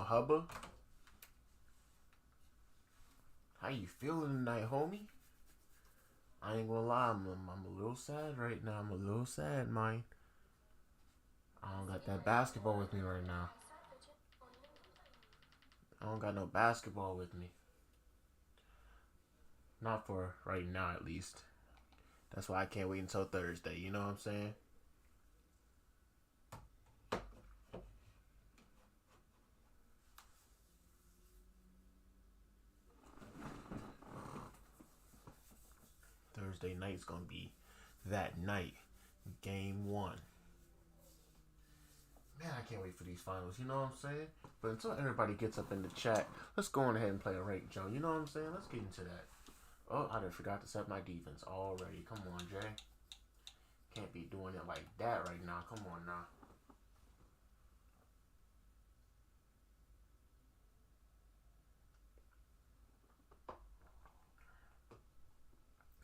hubba. How you feeling tonight, homie? I ain't gonna lie, I'm a little sad right now. I'm a little sad, man. I don't got that basketball with me right now. I don't got no basketball with me. Not for right now, at least. That's why I can't wait until Thursday. You know what I'm saying? Thursday night's gonna be that night. Game 1. Man, I can't wait for these finals. You know what I'm saying? But until everybody gets up in the chat, let's go on ahead and play a rank, Joe. You know what I'm saying? Let's get into that. Oh, I done forgot to set my defense already. Come on, Jay. Can't be doing it like that right now. Come on now.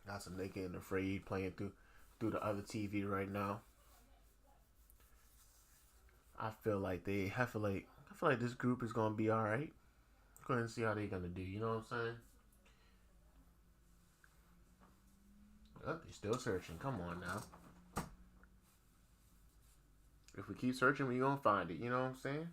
Got some naked and afraid playing through the other TV right now. I feel like this group is gonna be all right. Go ahead and see how they're gonna do. You know what I'm saying? Oh, they're still searching. Come on now. If we keep searching, we gonna find it. You know what I'm saying?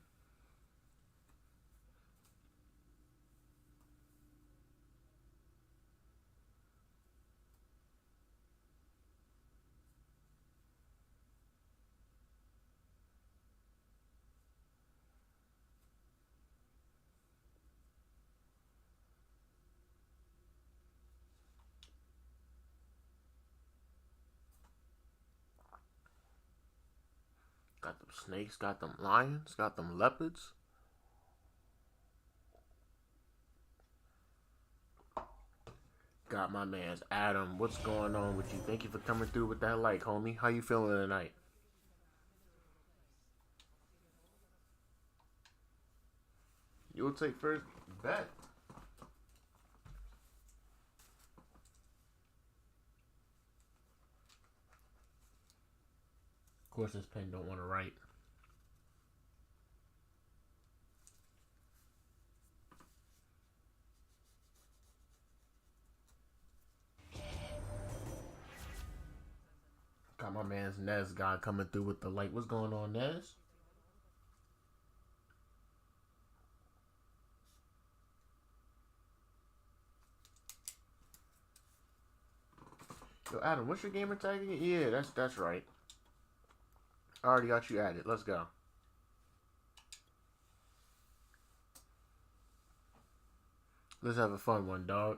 Got them snakes, got them lions, got them leopards. Got my man's Adam. What's going on with you? Thank you for coming through with that like, homie. How you feeling tonight? You'll take first bet. Of course, this pen don't want to write. Got my man's Nez guy coming through with the light. What's going on, Nez? Yo, Adam, what's your gamer tag again? Yeah, that's right. I already got you added. Let's go. Let's have a fun one, dog.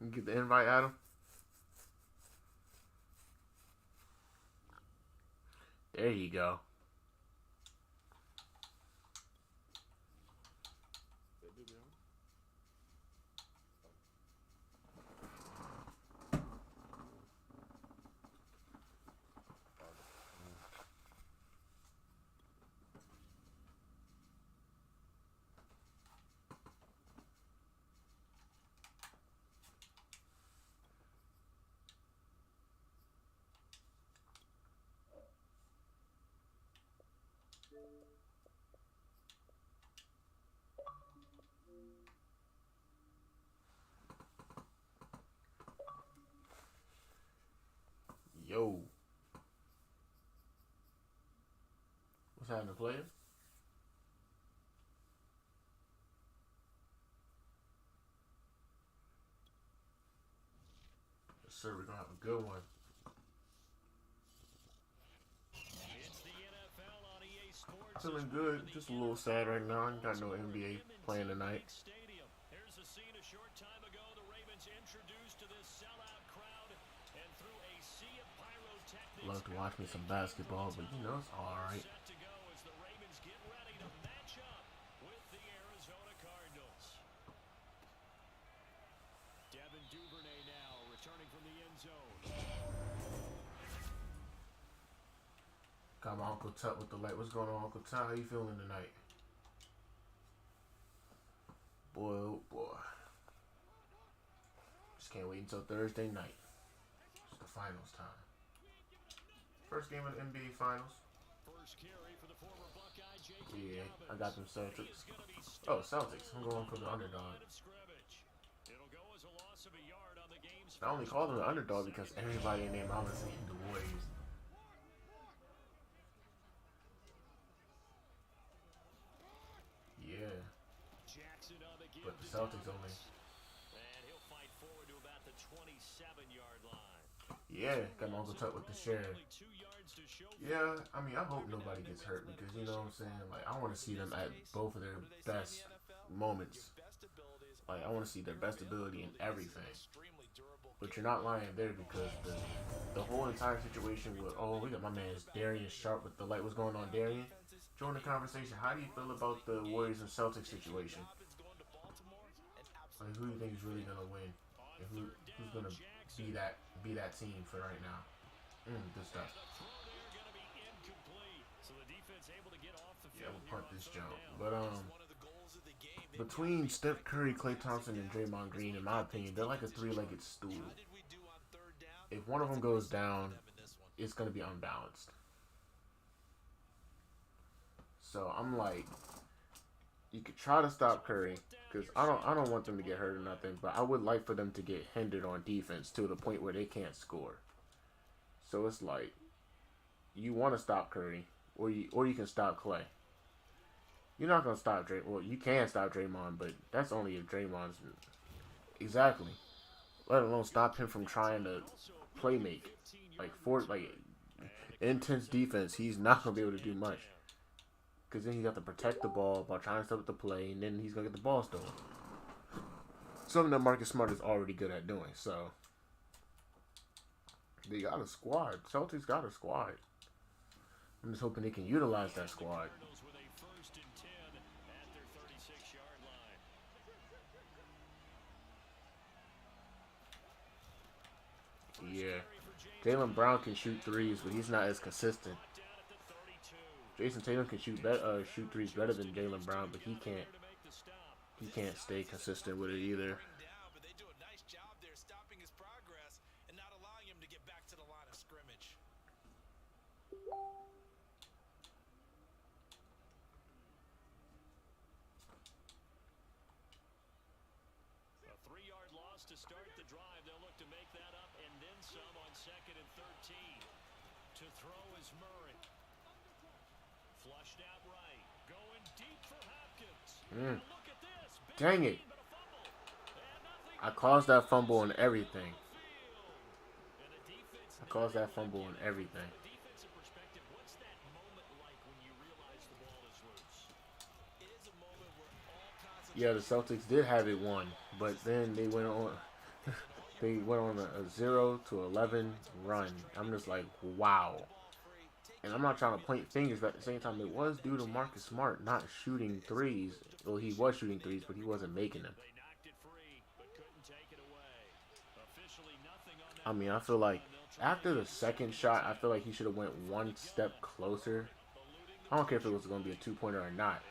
You get the invite, Adam? There you go. Yo. What's happening, player? Yes, sir. We're going to have a good one. Feeling good. Just a little sad right now. I got no NBA playing tonight. Love to watch me some basketball, but you know, it's alright. Got my Uncle Tut with the light. What's going on, Uncle Tut? How you feeling tonight? Boy, oh boy. Just can't wait until Thursday night. It's the finals time. First game of the NBA Finals. Yeah, I got them Celtics. Oh, Celtics. I'm going for the underdog. I only call them the underdog because everybody in their mama is hitting the Warriors. Yeah. But the Celtics only. Yeah, got my Uncle Tut with the share. Yeah, I mean, I hope nobody gets hurt because, you know what I'm saying? Like, I want to see them at both of their best moments. Like, I want to see their best ability in everything. But you're not lying there because the whole entire situation with, oh, we got my man Darian Sharp with the light. What's going on, Darian? Join the conversation. How do you feel about the Warriors and Celtics situation? Like, who do you think is really gonna win? And who's gonna be that team for right now? Good stuff. Yeah, we'll punt this jump. But between Steph Curry, Klay Thompson, and Draymond Green, in my opinion, they're like a three-legged stool. If one of them goes down, it's gonna be unbalanced. So I'm like, you could try to stop Curry because I don't want them to get hurt or nothing, but I would like for them to get hindered on defense to the point where they can't score. So it's like, you want to stop Curry, or you can stop Klay. You're not gonna stop Draymond. Well, you can stop Draymond, but that's only if Draymond's exactly. Let alone stop him from trying to play make. Like intense defense, he's not gonna be able to do much. Because then he's got to protect the ball by trying to set up the play, and then he's gonna get the ball stolen. Something that Marcus Smart is already good at doing. So they got a squad. Celtics got a squad. I'm just hoping they can utilize that squad. Yeah. Jaylen Brown can shoot threes, but he's not as consistent. Jason Tatum can shoot threes better than Jaylen Brown, but he can't stay consistent with it either. To start the drive, they'll look to make that up and then some on 2nd and 13. To throw is Murray. Flushed out right. Going deep for Hopkins. Look at this. Dang it. I caused that fumble and everything. What's that moment like when you realize the ball is loose? It is a moment where all kinds of Yeah, the Celtics did have it won, but then they went on a 0-11 run. I'm just like, wow. And I'm not trying to point fingers, but at the same time, it was due to Marcus Smart not shooting threes. Well, he was shooting threes, but he wasn't making them. I mean, I feel like after the second shot, I feel like he should have went one step closer. I don't care if it was going to be a two-pointer or not.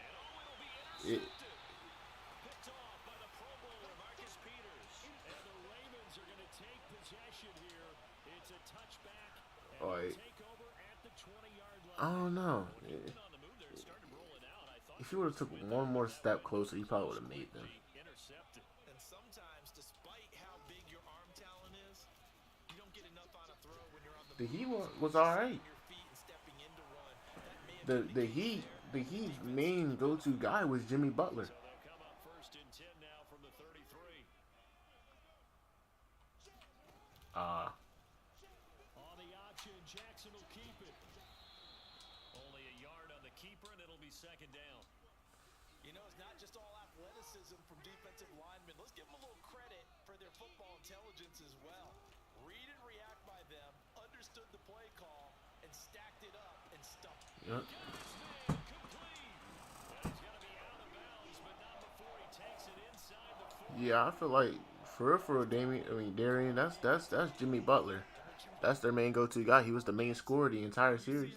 I don't know. If he would have took one more step closer, he probably would have made them. And sometimes, despite how big your arm talent is, you don't get enough on a throw when you're on the Heat was all right. The Heat's main go-to guy was Jimmy Butler. On the option, Jackson will keep it. Only a yard on the keeper, and it'll be 2nd down. You know, it's not just all athleticism from defensive linemen. Let's give them a little credit for their football intelligence as well. Read and react by them, understood the play call, and stacked it up and stuffed it. Yep. Yeah, I feel like for Darian, that's Jimmy Butler. That's their main go-to guy. He was the main scorer the entire series.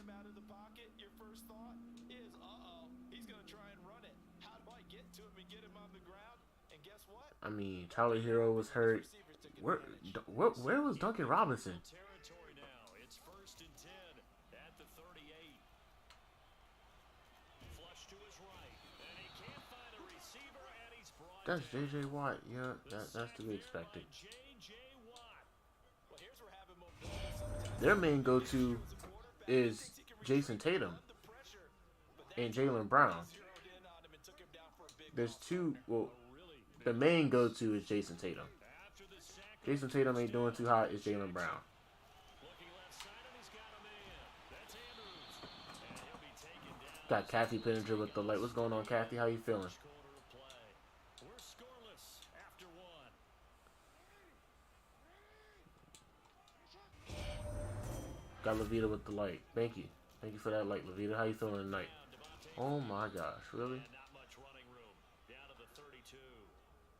I mean, Tyler Hero was hurt. Where was Duncan Robinson? Territory now. It's 1st and 10 at the 38. Flush to his right, and he can't find a receiver, and he's brought That's down. J.J. Watt. Yeah, that's to be expected. J.J. Watt. Well, here's where having mobility sometimes Their main go-to as a quarterback is thinks he can Jason restrain Tatum under pressure, but and that Jalen Brown. zeroed in on him and took him down for a big There's loss, two. partner. Well, Really the main go-to is Jason Tatum. after the sack. Jason Tatum ain't doing too hot. It's Jalen Brown. Looking left side, and he's got a man. That's Andrews. And he'll be taken down. Got Kathy Pinninger with the light. What's going on, Kathy? How you feeling? First quarter of play. We're scoreless after one. Got Levita with the light. Thank you. Thank you for that light, Levita. How you feeling tonight? Oh my gosh, really? And not much running room. Down to the 32.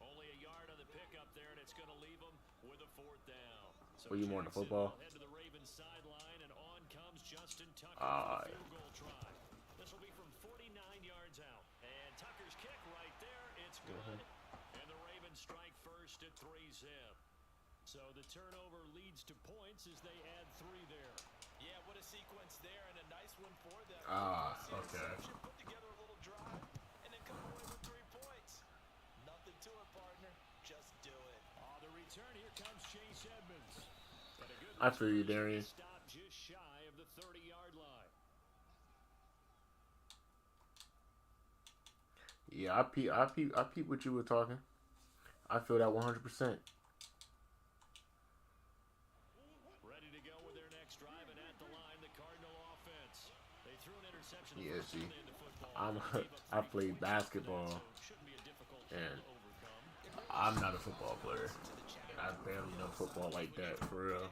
Only a yard on the pickup there, and it's going to leave them with a 4th down. So Were you more into Jackson football? will head to the Ravens sideline, and on comes Justin Tucker Ah. for the field goal try. This will be from 49 yards out. And Tucker's kick right there. It's good. And the Ravens strike first at 3-zip. So the turnover leads to points as they add 3 there. Yeah, what a sequence there, and a nice one for them. Ah, Once the okay. interception, put together a little drive, and then come away with 3 points. Nothing to it, partner. Just do it. The return, here comes Chase Edmonds. And a good I feel you, return Darian. stop just shy of the 30-yard line. Yeah, I peep what you were talking. I feel that 100%. Ready to go with their next drive, and at the line, the Cardinal offense. They threw an interception the Yeah, first see, time they had the football. I played basketball, Shouldn't be a difficult and to overcome. I'm not a football player. I barely know football like that, for real.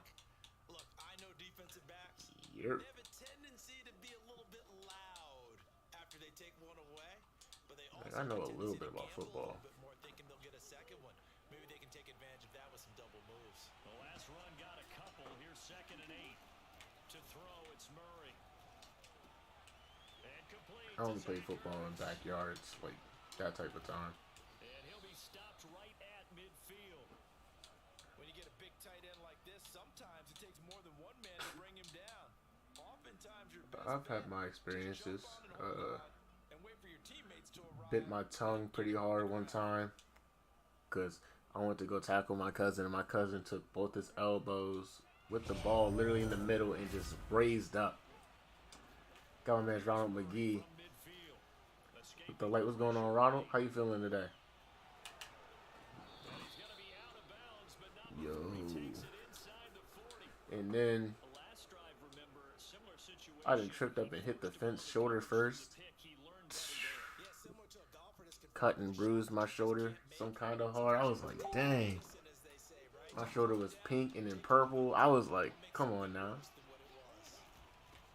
Look, I know defensive backs. Yep. They have a tendency to be a little bit loud after they take one away, but they also I know have a little tendency bit to about gamble football. a little bit more, thinking they'll get a second one. Maybe they can take advantage of that with some double moves. The last run got a couple. Here's 2nd and 8. To throw, it's Murray. And complete. I only play football in backyards, like that type of time. And he'll be stopped right at midfield. When you get a big tight end like this, sometimes it takes more than one man to bring him down. Oftentimes your best I've had bet my is to experiences. jump on and hold on and wait for your teammates to arrive. Bit my tongue pretty hard one time, cause I went to go tackle my cousin, and my cousin took both his elbows with the ball literally in the middle and just raised up. Got my man Ronald McGee From midfield. Escape. with the light. What's going on, Ronald? How you feeling today? He's going to be out of bounds, but not Yo. before he takes it inside the 40. And then The last drive, remember, similar situation. I done tripped up and hit the fence shoulder first. Pick, he learned better there. Yeah, similar to a golfer, this can Cut and bruised my shoulder some kind of hard. I was like, dang. listen, as they say, right? My shoulder was pink and then purple. I was like, come on now. Worse than what it was.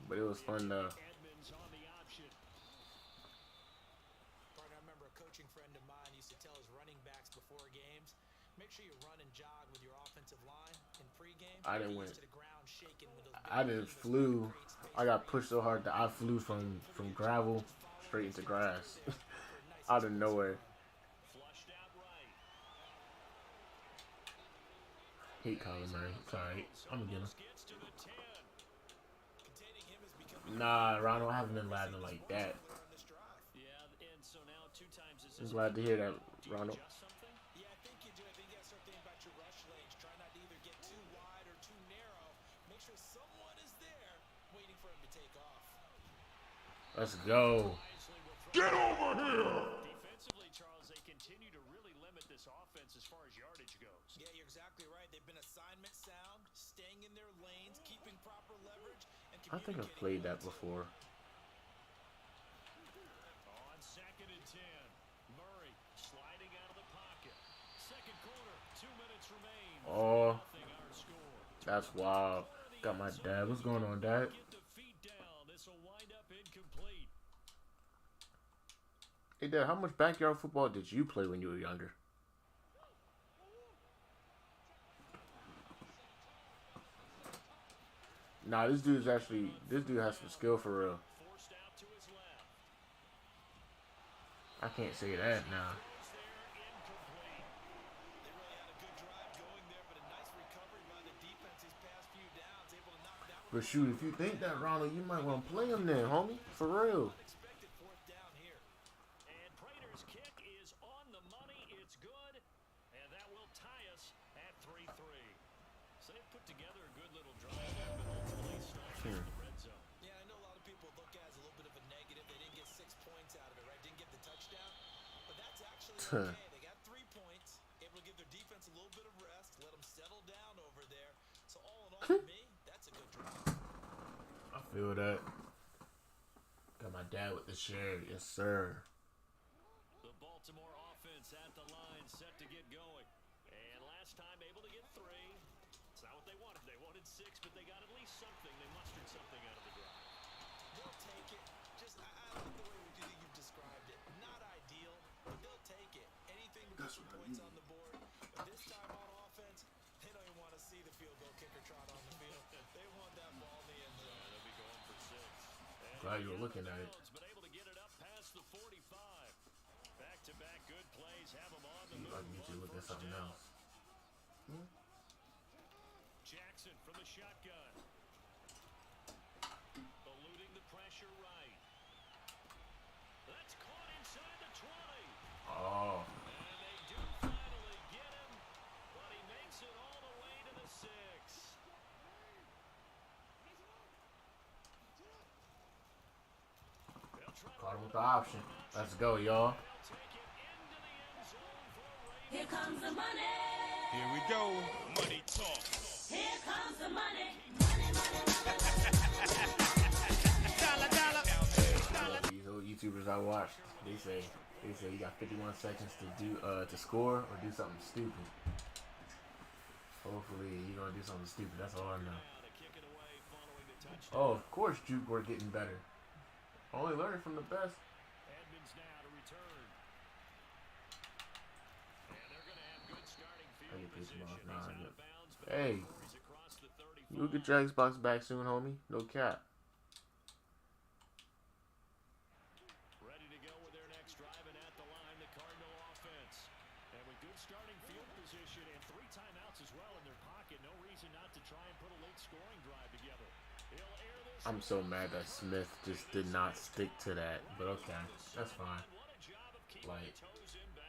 But it was fun though. Edmonds on the option. Partner, I remember a coaching friend of mine used to tell his running backs before games, make sure you run and jog with your offensive line in pregame. I didn't Get win. used to the ground shaking with those I big didn't movements, flew. create space I got for pushed so hard that I flew from gravel straight into grass. Out of nowhere. Flushed out right. Hate Kyler Murray. It's alright. I'm gonna get him. Gets to the 10. Containing him has become Nah, Ronald, I haven't been laughing like that. on this drive. Yeah, and so now 2 times this I'm is. glad to hear that, Do you Ronald. adjust something? Yeah, I think you do. I think you got to start thinking about your rush lanes. Try not to either get too wide or too narrow. Make sure someone is there waiting for him to take off. Let's go. Wisely will throw. Get over here! Defensively, Charles, they continue to really limit this offense as far as yardage goes. Yeah, you're exactly right. They've been assignment sound, staying in their lanes, keeping proper leverage, and I think I've played that before. On 2nd and 10, Murray sliding out of the pocket. Second quarter, 2 minutes remain. Oh, Nothing our score. that's wild. Got my dad. What's going on, Dad? Get the feet down. This will wind up incomplete. Hey, Dad, how much backyard football did you play when you were younger? Nah, this dude has some skill for real. Forced out to his left. I can't say that now. Throws there, incomplete. But shoot, if you think that, Ronald, you might want to play him then, homie. For real. Unexpected fourth down here. And Prater's kick is on the money. It's good. And that will tie us at 3-3. So they put together a good little drive there, but ultimately stopped in the red zone. Yeah, I know a lot of people look at it as a little bit of a negative. They didn't get 6 points out of it, right? Didn't get the touchdown. But that's actually okay. They got 3 points. Able to give their defense a little bit of rest. Let them settle down over there. So all in all, for me, that's a good drive. I feel that. Got my dad with the share. Yes, sir. The Baltimore offense at the line, set to get going. And last time able to get 3. It's not what they wanted. They wanted 6, but they got at least something. They mustered something out of the drive. They'll take it. Just, I like the way you've described it. Not ideal, but they'll take it. Anything to get some points on the board. But this time on offense, they don't even want to see the field goal kicker trot on the field. They want that ball in the end zone. They'll be going for 6. And Glad you were looking at it. but able to get it up past the 45. Back-to-back good plays have them on the move. I need you to look at something else. Jackson from the shotgun. Eluding the pressure right. That's caught inside the 20. Oh. And they do finally get him, but he makes it all the way to the 6. Caught him with the option. Let's go, y'all. Here comes the money. Here we go. Money talk. Here comes the money. Money, money, Dollar, dollar. These old YouTubers I watch, they say you got 51 seconds to score or do something stupid. Hopefully you're gonna do something stupid. That's all I know. Oh, of course, Juke, we're getting better. Only learning from the best. Edmonds now to return. And they're going to have good starting I field get pissed position. off. He's Nah, out yeah. of bounds, but Hey, he's across the 35. you'll get your Xbox back soon, homie. No cap. Ready to go with their next drive, and at the line, the Cardinal offense. And with good starting field position and 3 timeouts as well in their pocket, no reason not to try and put a late scoring drive together. He'll air this. I'm so mad that Smith just did not stick to that. But okay, that's fine. Like,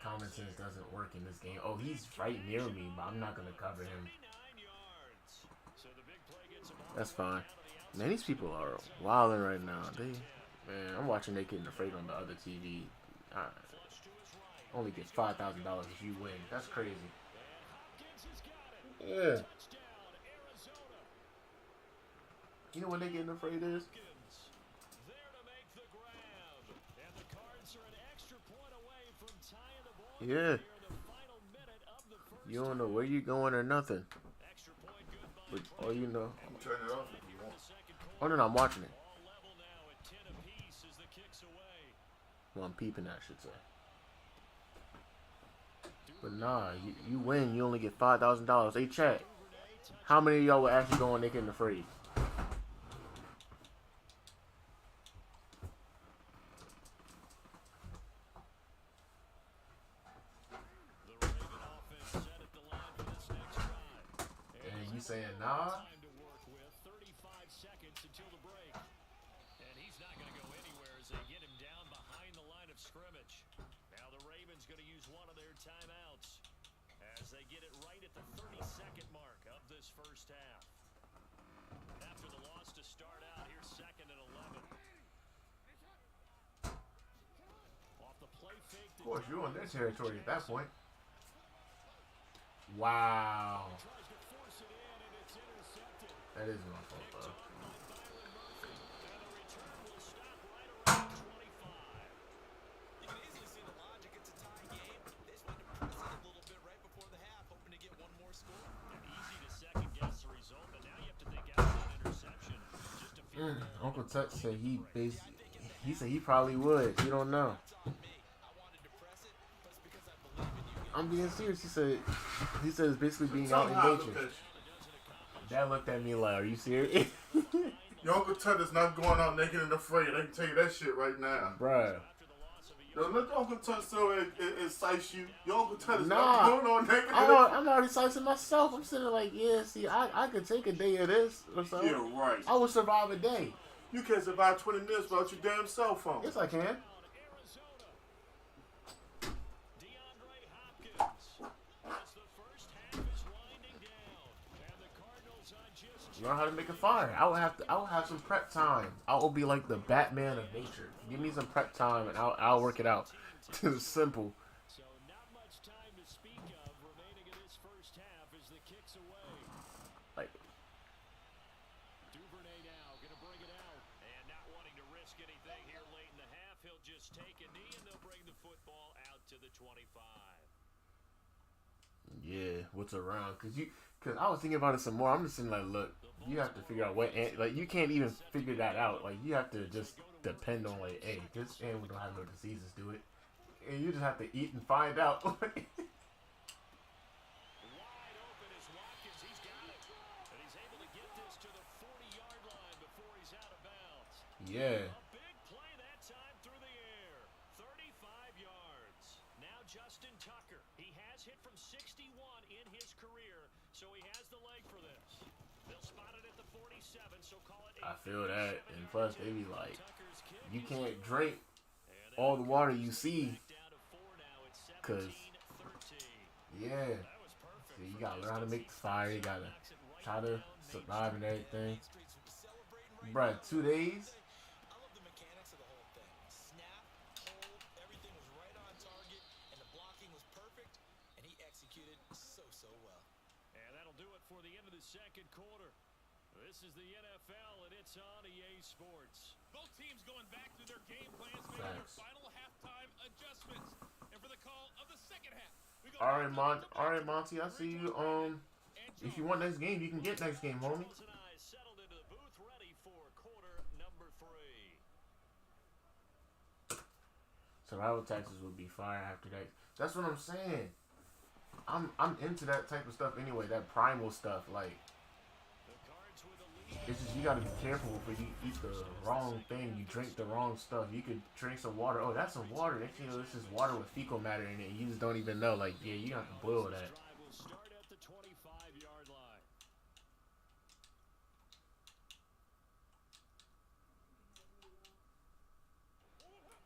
common sense doesn't work in this game. Oh, he's right near me, but I'm not gonna cover him. That's fine. Man, these people are wilding right now. Man, I'm watching they getting afraid on the other TV. I only get $5,000 if you win. That's crazy. Yeah. You know what they getting afraid is? Yeah. You don't know where you going or nothing. But all you know. Turn it off if you want. Oh no, I'm watching it. Well, I'm peeping, I should say. But nah, you win, you only get $5,000. Hey, chat. How many of y'all would actually go on Naked and Afraid? And you saying nah? Scrimmage. Now the Ravens going to use one of their timeouts as they get it right at the 32nd mark of this first half. After the loss to start out, here's 2nd and 11. Off the play fake. Of course, you're on their territory at that point. Wow. That is my fault, though. Uncle Tut said he said he probably would. You don't know. I'm being serious. He said it's basically being out in nature. Dad looked at me like, "Are you serious?" Your Uncle Tut is not going out naked and afraid. I can tell you that shit right now. Bruh. No, let the Uncle Touch so it size you. Your Uncle Touch is Nah. not going on that. I'm already sizing myself. I'm sitting like, yeah, see, I could take a day of this or so. Yeah, right. I would survive a day. You can't survive 20 minutes without your damn cell phone. Yes, I can. Arizona. DeAndre Hopkins. As the first half is winding down, and the Cardinals on just Learn how to make a fire. I will have some prep time. I will be like the Batman of nature. Give me some prep time and I'll work it out. It's simple. so not much time to speak of remaining in this first half as the kicks away. Like, Duvernay now going to bring it out. And not wanting to risk anything here late in the half, he'll just take a knee and they'll bring the football out to the 25. yeah, what's around? Cause I was thinking about it some more. I'm just saying like, look, you have to figure out like you can't even figure that out. Like you have to just depend on like, hey, this animal don't have no diseases, do it, and you just have to eat and find out. Wide open is Watkins. He's got it. And he's able to get this to the 40-yard line before he's out of bounds. Yeah. A big play that time through the air. 35 yards. Now Justin Tucker. He has hit from 61 in his career, so he has the leg for this. They'll spot it at the 47, so call it I feel that, and plus they be like, Tucker's kick you is can't good. drink And all the water you see, back down to 4 now. It's 'cause 17-13. yeah. That was perfect. So you gotta learn how to make the fire. You gotta try to survive and everything. Bruh, 2 days. I love the mechanics of the whole thing. Snap, hold, everything was right on target, and the blocking was perfect, and he executed so well. And that'll do it for the end of the second quarter. This is the NFL, and it's on EA Sports. Both teams going back through their game plans, making their Facts. final halftime adjustments. And for the call of the second half, we go All right, back to Monty. I see you. If you want next game, you can get next game, homie. Bulls and I settled into the booth, ready for quarter number 3. Survival taxes would be fire after that. That's what I'm saying. I'm into that type of stuff anyway. That primal stuff, like. The Cards with a lead. It's just you gotta be careful if you eat the wrong thing, you drink the wrong stuff. You could drink some water. Oh, that's some water. Next thing you know, this is water with fecal matter in it. You just don't even know. Like, yeah, you have to boil that. Drive will start at the 25-yard line.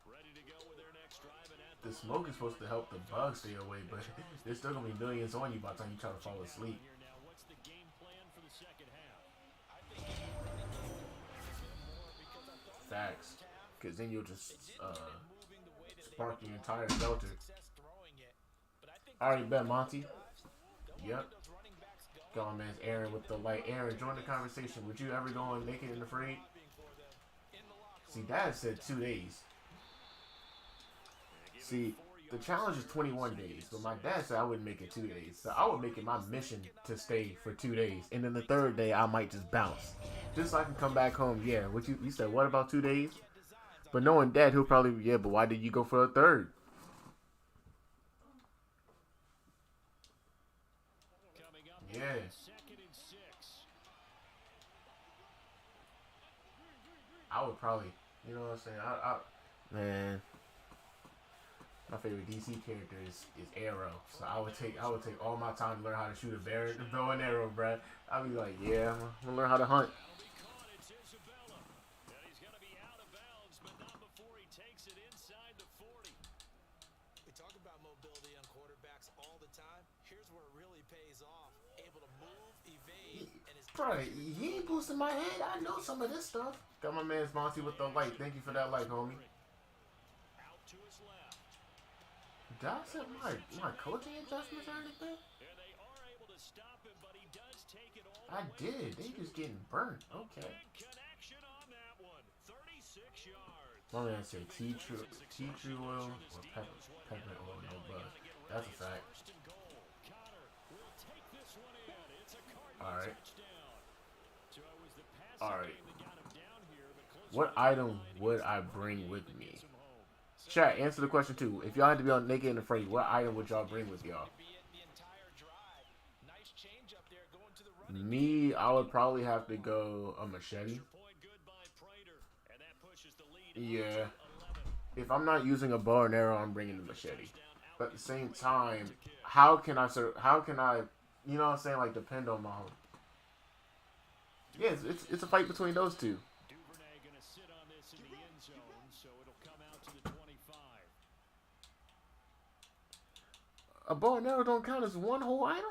Ready to go with their next drive and at The smoke is supposed to help the bugs stay away, but there's still gonna be millions on you by the time you try to fall asleep. here now. What's the game plan for the second half? I think he running game more because I thought Facts. Because then you'll just moving the way that they spark were your doing, entire had shelter. success throwing it. But I think Alright, bet, Monty. they'll Yep. get those running backs going. Go on, man. It's Aaron with the light. Aaron, join the conversation. Would you ever go on Naked and Afraid? See, Dad said 2 days. See, the challenge is 21 days, but my dad said I wouldn't make it 2 days. So I would make it my mission to stay for 2 days. And then the third day, I might just bounce. Just so I can come back home. Yeah, what you said, what about 2 days? But knowing Dad, he'll probably, yeah, but why did you go for a third? Coming up Yeah. on 2nd and 6. I would probably, you know what I'm saying? Man, my favorite DC character is Arrow. So I would take all my time to learn how to shoot a bear, bow and arrow, bruh. I'd be like, yeah, I'm gonna learn how to hunt. That'll be caught. It's Isabella. And he's going to be out of bounds, but not before he takes it inside the 40. We talk about mobility on quarterbacks all the time. Here's where it really pays off. Able to move, evade, and his Bruh, he ain't boosting my head. I know some of this stuff. Got my man's Monty with the light. Thank you for that light, homie. Out to his left. Did I set my coaching adjustments or anything? And they are able to stop him, but he does take it all I the way. did. They just getting burnt. Okay. Big connection on that one. 36 yards. My man said tea tree oil or peppermint oil, no buzz. That's a fact. First and goal. Connor will take this one in. It's a Cardinal All right. touchdown. So it was the passing All right. game that got him down here, but close What to the item line, would he I gets bring him with home. me? Gets him home. Chat, answer the question too. If y'all had to be on Naked and Afraid, what item would y'all bring with y'all? be it the entire drive. Nice change up there going to the running. Me, I would probably have to go a machete. Point good by Prater, and that pushes the lead up Yeah. to 11. if I'm not using a bow and arrow, I'm bringing the machete. But at the same time, how can I, you know what I'm saying, like depend on my own. Yeah, it's a fight between those two. Duvernay going to sit on this in the end zone, so it'll come out to the 25. A bow and arrow don't count as one whole item?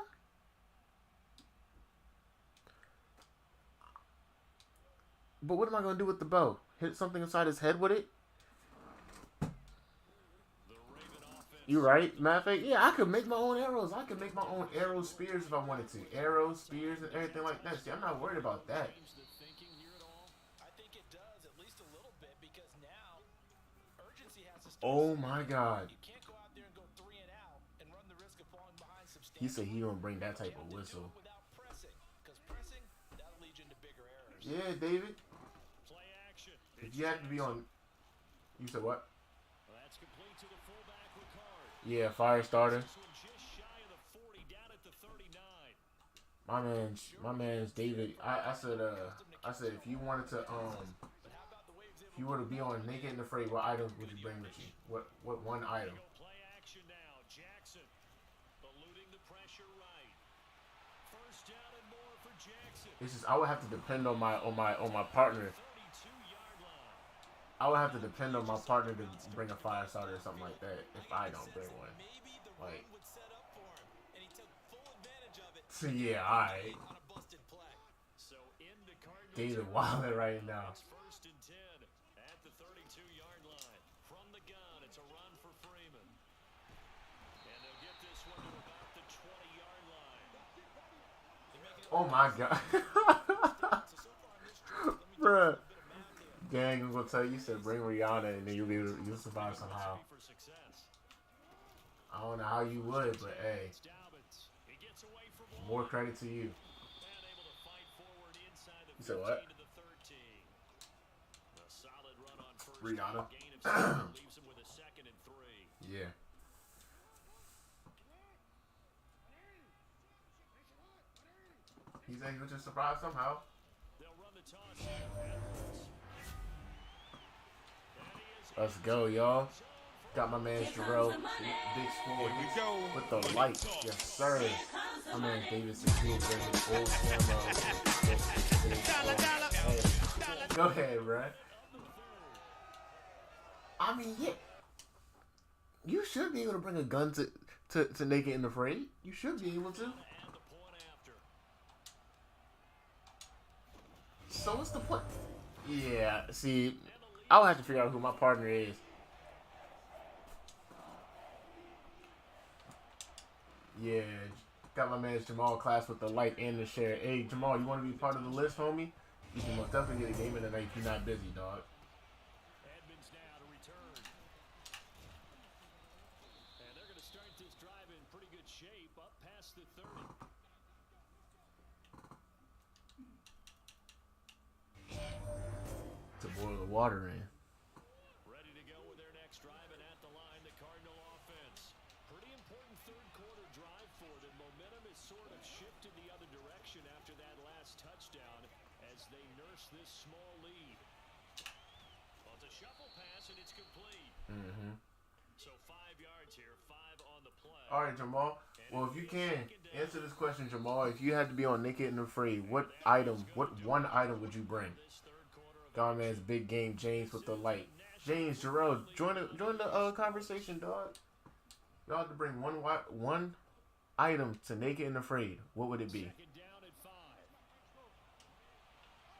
But what am I going to do with the bow? Hit something inside his head with it? You right, matter of fact, yeah, I could make my own arrows. I could make my own arrow spears if I wanted to. Arrows, spears, and everything like that. See, I'm not worried about that. I think it does, at least a little bit, because now urgency has to start. Oh my God. You can't go out there and go 3 and out and run the risk of falling behind substantially. He said he don't bring that type of whistle. Without pressing, because pressing, that'll lead you into bigger errors. Yeah, David. Play action. If you have to be on, you said what? Well, that's complete to the fullback, Ricard. Yeah, fire starter. This one just shy of the 40, down at the 39. My man's David. I said if you wanted to if you were to be on Naked and Afraid, what items would you bring with you? What one item? Play action now. Jackson eluding the pressure right. First down and more for Jackson. It's just I would have to depend on my partner. 32-yard line. I would have to depend on my partner to bring a fire starter or something like that if I don't bring one. Maybe the Like, run would set up for him, and he took full advantage of it. so yeah, alright. On a busted play. So into Cardinals. David Wilder right now. It's first and 10 at the 32-yard line. From the gun, it's a run for Freeman. And they'll get this one to about the 20-yard line. Oh my God. Bruh. Dang, I'm gonna tell you, you said bring Rihanna and then you'll survive somehow. For success. I don't know how you would, but hey, It's Dobbins. He gets away from one. more credit to you. And able to fight forward inside the You said 15 what? to the 13. A solid run on first. Rihanna. Gain of 7 leaves him with a second and 3. Yeah. He's able to survive somehow. They'll run the toss here. Let's go, y'all. Got my man Jarrell, big score with the light. Yes, sir. My man David Secure bringing old camera. Go ahead, bruh. I mean, yeah. You should be able to bring a gun to Naked and Afraid. You should be able to. So what's the point? Yeah, see, I'll have to figure out who my partner is. Yeah, got my man Jamal Class with the like and the share. Hey, Jamal, you want to be part of the list, homie? You can most definitely get a game in the night if you're not busy, dog. Edmonds now to return. And they're going to start this drive in pretty good shape up past the 30. To boil the water in. Ready to go with their next drive, and at the line, the Cardinal offense. Pretty important third quarter drive for them. Momentum has sort of shifted the other direction after that last touchdown as they nurse this small lead. Well, it's a shuffle pass, and it's complete. Mm-hmm. So 5 yards here, 5 on the play. All right, Jamal. Well, if you can answer this question, Jamal, if you had to be on Naked and Afraid, what one item would you bring? God, man's big game, James with the light. James, Jarrell, join the conversation, dog. Y'all have to bring one item to Naked and Afraid. What would it be?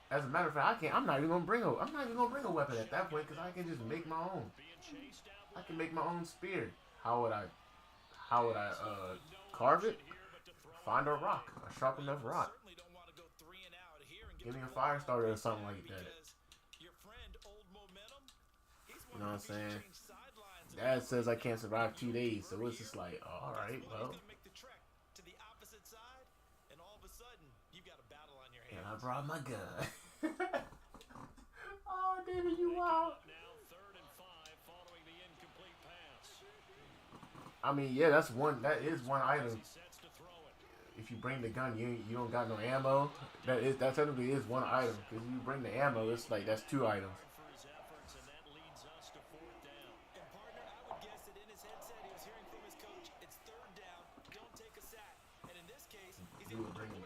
As a matter of fact, I'm not even gonna bring a weapon at that point because I can just make my own. I can make my own spear. How would I carve it? Find a rock, a sharp enough rock. Give me a fire starter or something like that. You know what I'm saying? Dad says I can't survive 2 days, so it's just like, oh, all right, well. And I brought my gun. Oh, David, you wild. I mean, yeah, that is one item. If you bring the gun, you don't got no ammo. That technically is one item. Because you bring the ammo, it's like that's 2 items.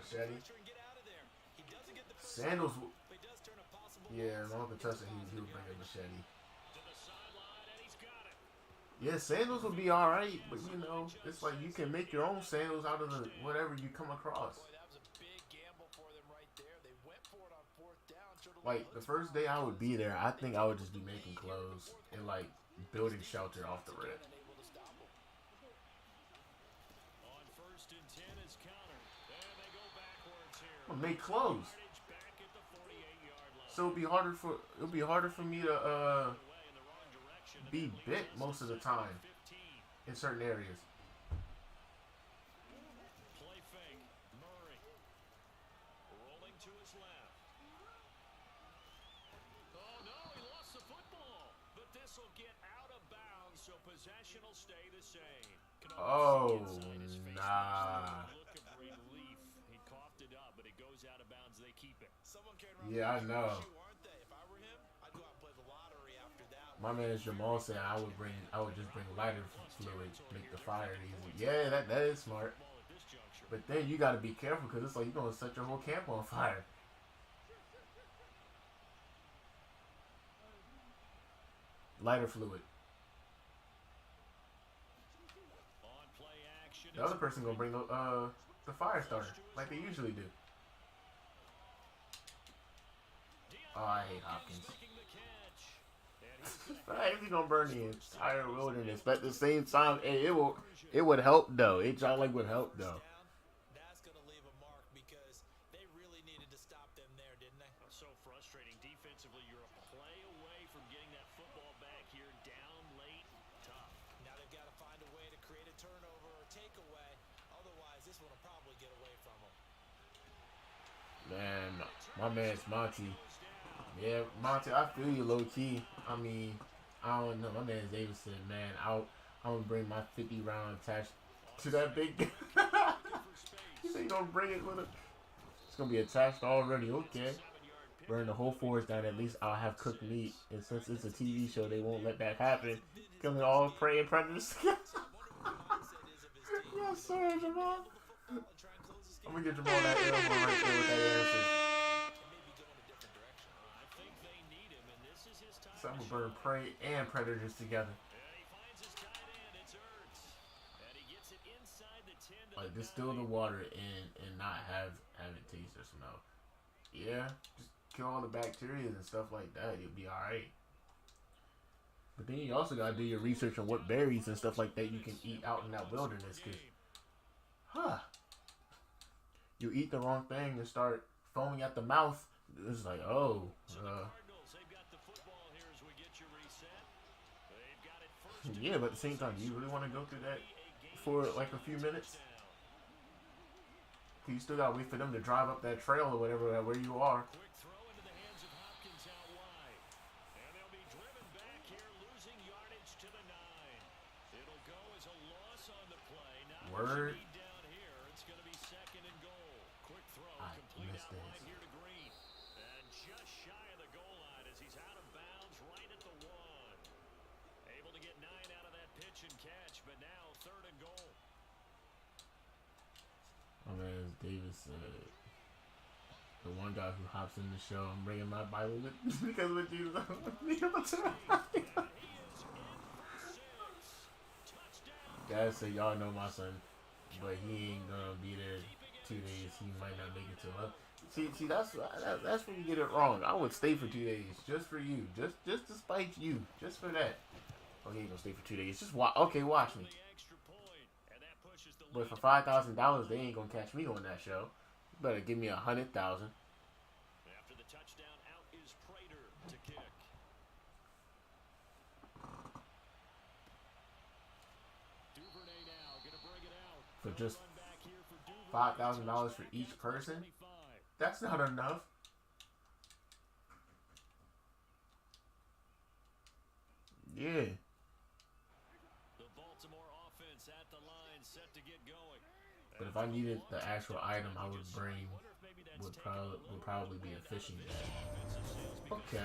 machete. pressure and get out of there. He doesn't get the first Sandals. down, but he does turn a possible Yeah, loss my Uncle into Tussin, a he would bring a positive machete. To the sideline, and he's got it. Yeah, sandals would be alright, but you know, it's like you can make your own sandals out of the whatever you come across. Boy, that was a big gamble for them right there. They went for it on fourth down. Like the first day I would be there, I think I would just be making clothes and like building shelter off the rip. On first and 10 is counter. And they go backwards here. I'm gonna make clothes, Yardage back at the 48-yard line. so it'll be harder for me to Away in the wrong direction. be bit most of the time 15. in certain areas. Play fake. Murray. Rolling to his left. Oh, no, he lost the football. But this will get out of bounds, so possession will stay the same. Can almost see inside his face. Nah. Look of relief. He coughed it up, but it goes out of bounds. They keep it. Someone carried around Yeah, I the know. shoe, aren't they? If I were him, I'd go out and play the lottery after that. My man Jamal said I would just bring lighter fluid, make the fire easy. Yeah, that is smart. Ball at this juncture. But then you got to be careful because it's like you're gonna set your whole camp on fire. Lighter fluid. On play action. The other person gonna bring the fire starter like they usually do. Oh, I hate Hopkins. Making the catch. And he's gonna He's gonna burn the entire wilderness, but at the same time, hey, it would help though. It John like would help though. That's going to leave a mark because they really needed to stop them there, didn't they? so frustrating. Defensively, you're a play away from getting that football back here. Down late. Tough. Now they've got to find a way to create a turnover or takeaway. Otherwise, this one will probably get away from them. Man, my man's Monty. Yeah, Monty, I feel you low key. I mean, I don't know. My man David said, man, I'm gonna bring my 50 round attached to that big. He said you gonna bring it with it. It's gonna be attached already. Okay. Burn the whole forest down. At least I'll have cooked meat. And since it's a TV show, they won't let that happen. Killing all prey and predators. Yes, sir, Jamal. I'm gonna get Jamal that elbow right there with that answer. I think they need him, and this is his time. So I'm gonna burn prey and predators together. And he finds his tight end. It's Ertz. And he gets it inside the 10 to Like the distill the 9. water and not have it taste or smell. Yeah, just kill all the bacteria and stuff like that. You'll be alright. But then you also gotta do your research on what berries and stuff like that you can eat out in that wilderness. Cause, you eat the wrong thing and start foaming at the mouth. It's like, oh, Cardinals, they've got the football here as we get you reset. They've got it first. yeah. But at the same time, do you really want to go through that for like a few minutes? You still gotta wait for them to drive up that trail or whatever where you are. Quick throw into the hands of Hopkins out wide. And they'll be driven back here, losing yardage to the 9. It'll go as a loss on the play. Not Word. much lead down here. It's going to be second and goal. Quick throw, I complete missed out this. wide here to Green. And just shy of the goal line as he's out of bounds right at the 1. Able to get 9 out of that pitch and catch, but now third and goal. My man Davis said, the one guy who hops in the show, I'm bringing my Bible with because with Jesus. Dad said, y'all know my son, but he ain't gonna be there 2 days. He might not make it till up. See, that's when you get it wrong. I would stay for 2 days just for you, just to spite you, just for that. Okay, you gonna stay for 2 days? Just watch. Okay, watch me. But for $5,000, they ain't gonna catch me on that show. You better give me $100,000. After the touchdown, out is Prater to kick. Duvernay now gonna bring it out. For just Run back here for Duvernay. $5,000 for each person? 25. That's not enough. Yeah. The Baltimore offense at the line, set to get going. But if I needed the actual item, I would bring would probably be a fishing bag. Okay.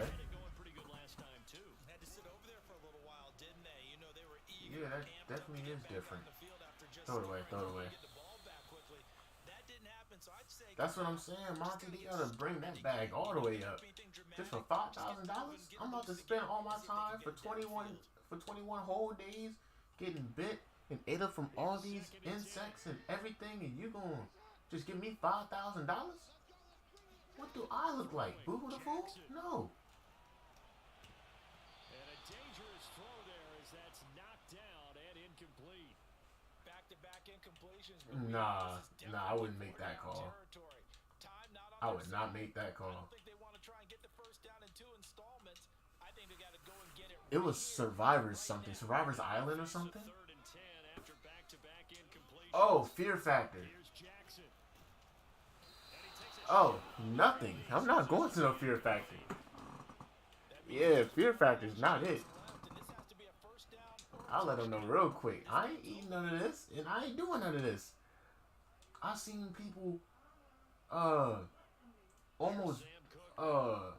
Had to sit over there for a little while, didn't they? You know, they were eager. Yeah, that amped up to definitely get is back different. on the field after just Throw it away, throw it away. get the ball back quickly. That didn't happen, So I'd say That's what I'm saying, Monty. They gotta bring that bag all the way up. Just for $5,000? I'm about to spend all my time for 21 whole days getting bit and ate up from all these insects and everything, and you gonna just give me $5,000? What do I look like? Boo Boo the Fool? No. And a dangerous throw there as that's knocked down and incomplete. back-to-back incompletions. Nah, I wouldn't make that call. I would not make that I call. don't think they want to try and get the first down in 2 installments. I think they got to go and get it. It was Survivor's something. Survivor's Island or something? Third and 10 after back-to-back incompletions. Oh, Fear Factor. Here's Jackson. Oh, nothing. I'm not going to no Fear Factor. Yeah, Fear Factor's not it. I'll let them know real quick. I ain't eating none of this, and I ain't doing none of this. I seen people, almost, I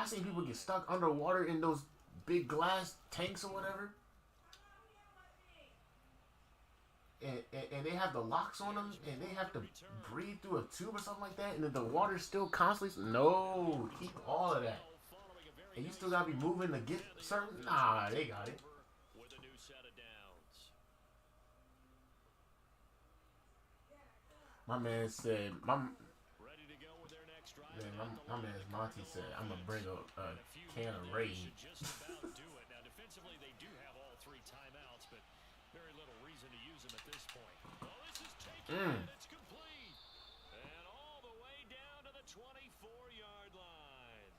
seen people get stuck underwater in those big glass tanks or whatever. And they have the locks on them, and they have to breathe through a tube or something like that, and then the water's still constantly. No, keep all of that. And you still gotta be moving to get certain. Nah, they got it. With a new set of downs. My man said, Ready to go with their next drive. my man Monty said, I'm gonna bring a can of Rage. Just about do it. Now defensively, they do have all 3 timeouts, but very little reason to use them at this point. Well, this is taken. It's complete. And all the way down to the 24-yard line.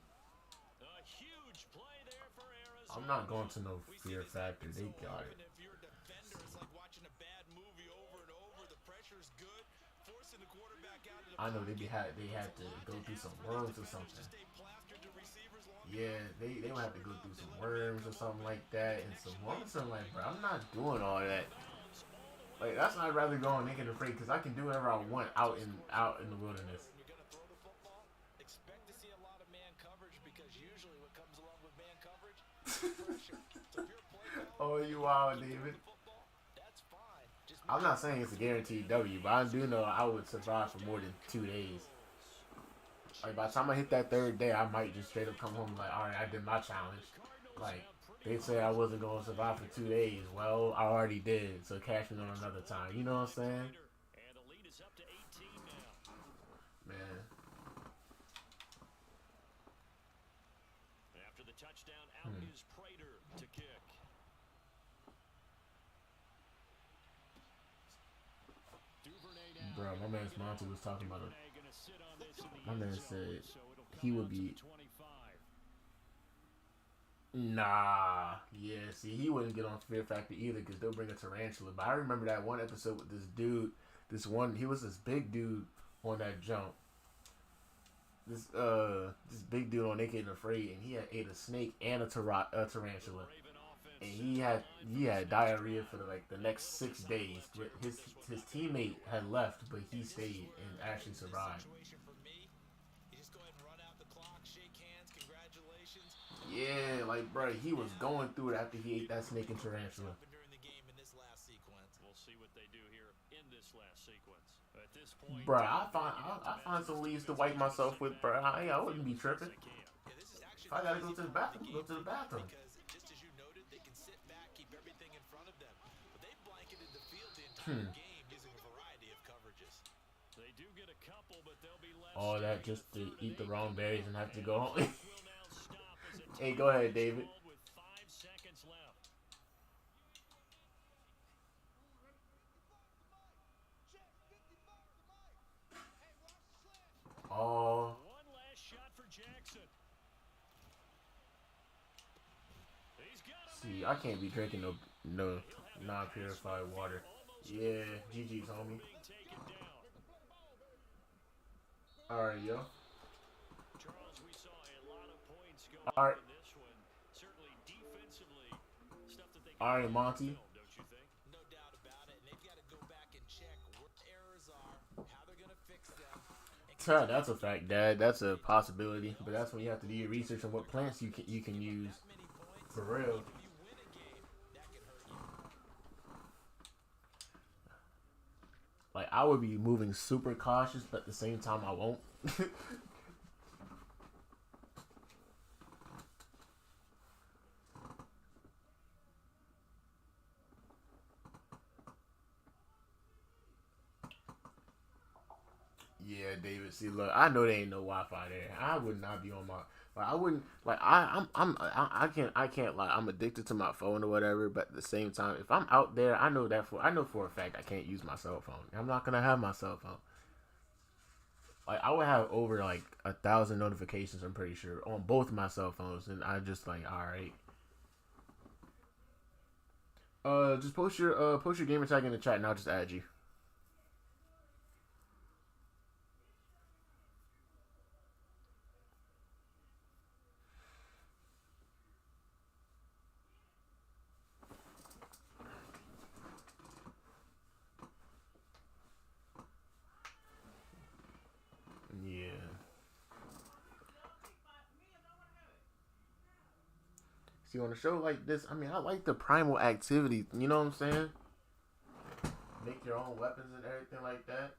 A huge play there for Arizona. I'm not going to no Fear Factor. They got it. If you're a defender, it's like watching a bad movie over and over. The pressure's good. Forcing the quarterback out of the I know they had to go through some worms or something. Yeah, they would have to go through some worms or something like that, and some worms. I'm like, bro, I'm not doing all that. Like, that's why I'd rather go on Naked and Afraid, because I can do whatever I want out in the wilderness. You're going to throw the football, expect to see a lot of man coverage, because usually what comes along with man coverage is pressure. So if you're a play caller, Oh, you wild, David. football, that's fine. Just I'm not saying it's a guaranteed W, but I do know I would survive for more than 2 days. Like, by the time I hit that 3rd day, I might just straight up come home like, alright, I did my challenge. Like, they said I wasn't going to survive for 2 days. Well, I already did, so cash me on another time. You know what I'm saying? And the lead is up to 18 now. Man. After the touchdown, out is Prater to kick. Duvernay now. Bro, my man's Monty was talking about it. Duvernay gonna sit on this in the My end man zone, said so it'll he come would out to be. the 25. Nah, yeah, see, he wouldn't get on Fear Factor either because they'll bring a tarantula. But I remember that one episode with this dude, he was this big dude on that jump. This big dude on Naked and Afraid, and he had ate a snake and a tarantula. And he had diarrhea for the next 6 days. His teammate had left, but he stayed and actually survived. situation for me. You just go ahead and run out the clock, shake hands, congratulations. Yeah, like, bro, he was going through it after he ate that snake and tarantula. During the game in this last sequence. We'll see what they do here in this last sequence. At this point, Bro, I find some leaves to wipe myself with, bro. I wouldn't be tripping. Yeah, this is actually If I gotta go to the bathroom, go to the bathroom. because just as you noted, they can sit back, keep everything in front of them. But they blanketed the field the entire game using a variety of coverages. they do get a couple, but they'll be left. All that just to eat the wrong berries and have to go home. Will now stop as a Hey, go ahead, David. with 5 seconds left. Oh, One last shot for Jackson. He's got a see, I can't be drinking no non-purified water. Yeah, GG's, homie. being taken down. All right, yo. Charles, we saw a lot of points go All up right. in this one. Certainly defensively, stuff that they can All right, do Monty. well, don't you think? No doubt about it. And they've got to go back and check what the errors are, how they're going to fix them. And That's a fact, Dad. That's a possibility, but that's when you have to do your research on what plants you can use. that many points, For real. if you win a game, that can hurt you. Like, I would be moving super cautious, but at the same time, I won't. Yeah, David. See, look, I know there ain't no Wi-Fi there. I would not be on my. Like, I wouldn't. Like, I can't lie. I'm addicted to my phone or whatever. But at the same time, if I'm out there, I know for a fact I can't use my cell phone. I'm not gonna have my cell phone. Like, I would have over like 1,000 notifications. I'm pretty sure on both of my cell phones, and I just like, all right. Just post your gamer tag in the chat, and I'll just add you. Yeah. See, on a show like this, I mean, I like the primal activity. You know what I'm saying? Make your own weapons and everything like that.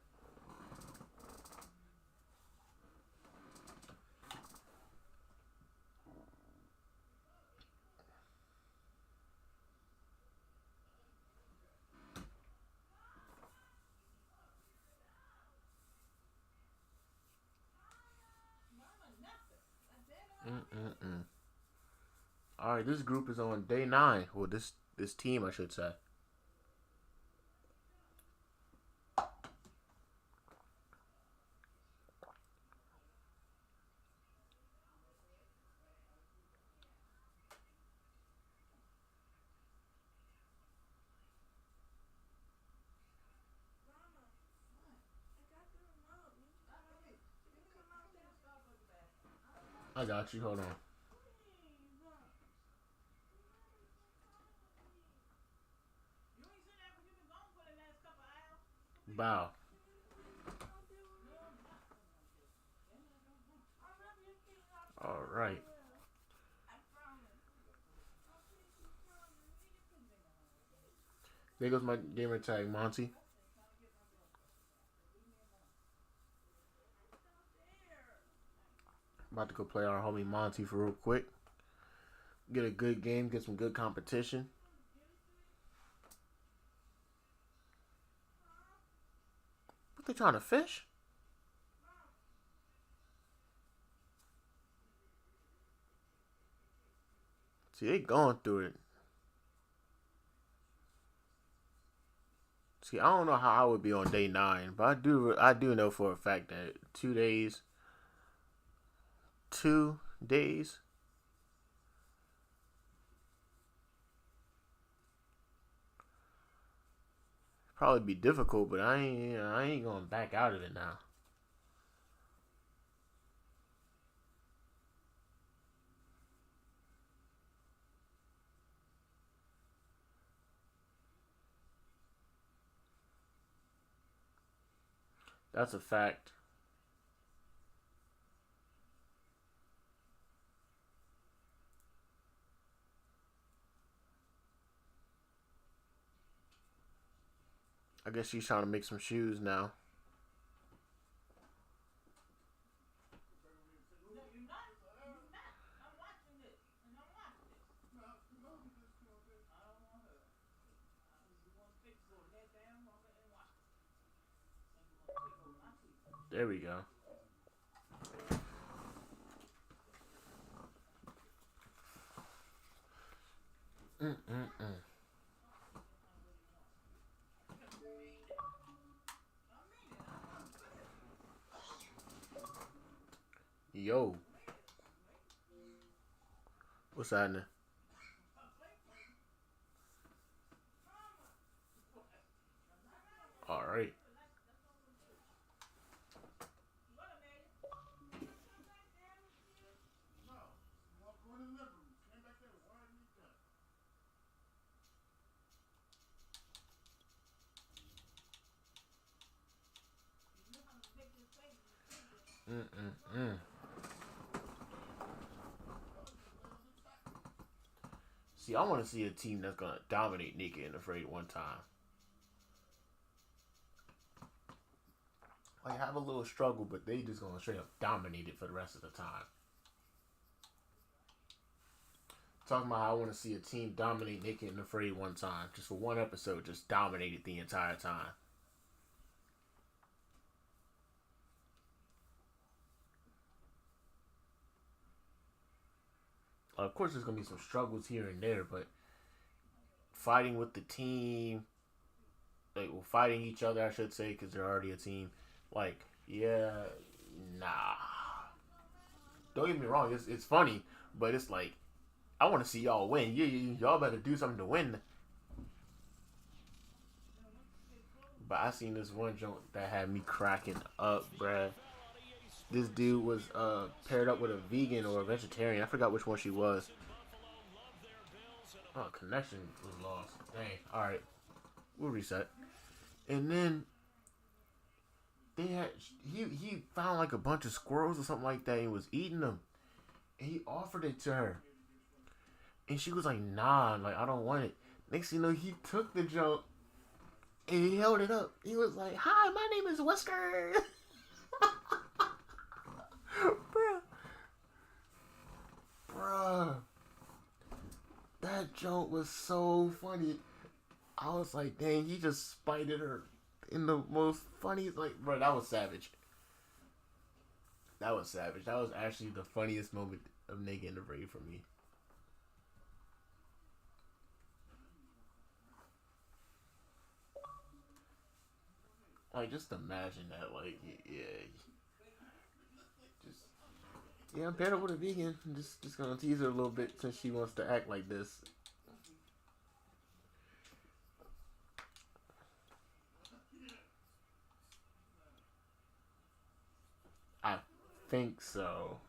All right, this group is on day 9. Well, this team, I should say. I got you. Hold on. Bow. All right. There goes my gamer tag, Monty. About to go play our homie Monty for real quick. Get a good game, get some good competition. What, they trying to fish? See, they going through it. See, I don't know how I would be on day 9, but I do know for a fact that 2 days, probably be difficult, but I ain't gonna back out of it now. That's a fact. I guess she's trying to make some shoes now. There we go. Yo. What's happening? All right. See, I want to see a team that's gonna dominate Nika and Afraid one time. like have a little struggle, but they just gonna straight up dominate it for the rest of the time. Talking about how I want to see a team dominate Naked and Afraid one time, just for one episode, just dominate it the entire time. Of course, there's gonna be some struggles here and there, but fighting with the team, like, well, fighting each other, I should say, because they're already a team. Like, yeah, nah. Don't get me wrong, it's funny, but it's like, I want to see y'all win. Y'all better do something to win. But I seen this one joke that had me cracking up, bruh. This dude was paired up with a vegan or a vegetarian. I forgot which one she was. Oh, connection was lost. Dang. Alright. We'll reset. And then they had he found like a bunch of squirrels or something like that and was eating them. And he offered it to her. And she was like, nah, like I don't want it. Next thing you know, he took the joke and he held it up. He was like, hi, my name is Whisker. Bruh. That joke was so funny. I was like, dang, he just spited her in the most funny, like, bro, that was savage. That was savage. That was actually the funniest moment of Naked and Afraid for me. Like, just imagine that, like, yeah. Yeah, I'm paired up with a vegan. I'm just gonna tease her a little bit since she wants to act like this. I think so.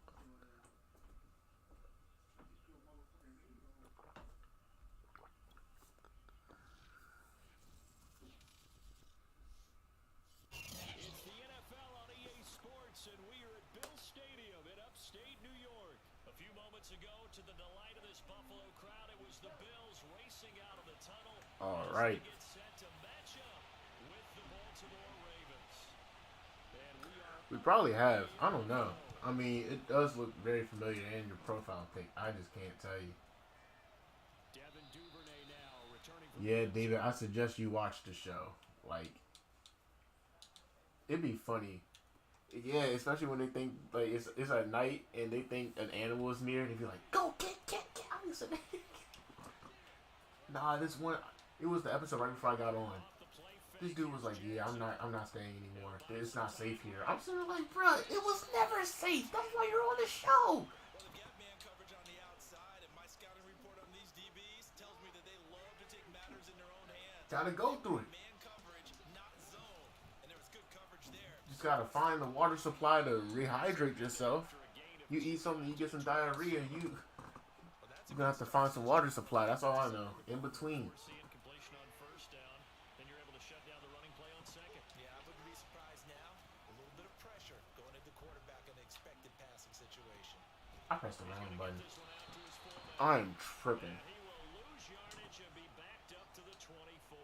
It's the NFL on EA Sports, and we are at Bill Stadium in upstate New York. A few moments ago, to the delight of this Buffalo crowd, it was the Bills racing out of the tunnel. All right. As they get set to match up with the Baltimore Ravens. And We probably have. I don't know. I mean, it does look very familiar in your profile pic. I just can't tell you. Devin Duvernay now returning from Yeah, David, I suggest you watch the show. Like, it'd be funny. Yeah, especially when they think, like, it's at night and they think an animal is near and they be like, go, get. Nah, this one, it was the episode right before I got on. This dude was like, yeah, I'm not staying anymore. It's not safe here. I'm sitting there like, bruh, it was never safe. That's why you're on the show. Well, they've got man coverage on the outside, and my scouting report on these DBs tells me that they love to take matters in their own hands. Gotta go through it. Man coverage, not zone, and there was good coverage there. Just gotta find the water supply to rehydrate yourself. You eat something, you get some diarrhea, you're gonna have to find some water supply. That's all I know. In between. seeing completion on first down, then you're able to shut down the running play on second. Yeah, I wouldn't be surprised now. A little bit of pressure going at the quarterback in an expected passing situation. I pressed the wrong button. I'm tripping. He will lose yardage and be backed up to the 24.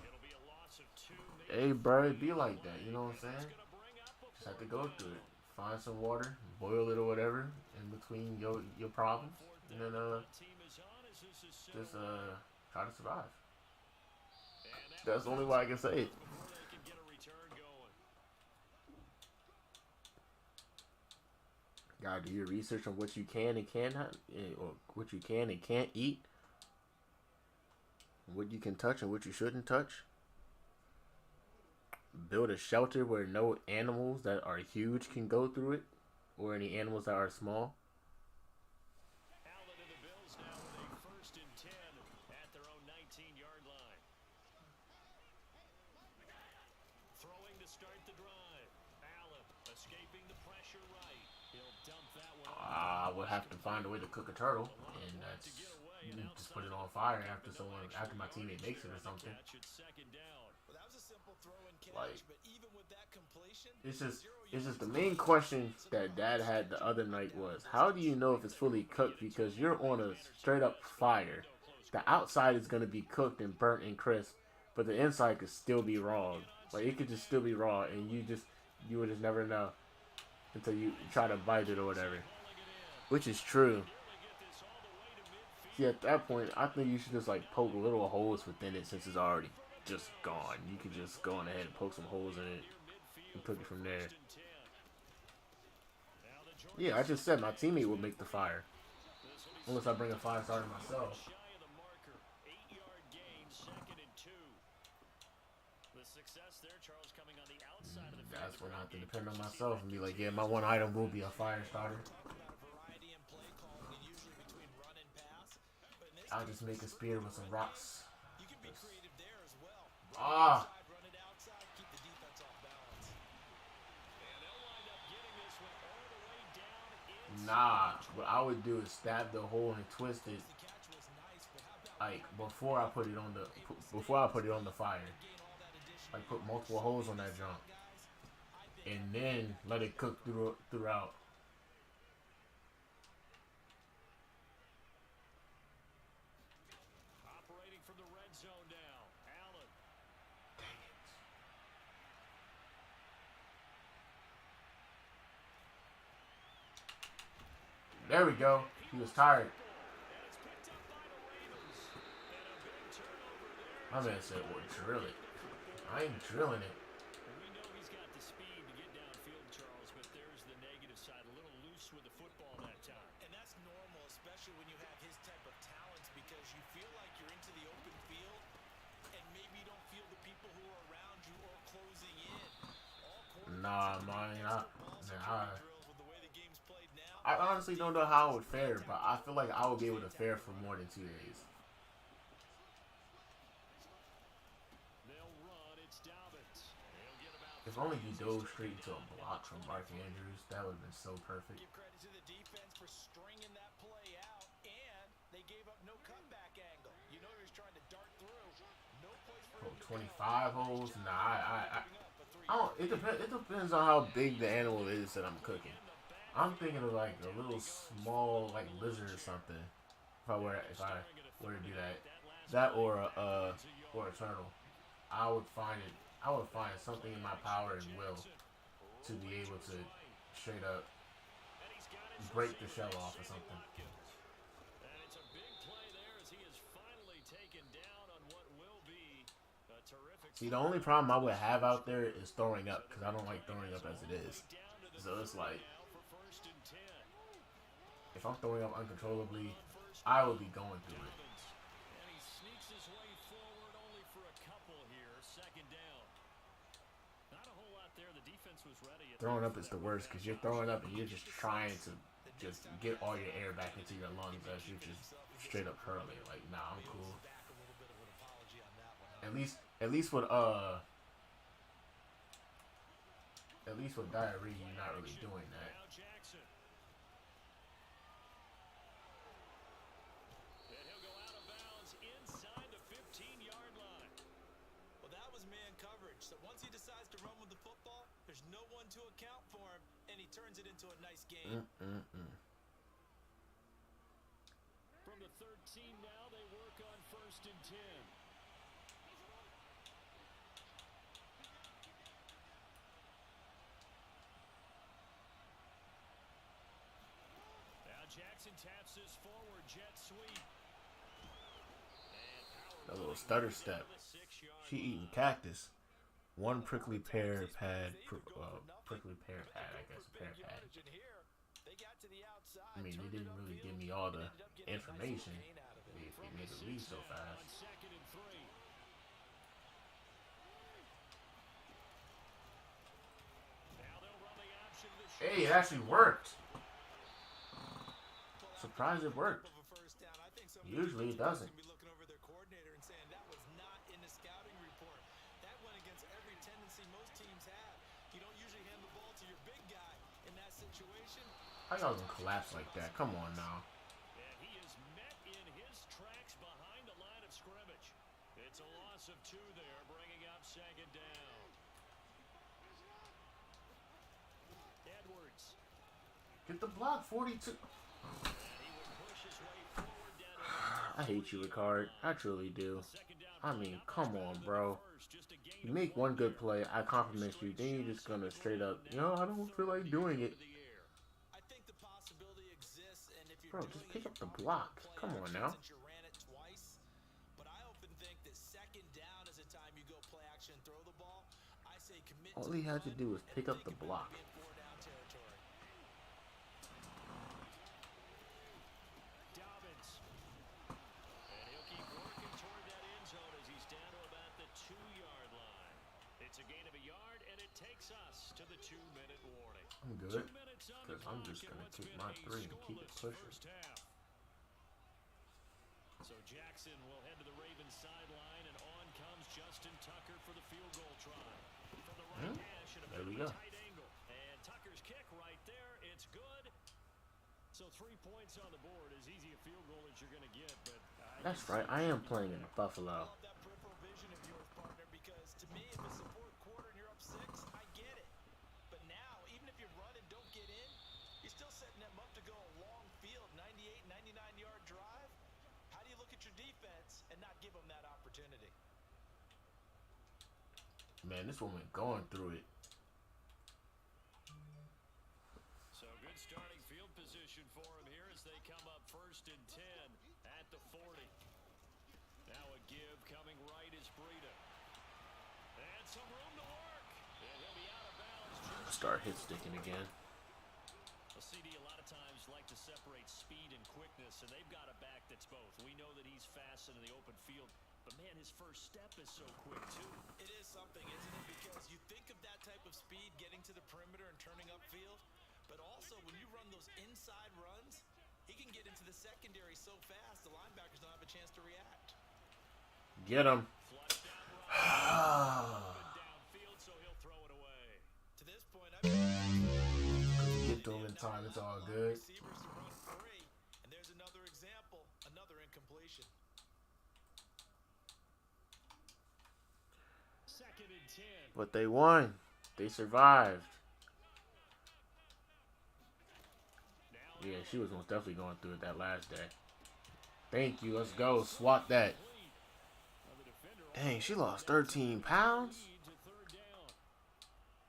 It'll be a loss of 2. Hey, bro, it be like that. You know what I'm saying? Gonna bring up a Just have to go through it. Find some water, boil it or whatever in between your problems, and then team is on as this is set just try to survive. and that That's the only way I can say it. before they can get a return going. Gotta do your research on what you can and cannot, or what you can and can't eat, what you can touch and what you shouldn't touch. Build a shelter where no animals that are huge can go through it, or any animals that are small. Allen and the Bills now with a 1st and 10 at their own 19-yard line. Throwing to start the drive. Allen escaping the pressure right. He'll dump that one. I would have to find a way to cook a turtle, and that's just put it on fire after my teammate makes it or something. Catch at second down. Well, that was a simple throw and catch, Like, but even with that completion, It's just the main question that Dad had the other night was, how do you know if it's fully cooked? Because you're on a straight up fire. The outside is going to be cooked and burnt and crisp, but the inside could still be raw. Like, it could just still be raw, and you would just never know until you try to bite it or whatever. Which is true. See, at that point, I think you should just, like, poke little holes within it since it's already just gone. You could just go on ahead and poke some holes in it and cook it from there. Yeah, I just said my teammate would make the fire. Unless I bring a fire starter myself. That's when I have to depend on myself and be like, yeah, my one item will be a fire starter. I'll just make a spear with some rocks. Ah! Nah, what I would do is stab the hole and twist it, like before I put it on the fire. Like put multiple holes on that junk, and then let it cook throughout. Operating from the red zone now, Allen. Dang it. There we go. He was tired. My man said, well, drill it. I ain't drilling it. We know he's got the speed to get downfield, Charles, but there's the negative side. A little loose with the football that time. And that's normal, especially when you have his type of talents, because you feel like you're into the open field and maybe you don't feel the people who are around you or closing in. Nah, man. I honestly don't know how I would fare, but I feel like I would be able to fare for more than 2 days. If only he dove straight into a block from Mark Andrews, that would have been so perfect. Give credit to the defense for stringing that play out, and they gave up no comeback angle. You know he was trying to dart through. No place for him to 25 holes? Nah, I don't. It depends on how big the animal is that I'm cooking. I'm thinking of like a little small like lizard or something. If I were to do that or a turtle, I would find something in my power and will to be able to straight up break the shell off or something. And it's a big play there as he is finally taken down on what will be a terrific. See, the only problem I would have out there is throwing up, because I don't like throwing up as it is. So it's like, if I'm throwing up uncontrollably, I will be going through it. And he sneaks his way forward only for a couple here. Second down. Not a whole lot there. The defense was ready. Throwing up is the worst, because you're throwing up and you're just trying to just get all your air back into your lungs as you're just straight up hurling. Like, nah, I'm cool. At least with diarrhea, you're not really doing that. So once he decides to run with the football, there's no one to account for him, and he turns it into a nice game. From the 13 now, they work on 1st and 10. Now Jackson taps this forward, jet sweep. A little stutter step. She eating cactus. One prickly pear pad, prickly pear pad, I guess, pear pad. I mean, they didn't really give me all the information. They made it leave so fast. Hey, it actually worked. Surprised it worked. Usually it doesn't. How y'all gonna collapse like that? Come on now. And he is met in his tracks behind the line of scrimmage. It's a loss of 2 there, bringing up 2nd down. Edwards. Get the block, 42. I hate you, Ricard. I truly do. I mean, come on, bro. taking You make one good play, I compliment you, then you're just gonna straight up, you know, I don't feel like doing it. I think the possibility exists, and if you're Bro, doing just it, pick you're up the probably block. gonna play Come on action now. since you ran it twice. But I often think that second down is a time you go play action, throw the ball. I say commit All to he the had to run do was and pick up think the about block. it being 4-down territory. Dobbins. And he'll keep working toward that end zone as he's down to about the 2-yard line. It's a gain of a yard, and it takes us to the 2-minute warning. I'm 2 good, minutes on the because I'm clock just in gonna what's kick been my a 3 and keep it scoreless pushing. first half. So Jackson will head to the Ravens sideline, and on comes Justin Tucker for the field goal try. From the right hash at a There we bit of go. a tight angle. And Tucker's kick right there. It's good. So 3 points on the board, as easy a field goal as you're going to get. But That's right, I am playing in I Buffalo. love that peripheral vision of yours, partner, because to me, if it's the fourth quarter and you're up 6, I get it. But now, even if you run and don't get in, you're still setting them up to go a long field, 98, 99-yard drive. How do you look at your defense and not give them that opportunity? Man, this woman going through it. So good starting field position for him here as they come up 1st and 10 at the 40. Now a give coming right is Breida. And some room to work. And he'll be out of bounds. Start hit sticking again. A CD a lot of times like to separate speed and quickness, and they've got a back that's both. We know that he's fast in the open field, but man, his first step is so quick too. It is something, isn't it? Because you think of that type of speed getting to the perimeter and turning upfield, but also when you run those inside runs, he can get into the secondary so fast the linebackers don't have a chance to react. Get him. Flushed out right. Downfield, so he'll throw it away. To this point, I mean, Get to him in time, it's all good. receivers to run free, and there's another example, another incompletion. 2nd and 10. But they won. They survived. Yeah, she was most definitely going through it that last day. Thank you. Let's go. Swat that. Dang, she lost 13 pounds.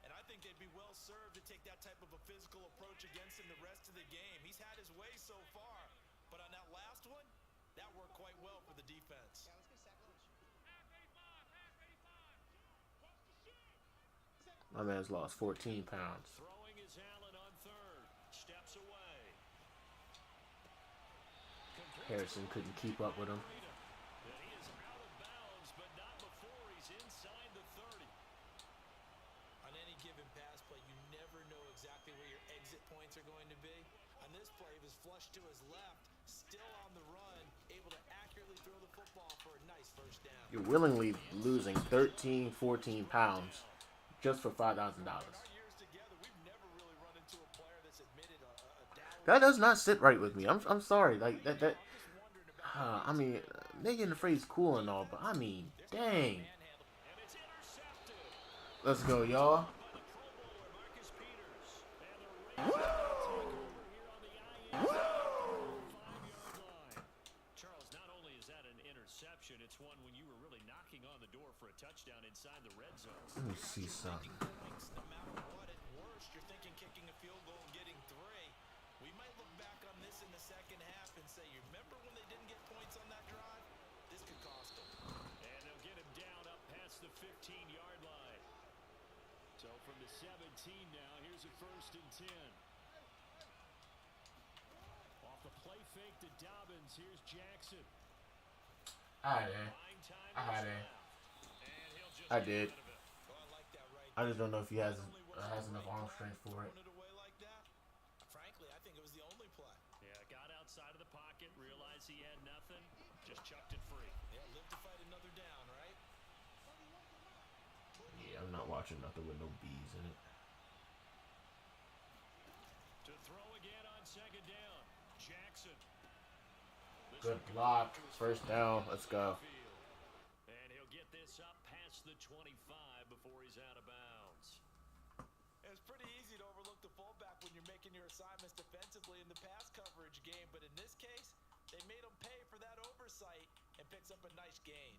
And I think they'd be well served to take that type of a physical approach against him the rest of the game. He's had his way so far, but on that last one, that worked quite well for the defense. My man's lost 14 pounds. Throwing is Allen on 3rd. Steps away. Harrison couldn't keep up with him. And he is out of bounds, but not before he's inside the 30. On any given pass play, you never know exactly where your exit points are going to be. On this play, he was flushed to his left, still on the run, able to accurately throw the football for a nice first down. You're willingly losing 13, 14 pounds just for $5,000. Our years together, we've never really run into a player that's admitted a down. That does not sit right with me. I'm sorry. Like that. I mean, making the phrase cool and all, but I mean, dang. And it's intercepted Let's go, y'all. by the Pro Bowler, Marcus Peters. And the Ravens take over here on the INT 5-yard line. Charles, not only is that an interception, it's one when you were really knocking on the door for a touchdown inside the red zone. Let me see something. Points, no matter what, at worst, you're thinking kicking a field goal and getting 3. We might look back on this in the second half and say, you remember when they didn't get points on that drive? This could cost them. And they'll get him down up past the 15-yard line. So from the 17 now, here's a 1st and 10. Off the play fake to Dobbins, here's Jackson. I had it. Line time I had is it. left. And he'll just I get did. rid of it. Oh, I like that right I just don't know if he has Has enough arm strength for it. Thrown it away like that. Frankly, I think it was the only play. Yeah, got outside of the pocket, realized he had nothing, just chucked it free. Yeah, live to fight another down, right? Yeah, I'm not watching nothing with no bees in it. To throw again on 2nd down, Jackson. Good block. First down. Let's go. And he'll get this up past the 25 before he's out of bounds. It's pretty easy to overlook the fullback when you're making your assignments defensively in the pass coverage game, but in this case, they made him pay for that oversight and picks up a nice gain.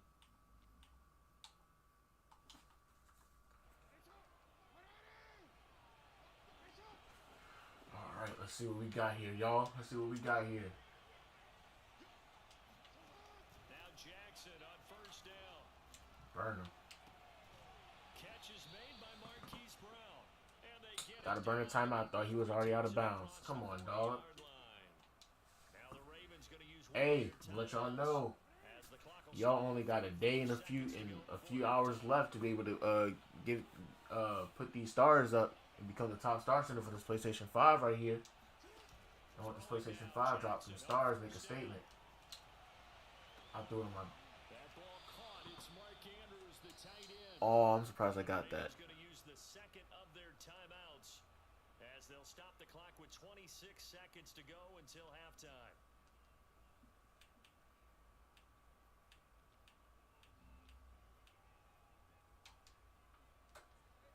Let's see what we got here, y'all. Let's see what we got here. Now Jackson on first down. Burn him. Catch is made by Marquise Brown. And they get Gotta it burn a down timeout, though. He was already out of bounds. Come on, dog. Now the Ravens gonna use Hey, one let y'all know. as the clock will Y'all only got a day and a few hours left to be able to put these stars up and become the top star center for this PlayStation 5 right here. I want this PlayStation 5 drop some stars, make a statement. I threw it in my. that ball caught. It's Mark Andrews, the tight end. Oh, I'm surprised I got that. Ravens gonna use the second of their timeouts as they'll stop the clock with 26 seconds to go until halftime.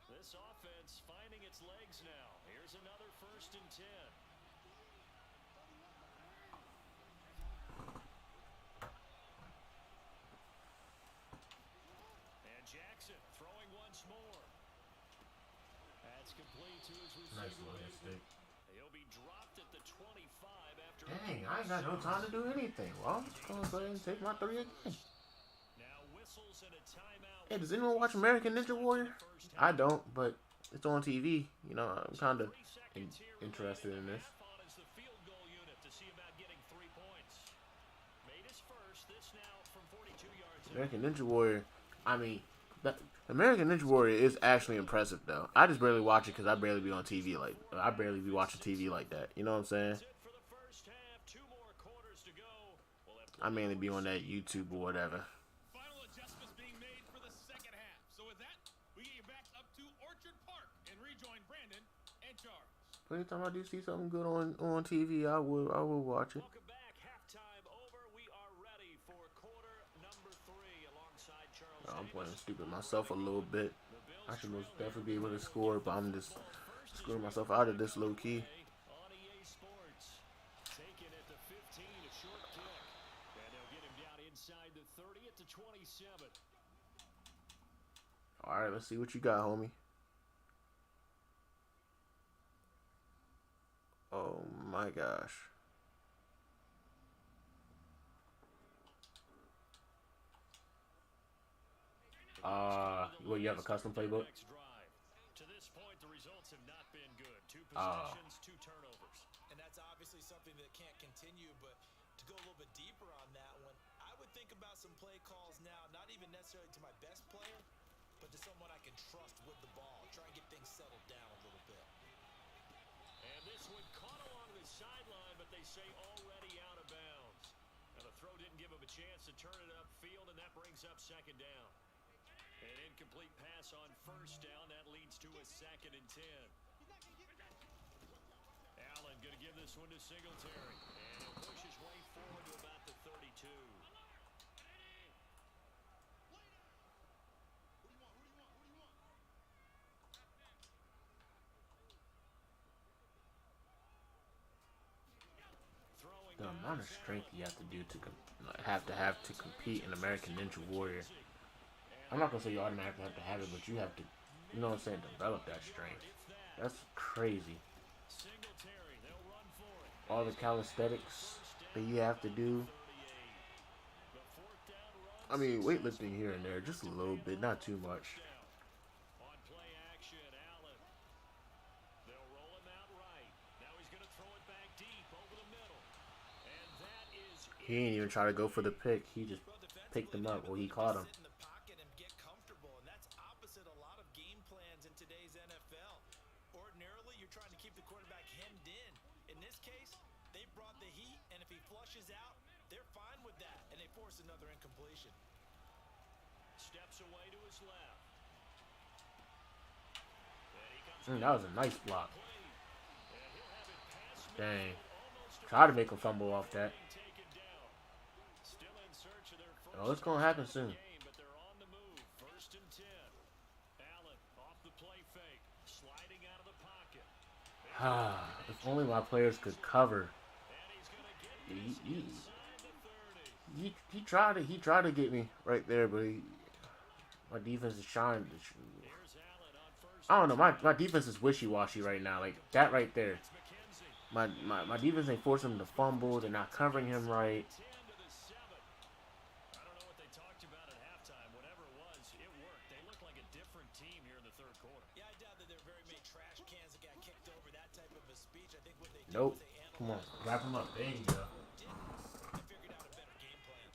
This offense finding its legs now. Here's another 1st and 10. And Jackson throwing once more. That's complete to his receiver. Nice little hit stick. He'll be dropped at the 25 after. Dang, I ain't got no time to do anything. Well, I'm just gonna go ahead and take my 3 again. Now whistles and a timeout. Hey, does anyone watch American Ninja Warrior? I don't, but it's on TV. You know, I'm kind of interested in this. As the field goal unit to see about getting 3 points. Made his first. This now from 42 yards. American Ninja Warrior. I mean, American Ninja Warrior is actually impressive, though. I just barely watch it because I barely be on TV like. I barely be watching TV like that. You know what I'm saying? That's it for the first half. 2 more quarters to go. We'll have I mainly be on that YouTube or whatever. Final adjustments being made for the second half. So with that, we get you back up to Orchard Park and rejoin Brandon and Charles. But anytime I do see something good on TV, I will watch it. welcome back. Halftime over. We are ready for quarter number 3 alongside Charles. I'm Davis. playing stupid myself a little bit. I should most definitely be able to score, but I'm just screwing myself out of this low key. On EA Sports. Taken at the 15, a short kick. And they'll get him down inside the 30 at the 27. All right, let's see what you got, homie. Oh my gosh. Well, you have a custom playbook? Next drive. To this point, the results have not been good. 2 Oh. possessions, 2 turnovers. And that's obviously something that can't continue, but to go a little bit deeper on that one, I would think about some play calls now, not even necessarily to my best player, but to someone I can trust with the ball. Try and get things settled down a little bit. And this one caught along the sideline, but they say already out of bounds. Now the throw didn't give him a chance to turn it upfield, and that brings up 2nd down. An incomplete pass on 1st down. That leads to a 2nd and 10. Allen going to give this one to Singletary. And he'll push his way forward to about the 32. Throwing The amount of strength you have to do to have to compete in American Ninja Warrior. I'm not gonna say you automatically have to have it, but you have to, you know what I'm saying, develop that strength. That's crazy. Singletary, they'll run for it. All the calisthenics that you have to do. The 4th down run. I mean, weightlifting here and there, just a little bit, not too much. On play action, Allen. They'll roll him out right. Now he's going to throw it back deep over the middle. And that is He ain't even try to go for the pick. He just picked him up. Well, he caught him. Sit in the pocket and get comfortable, and that's opposite a lot of game plans in today's NFL. Ordinarily, you're trying to keep the quarterback hemmed in. In this case, they brought the heat, and if he flushes out, they're fine with that, and they force another incompletion. steps away to his left. And he comes That was a nice block. clean. And he'll have it past Dang. almost Try to make him fumble off that. taken down. Still in search of their first Oh, it's gonna happen soon. game, but they're on the move. 1st and 10. Allen off the play fake, sliding out of the pocket. If only my players could cover. And he's going to get He, inside the 30. he tried to get me right there, but my defense is shining. Here's Allen on 1st. I don't know. My defense is wishy-washy right now. Like that right there. It's McKenzie. My defense ain't forcing him to fumble. They're not covering him right. 10 to the 7. I don't know what they talked about at halftime. Whatever it was, it worked. They look like a different team here in the third quarter. Yeah, I doubt that there are very many trash cans that got kicked over that type of a speech. I think what they did Nope. was they Come on, analyzed wrap him up. There you go. and figured out a better game plan.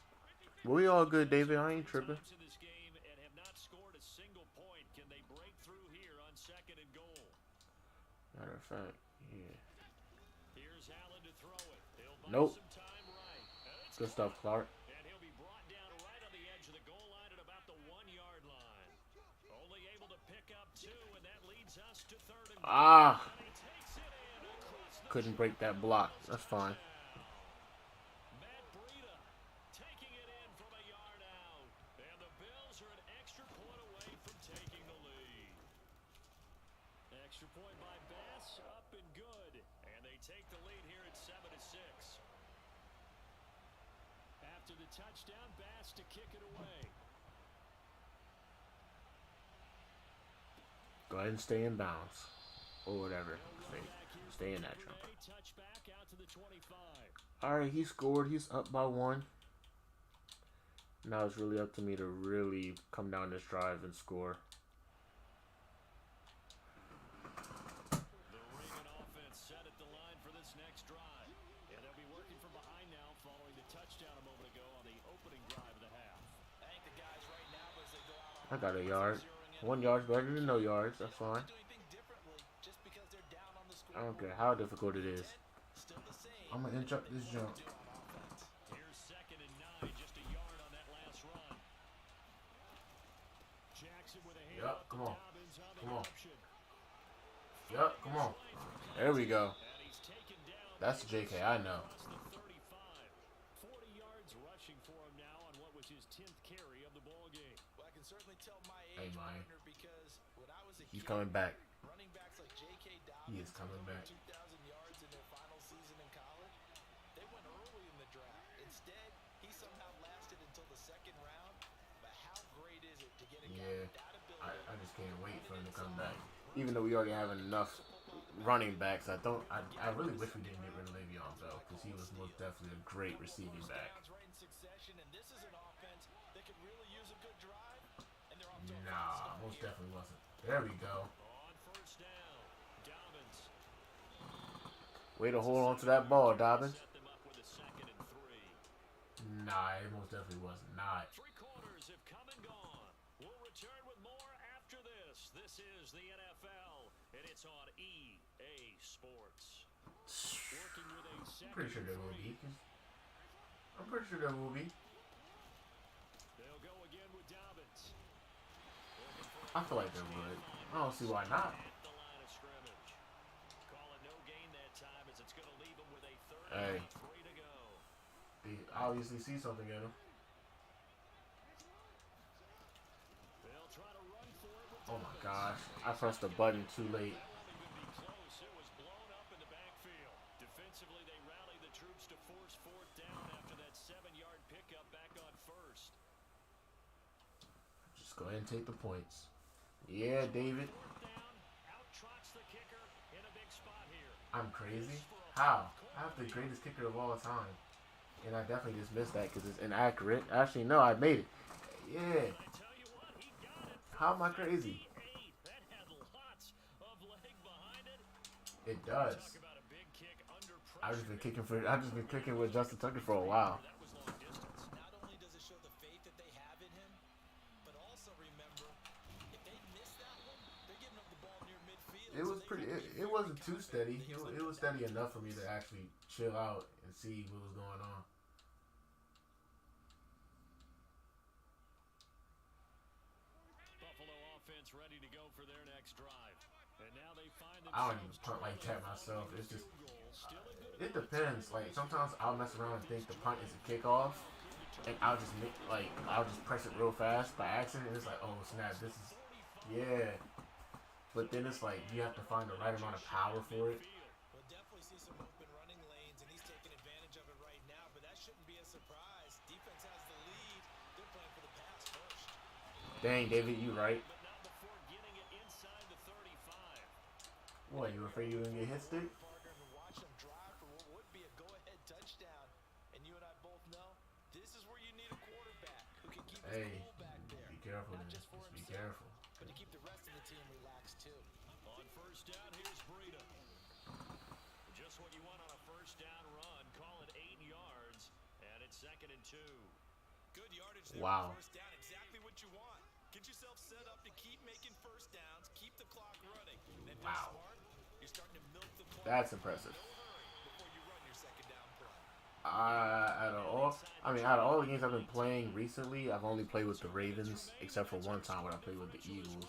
Well, we all good, David. I ain't tripping. Times in this game and have not scored a single point. Can they break through here on 2nd and goal? Matter of fact, yeah. Here's Allen to throw it. He'll buy Nope. some time right. And it's Good stuff, Clark. And he'll be brought down right on the edge of the goal line at about the 1-yard line. Only able to pick up 2, and that leads us to 3rd and goal. Ah, And he takes it in across the couldn't break that block. That's fine. Matt Breida taking it in from a yard out. And the Bills are an extra point away from taking the lead. Extra point by Bass, up and good. And they take the lead here at 7-6. After the touchdown, Bass to kick it away. Go ahead and stay in bounds. Or whatever. Stay in that jump. Touchback out to the 25. Alright, he scored. He's up by 1. Now it's really up to me to really come down this drive and score. The Ravens offense set at the line for this next drive. And they'll be working from behind now following the touchdown a moment ago on the opening drive of the half. I think the guys right now, as they go out on I got a yard. 1 yard's better than no yards. That's fine. do anything differently just because they're down on the I don't scoreboard. care how difficult it is. Still the same. I'm gonna inch up this jump. On offense. Here's 2nd and 9, just a yard on that last run. Jackson with a hand Yup, off come to on. Dobbins on the Come on. option. Yup, come on. There we go. And he's taken down That's JK, I know. across the 35. 40 yards rushing for him now on what was his 10th carry of the ball game. Well, I can certainly tell my Hey, age, man. partner, because when I was a He's kid, coming back. running backs like J.K. Dobbins He is coming over back. 2,000 yards in their final season in college, they went early in the draft. Instead, he somehow lasted until the 2nd round. But how great is it to get a guy Yeah, with that ability? I just can't wait for him to come back. Even though we already have enough running backs, I really wish we didn't get rid of Le'Veon Bell because he was most definitely a great receiving back. Downs right in succession, and this is an offense that could really use a good drive. And they're off to a fast Nah, start most here. definitely wasn't. There we go. On 1st down, Dobbins Way to hold on to that ball, Dobbins. set them up with a 2nd and 3. Nah, it most definitely was not. 3 quarters have come and gone. We'll return with more after this. This is the NFL, and it's on EA Sports. Working with a I'm pretty sure there will be. 'Cause I'm pretty sure there will be. They'll go again with Dobbins. I feel like there would. I don't see why not. At the line of scrimmage. Call it no gain that time as it's going to leave them with a 3rd Hey. and 3 to go. They obviously see something in him. They'll try to run for it with Oh my Dobbins. gosh. I pressed the button too late. That one would be close. It was blown up in the backfield. Defensively, they rallied the troops to force 4th down after that 7-yard pickup back on 1st. Just go ahead and take the points. Yeah, David. 4th down, out trots the kicker in a big spot here. I'm crazy. How? I have the greatest kicker of all time. And I definitely just missed that because it's inaccurate. Actually, no, I made it. Yeah. I tell you what, he got it. How am I crazy? 58. That had lots of leg behind it. It does. Talk about a big kick under pressure. I've just been kicking with Justin Tucker for a while. That was long distance. Not only does it show the faith that they have in him, but also remember, if they miss that one, they're giving up the ball near midfield. It was pretty. It wasn't too steady. It was steady enough for me to actually chill out and see what was going on. Buffalo offense ready to go for their next drive. And now they find I don't even punt like that myself. It's just. It depends. Like sometimes I'll mess around and think the punt is a kickoff, and I'll just press it real fast by accident. And it's like, oh snap, this is, yeah. But then it's like you have to find the right amount of power for it. We'll definitely see some open running lanes, and he's taking advantage of it right now, but that shouldn't be a surprise. Defense has the lead. They're playing for the pass first. Dang, David, you right. But not before getting it inside the 35. What, you afraid you were gonna get hit stick? Partner, and watch them drive This is where you need a quarterback who can keep Hey, his cool back there. be careful, Not man. just for Just be himself, careful. but to keep the rest of the team relaxed too. On first down, here's Breida. Just what you want on a first down run. Call it 8 yards, and it's 2nd and 2. Good yardage there Wow. on first down. Exactly what you want. Get yourself set up to keep making first downs, keep the clock running. And if Wow. you're smart, you're starting to milk the clock. That's impressive. No hurry before you run your second down play. Out of all the games I've been playing recently, I've only played with the Ravens, except for one time when I played with the Eagles,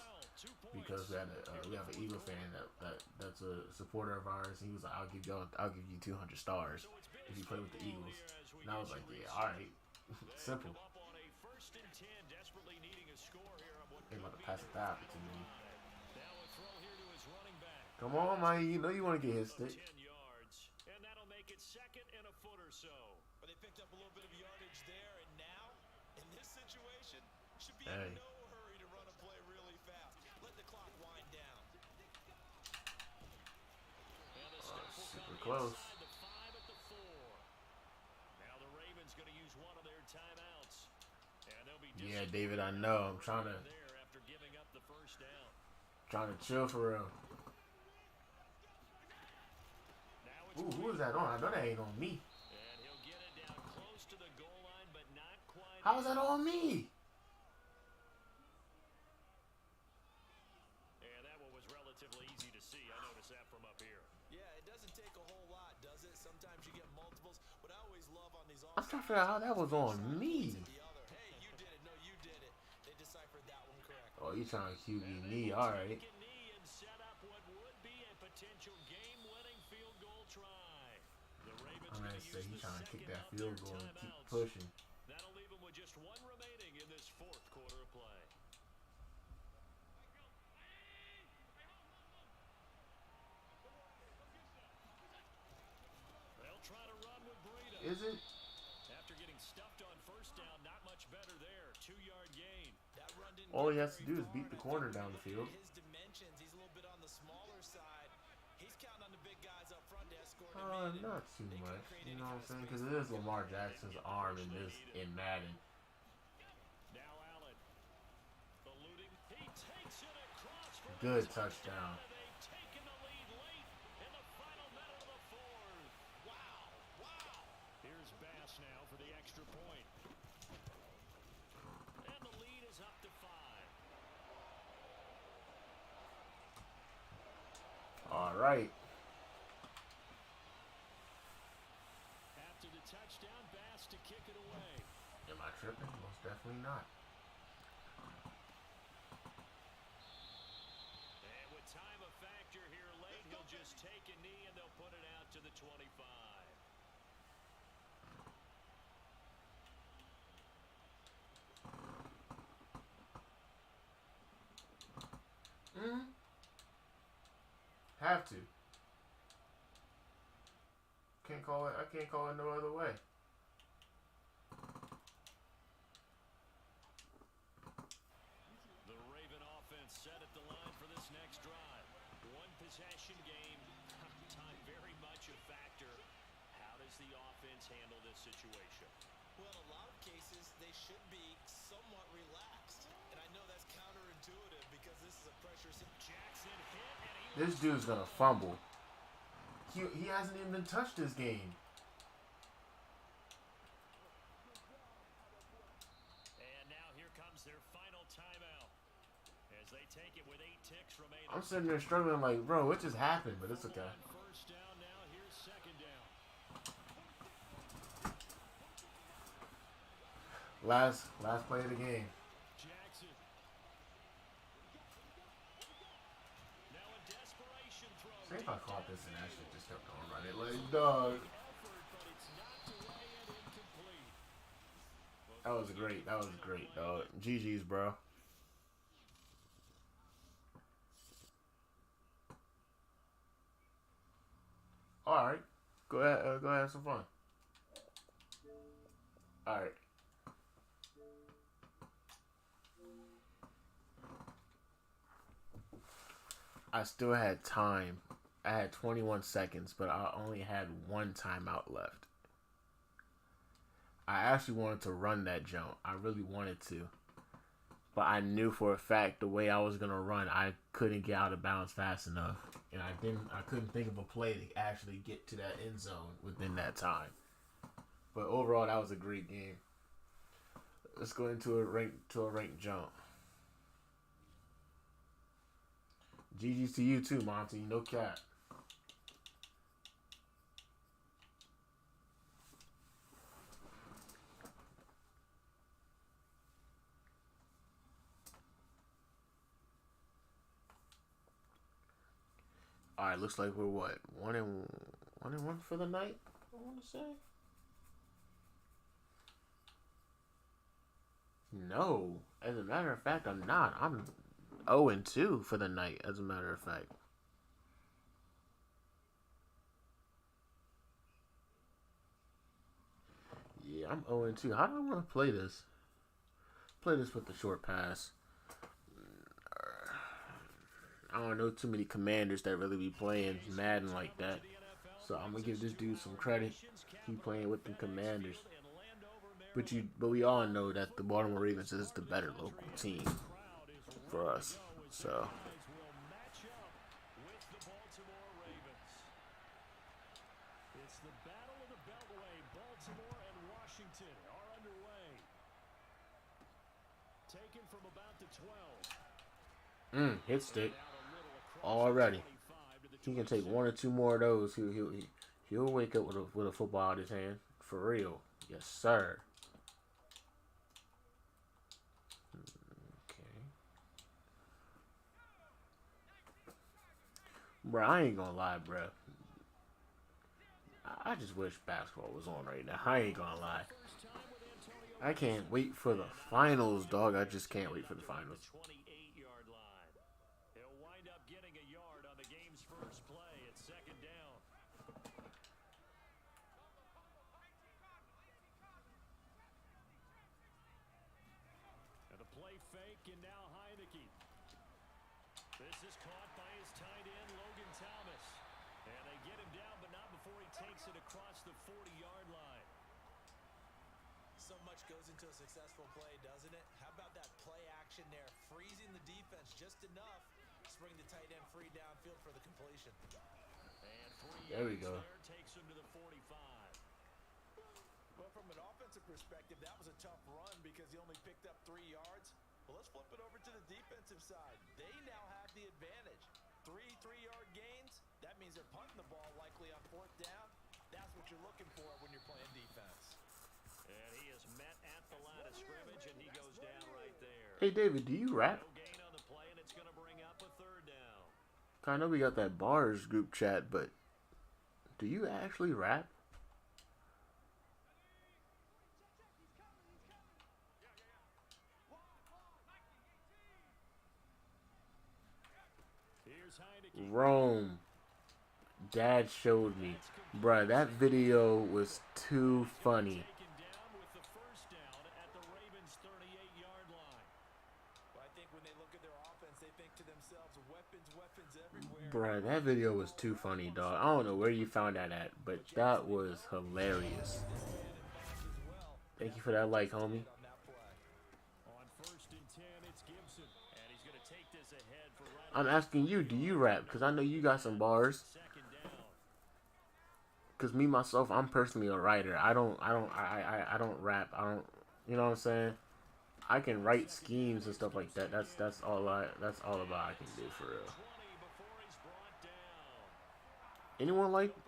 because we have an Eagle fan that's a supporter of ours, and he was like, "I'll give you 200 stars if you play with the Eagles," and I was like, "Yeah, all right, simple." They're about to pass it that opportunity. Come on, man, you know you want to get his stick. 10 yards, and that'll make it 2nd and a foot or so. But they picked up a little bit of yardage there, and now, in this situation, should be Hey. in no hurry to run a play really fast. Let the clock wind down. And the snap will Super come close. inside the 5 at the 4. Now the Ravens going to use one of their timeouts. And they'll be Yeah, David, I know. I'm trying to there after giving up the first down. chill for real. Now it's Ooh, who is that on? I know that ain't on me. and he'll get it down close to the goal line, but not quite. How is that on me? And that one was relatively easy to see. I noticed that from up here. Yeah, it doesn't take a whole lot, does it? Sometimes you get multiples. What I always love on these I'm trying to figure out how that was on me. the other. Hey, you did it. No, you did it. They deciphered that one correctly. Oh, you trying to QB me? All right. Take a knee and set up what would be a potential game-winning field goal try. The Ravens I'm gonna gonna say use he's the trying to kick second that of field their goal and keep timeouts. pushing. That'll leave them with just one remaining in this 4th quarter of play. They'll try to run with Breida. Is it? After getting stuffed on first down, not much better there. 2-yard gain. That run didn't All go he has to very do is far, beat the and I corner think down the field. his dimensions, he's a little bit on the smaller side. He's counting on the big guys up front to escort him in. Not too much. You know what I'm saying? Because it is Lamar Jackson's arm in Madden. Now Allen. Eluding. He takes it across for Good a touchdown. They've taken the lead late in the final minute of the 4th. Wow. Here's Bass now for the extra point. And the lead is up to 5. All right. After the touchdown, Bass to kick it away. Am I tripping? Most definitely not. And with time a factor here late, he'll just take a knee and they'll put it out to the 25. Have to. Can't call it. I can't call it no other way. The Raven offense set at the line for this next drive. One possession game. Time very much a factor. How does the offense handle this situation? Well, in a lot of cases, they should be somewhat relaxed. And I know that's counterintuitive because this is a pressure situation. Jackson hit and he This dude's gonna fumble. He hasn't even been touched this game. And now here comes their final timeout. As they take it with 8 ticks remaining. I'm sitting there struggling like, bro, what just happened? But it's okay. On first down now, here's 2nd down. Last play of the game. Jackson. Now a desperation throw. Say if I caught this and that shit just kept going right. Like, dog. Effort, but it's knocked away and incomplete. That was great. That was great, dog. GG's, bro. All right. Go ahead. Go have some fun. All right. I still had time. I had 21 seconds, but I only had one timeout left. I actually wanted to run that jump. I really wanted to. But I knew for a fact the way I was gonna run, I couldn't get out of bounds fast enough. And I couldn't think of a play to actually get to that end zone within that time. But overall that was a great game. Let's go into a ranked jump. GG's to you too, Monty. No cap. All right, looks like we're what 1-1 for the night. I want to say. No, as a matter of fact, I'm not. I'm 0-2 for the night. As a matter of fact. Yeah, I'm 0-2. How do I want to play this? Play this with the short pass. I don't know too many commanders that really be playing Madden like that. So I'm gonna give this dude some credit. He playing with the commanders. But we all know that the Baltimore Ravens is the better local team for us. So It's the battle of the Beltway. Baltimore and Washington are underway. Taken from about the 12. Hit stick already. He can take 1 or 2 more of those. He'll wake up with a football in his hand for real. Yes, sir. Okay. Bro, I ain't gonna lie, bro. I just wish basketball was on right now. I ain't gonna lie. I can't wait for the finals, dog. I just can't wait for the finals. 28-yard line. He'll wind up getting a yard on the game's first play at second down. And the play fake, and now Heineke. This is caught by his tight end, Logan Thomas. And they get him down, but not before he takes it across the 40-yard line. So much goes into a successful play, doesn't it? How about that play action there, freezing the defense just enough to bring the tight end free downfield for the completion. And 3 There we go. there takes him to the 45. Well, from an offensive perspective, that was a tough run because he only picked up 3 yards. Well, let's flip it over to the defensive side. They now have the advantage. 3 3-yard gains. That means they're punting the ball likely on 4th down. That's what you're looking for when you're playing defense. And he is met at the line of scrimmage, and he goes down right there. Hey, David, do you rap? No gain on the play, and it's going to bring up a 3rd down. I know we got that bars group chat, but do you actually rap? Here's Heineke. Rome. Dad showed me. Bruh, that video was too funny. Taken down with the 1st down at the Ravens' 38-yard line. But I think when they look at their offense, they think to themselves, weapons everywhere. Bruh, that video was too funny, dog. I don't know where you found that at, but that was hilarious. Thank you for that like, homie. On 1st and 10, it's Gibson. And he's going to take this ahead for right. I'm asking you, do you rap? Because I know you got some bars. 2nd down. Because me, myself, I'm personally a writer. I don't rap. I don't, you know what I'm saying? I can write schemes and stuff like that. That's all about I can do for real. 20 before he's brought down.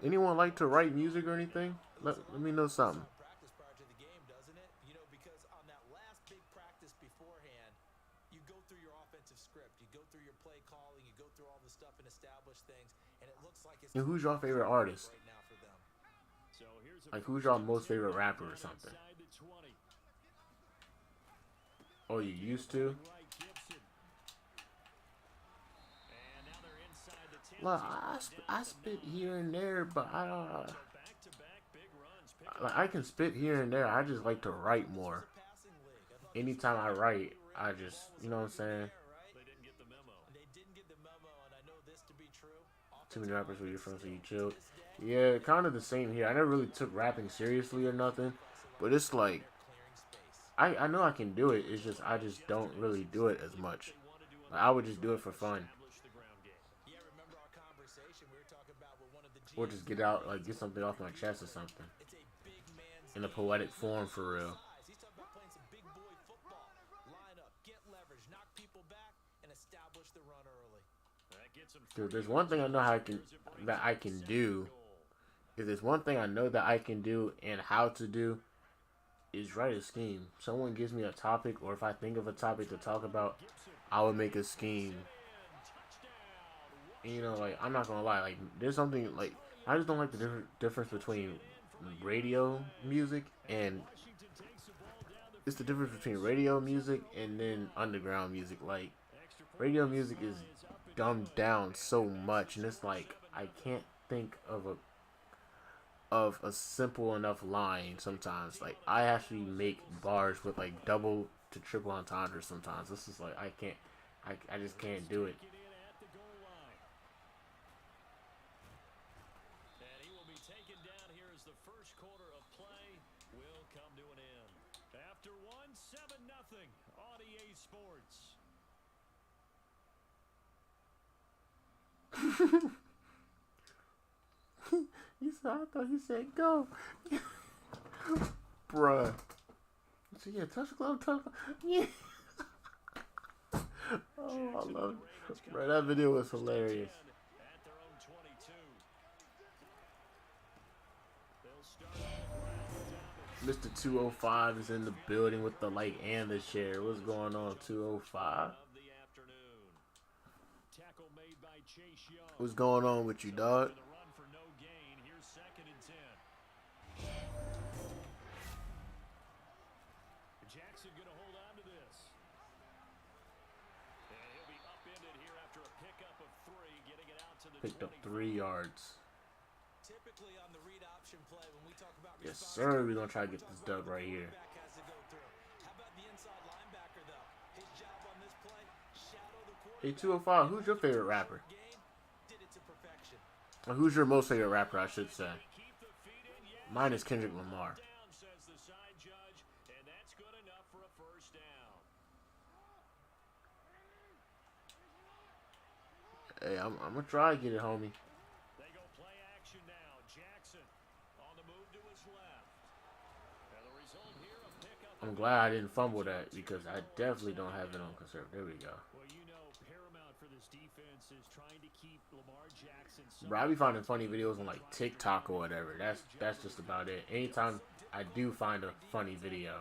Anyone like to write music or anything? Let me know something. Practice prior to the game, doesn't it? You know, because on that last big practice beforehand, you go through your offensive script, you go through your play calling, you go through all the stuff and establish things, and it looks like it's And who's your favorite artist? right now for them. So here's a Like, who's your most favorite rapper or something? inside the 20. Oh, you used to? Right, Gibson. And now they're inside the 10. Look, I spit here and there, but I don't. Back-to-back big runs. Pick Like, I can spit here and there. I just like to write more. Passing league. I thought Anytime I write, I just, you know what I'm saying? right? They didn't get the memo. They didn't get the memo, and I know this to be true. Too many rappers with your friends, so you chill. Yeah, kind of the same here. I never really took rapping seriously or nothing. But it's like I know I can do it. It's just I just don't really do it as much. Like, I would just do it for fun. Or just get out, like, get something off my chest or something. In a poetic form, for real. Dude, there's one thing I know that I can do. If there's one thing I know that I can do and how to do, is write a scheme. Someone gives me a topic, or if I think of a topic to talk about, I would make a scheme. And, you know, like, I'm not gonna lie, like, there's something, like, I just don't like the difference between radio music and, it's the difference between radio music and then underground music. Like, radio music is dumbed down so much, and it's like, I can't think of a simple enough line sometimes. Like, I actually make bars with, like, double to triple entendres sometimes. This is like, I just can't do it. And he will be taken down here as the first quarter of play will come to an end. After 7-0 on EA Sports. I thought he said go. Bruh. So yeah, touch the glove, touch the glove. Yeah. Oh, I love it. Bro, that video was hilarious. Mr. 205 is in the building with the light and the chair. What's going on, 205? What's going on with you, dog? Jackson going to hold on to this. And he'll be upended here after a pickup of 3, getting it out to the Picked up 3 yards. Typically on the read option play, when we talk about yes, sir. We're going to try to get this dub right here. How about the inside linebacker, though? His job on this play, shadow the Hey, 205, who's your favorite rapper? did it to perfection. Or who's your most favorite rapper, I should say? Mine is Kendrick Lamar. Hey, I'm gonna try to get it, homie. They go play action now. Jackson on the move to his left. And the result here, a pickup. I'm glad I didn't fumble that because I definitely don't have it on conserve. There we go. Well, you know, paramount for this defense is trying to keep Lamar Jackson. Bro, I be finding funny videos on like TikTok or whatever. That's just about it. Anytime I do find a funny video.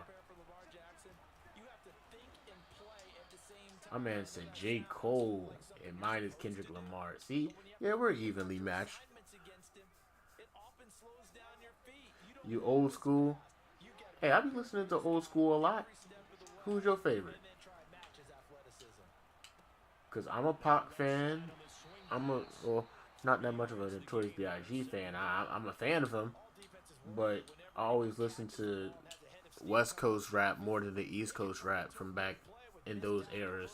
My man said J. Cole and mine is Kendrick Lamar. See? Yeah, we're evenly matched. You old school? Hey, I be listening to old school a lot. Who's your favorite? Because I'm a Pac fan. Well, not that much of a Notorious B.I.G. fan. I'm a fan of him. But I always listen to West Coast rap more than the East Coast rap from back in those eras.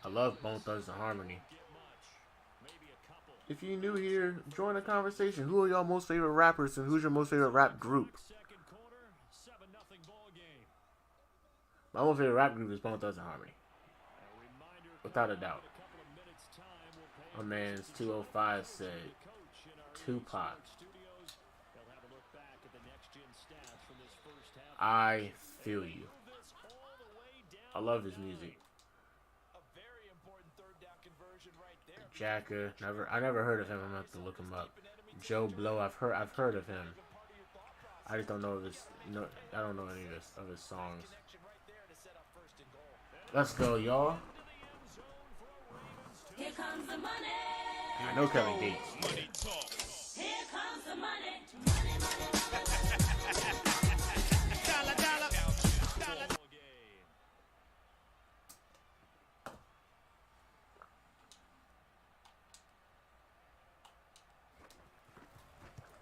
I love Bone Thugs and Harmony. If you're new here, join the conversation. Who are y'all most favorite rappers and who's your most favorite rap group? My most favorite rap group is Bone Thugs and Harmony. Without a doubt. My man's 205 said Tupac. I feel you. I love his music. Jacker, I never heard of him. I'm gonna have to look him up. Joe Blow, I've heard of him. I just don't know of his. No, I don't know any of his songs. Let's go, y'all. Here comes the money. I know Kelly Gates. Here comes the money. Money, money, money.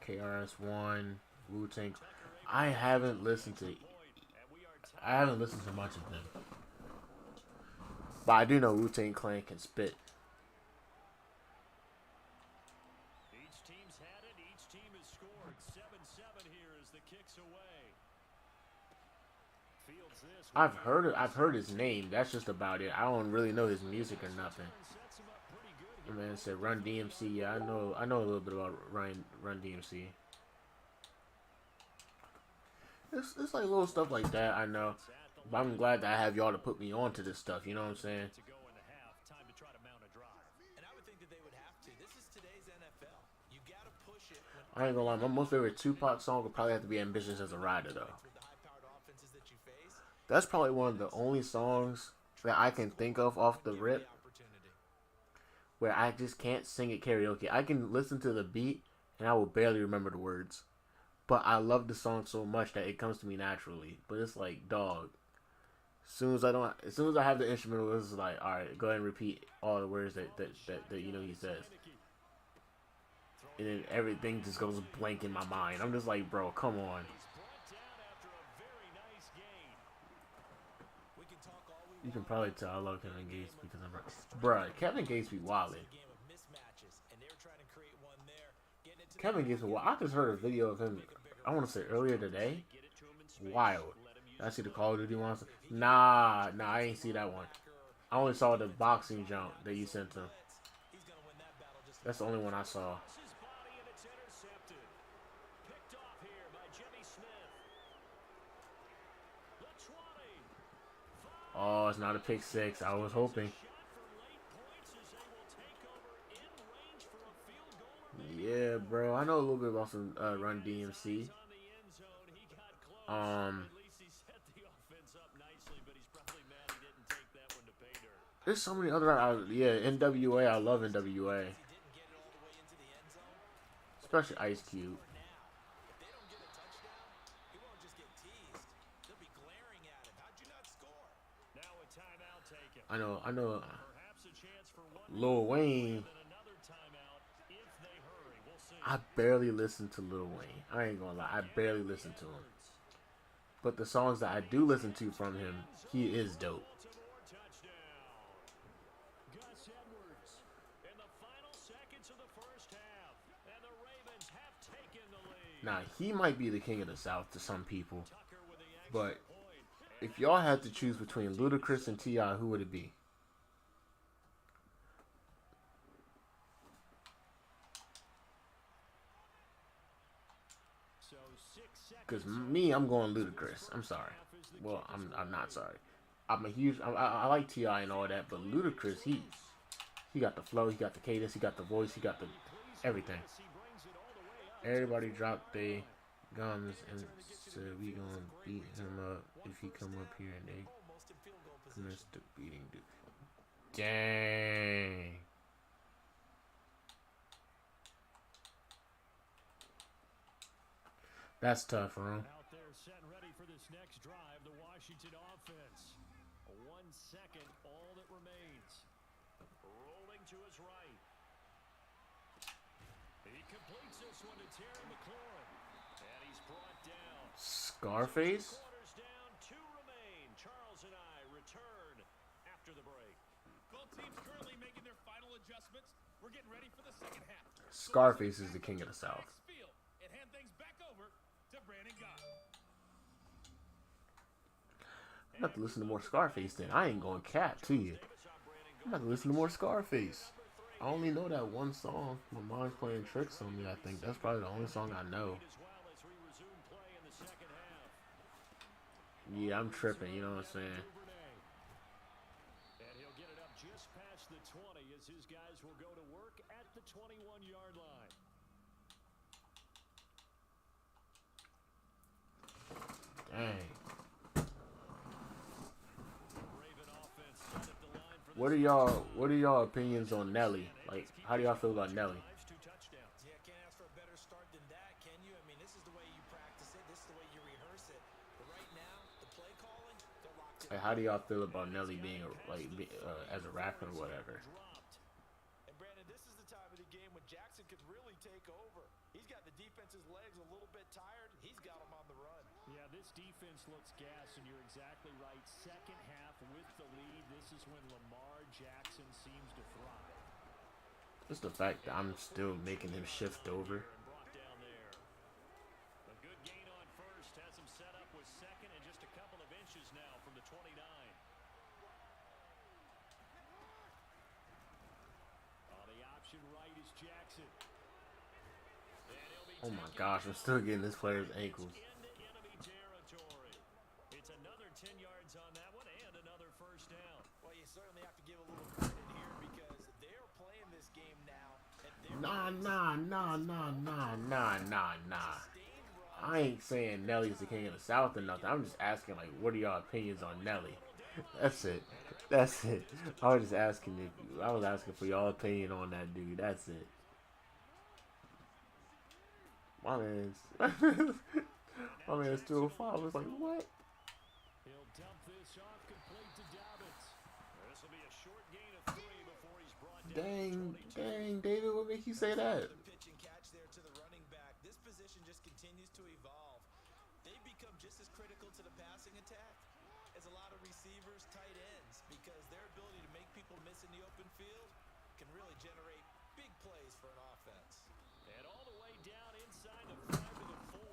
KRS-One, Wu-Tang. I haven't listened to much of them, but I do know Wu-Tang Clan can spit. teams had it. Each team has scored. 7-7 here as the kick's away. Fields this. I've heard his name. That's just about it. I don't really know his music or nothing. The man said Run DMC. Yeah, I know a little bit about Run DMC. It's like little stuff like that. I know, but I'm glad that I have y'all to put me on to this stuff. You know what I'm saying? And I would think that they would have to. This is today's NFL. You got to push it. I ain't gonna lie. My most favorite Tupac song would probably have to be "Ambitious as a Rider" though. With the high-powered offenses that you face, That's probably one of the only songs that I can think of off the rip where I just can't sing it karaoke. I can listen to the beat and I will barely remember the words. But I love the song so much that it comes to me naturally. But it's like, dog. As soon as I have the instrumental, it's like, all right, go ahead and repeat all the words that you know he says. And then everything just goes blank in my mind. I'm just like, bro, come on. You can probably tell I love Kevin Gates because I'm bruh, Kevin Gates be wildin'. Kevin Gates, I just heard a video of him, I want to say earlier today. Wild. Did I see the Call of Duty one? Nah, I ain't see that one. I only saw the boxing jump that you sent him. That's the only one I saw. Oh, it's not a pick six. I was hoping. Yeah, bro. I know a little bit about some Run DMC. There's so many other. Yeah, NWA. I love NWA. Especially Ice Cube. I know. Lil Wayne. I barely listen to Lil Wayne. I ain't gonna lie. I barely listen to him. But the songs that I do listen to from him, he is dope. Now, he might be the king of the South to some people. But if y'all had to choose between Ludacris and T.I., who would it be? Because me, I'm going Ludacris. I'm sorry. Well, I'm not sorry. I'm a huge. I like T.I. and all that, but Ludacris, he got the flow, he got the cadence, he got the voice, he got the everything. Everybody dropped their guns and said we gonna beat him up if he come up here and they commence the beating dude. Dang. That's tough, Ron. Out there set and ready for this next drive, the Washington offense. 1 second, all that remains. Rolling to his right. He completes this one to Terry McLaurin. And he's brought down. Scarface? Quarters down, 2 remain. Charles and I return after the break. Both teams currently making their final adjustments. We're getting ready for the second half. Scarface is the king of the South. And hand things back over to Brandon Gantt. I'm about to listen to more Scarface then. I ain't going cap to you. I'm about to listen to more Scarface. I only know that one song. My mom's playing tricks on me, I think. That's probably the only song I know. Yeah, I'm tripping, you know what I'm saying? And he'll get it up just past the 20 as his guys will go to work at the 21-yard line. Dang. What are y'all opinions on Nelly? Like, how do y'all feel about Nelly? Yeah, can't ask for a better start than that, can you? I mean, this is the way you practice it. This is the way you rehearse it. But right now, the play calling, they're locked in. Like, how do y'all feel about Nelly being as a rapper or whatever? And Brandon, this is the time of the game when Jackson could really take over. He's got the defense's legs a little bit tired. He's got them on the run. Yeah, this defense looks gassed, and you're exactly right. Second half with the lead, this is when Lamar Jackson seems to thrive. Just the fact that I'm still making him shift over. And brought down there. A good gain on first has him set up with second and just a couple of inches now from the 29. On the option right is Jackson. And he'll be Oh my taken gosh, I'm down. still getting this player's ankles. Into enemy territory. It's another 10 yards on that one and another first down. Well, you certainly have to give a little credit here because they're playing this game now. At their Nah. sustained run. I ain't saying Nelly's the king of the South or nothing. I'm just asking, like, what are y'all opinions on Nelly? That's it. That's it. I was just asking if I was asking for y'all opinion on that dude. That's it. My man's my man's 205. I was like, what? He'll dump this off complete to Dobbins. This will be a short gain of 3 before he's brought down. Dang, David, what make you say that? The pitch and catch there to the running back. This position just continues to evolve. They've become just as critical to the passing attack as a lot of receivers, tight ends, because their ability to make people miss in the open field can really generate big plays for an offense. And all the way down inside the 5 to the 4.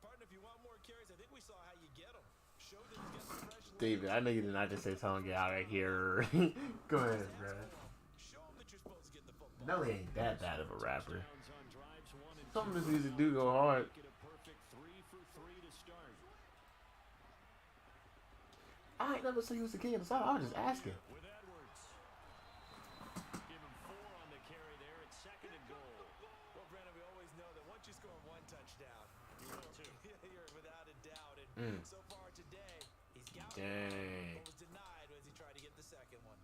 Partner, if you want more carries, I think we saw how you get them. Show that he's got the fresh David, I know you did not just say something, get out of here. Go ahead, bro. Show him that you're supposed to get the football. Nelly ain't that bad of a rapper. Downs on drives 1 and 2. Some of his music do go hard. Get a perfect 3 for 3 to start. I ain't never said he was the king of the South. I was just asking. With Edwards. Give him 4 on the carry there. It's 2nd and goal. Well, Brandon, we always know that once you score 1 touchdown, You will too. you're without a doubt. And so far today, he's got one, Dang. but was denied as he tried to get the second one.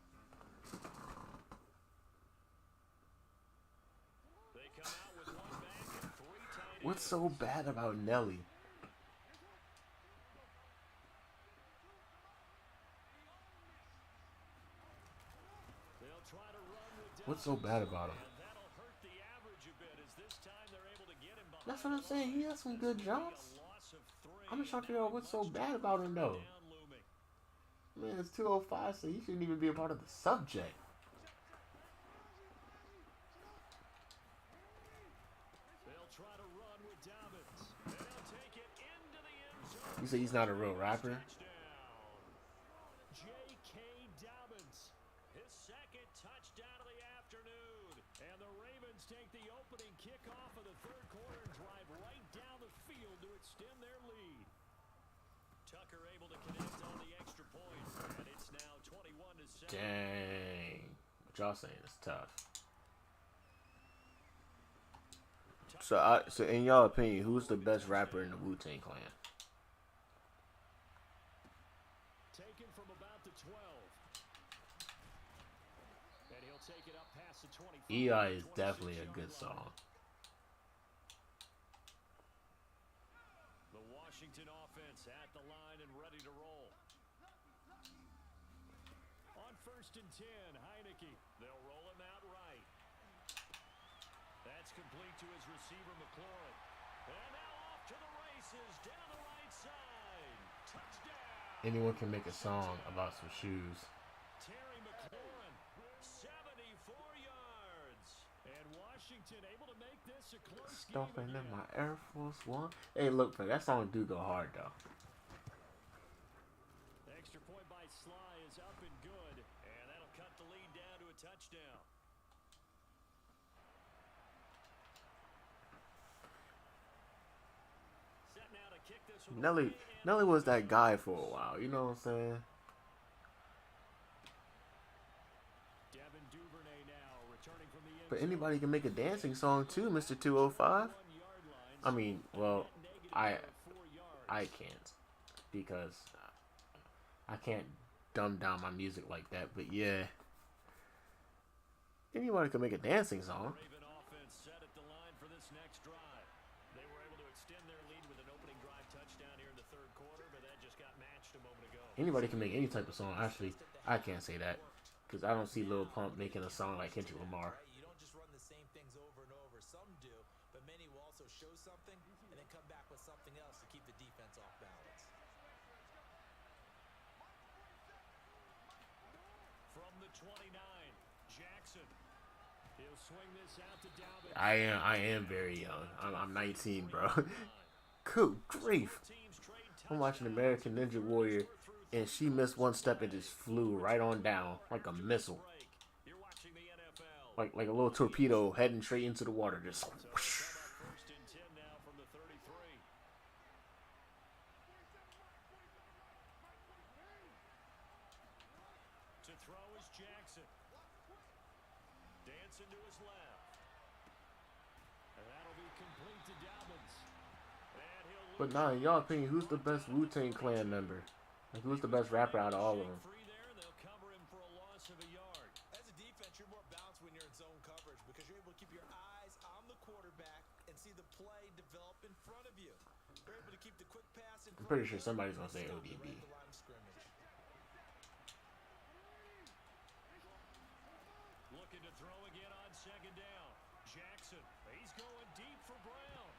They come out with 1 back and 3 tight What's ends. so bad about Nelly? They'll try to run with What's so bad about him? and that'll hurt the average a bit as this time they're able to get him behind. That's what I'm saying. He has some good jumps. A loss of 3. I'm just trying to figure out what's so bad about him, though. Down looming. Man, it's 205, so he shouldn't even be a part of the subject. They'll try to run with Dobbins. And they'll take it into the end zone. You say he's not a real rapper? Touchdown. J.K. Dobbins. His 2nd touchdown of the afternoon. And the Ravens take the opening kickoff of the 3rd quarter and drive right down the field to extend their lead. Tucker able to connect on the extra point. And it's now 21-7. Dang. What y'all saying is tough. So in y'all opinion, who's the best rapper in the Wu-Tang Clan? Taken from about the 12. And he'll take it up past the 25. EI is definitely a good song. The Washington offense at the line and ready to roll. On 1st and 10, Heineke. They'll roll him out right. That's complete to his receiver, McLaurin. And now off to the races down the right side. Touchdown. Anyone can make a song about some shoes. Terry McLaurin, 74 yards. And Washington able to make this a close Stuffing game in again. my Air Force One. Hey, look, man, that song do go hard, though. Extra point by Sly is up and good. And that'll cut the lead down to a touchdown. Set now to kick this one away, Nelly was that guy for a while, you know what I'm saying? Devin Duvernay now returning from the end But zone. anybody can make a dancing song too, Mr. 205. 1 yard lines. I mean, well, I Negative 4 yards. can't because I can't dumb down my music like that. But yeah, anybody can make a dancing song. Raven offense set at the line for this next drive. They were able to extend their lead with an opening drive touchdown here in the 3rd quarter, but that just got matched a moment ago. Anybody can make any type of song. Actually, I can't say that because I don't see Lil Pump making a song like Kendrick Lamar. Right? You don't just run the same things over and over. Some do, but many will also show something and then come back with something else to keep the defense off balance. From the 29, Jackson. He'll swing this out to Dobbins. I am very young. I'm 19, bro. Good grief. I'm watching American Ninja Warrior, and she missed one step and just flew right on down like a missile. You're watching the NFL. Like a little torpedo heading straight into the water. Just whoosh. First and 10 now from the 33. To throw is Jackson. Dancing to his left. And that'll be complete to Dobbins. And he'll lose. But nah, in y'all opinion, who's the best Wu-Tang Clan member? Like, who's the best rapper out of all of them? Free there, and they'll cover him for a loss of a yard. As a defense, you're more balanced when you're in zone coverage because you're able to keep your eyes on the quarterback and see the play develop in front of you. You're able to keep the quick pass in I'm front pretty of sure you. somebody's gonna say Stop ODB. right at the line of scrimmage. Looking to throw again on second down. Jackson, he's going deep for Brown.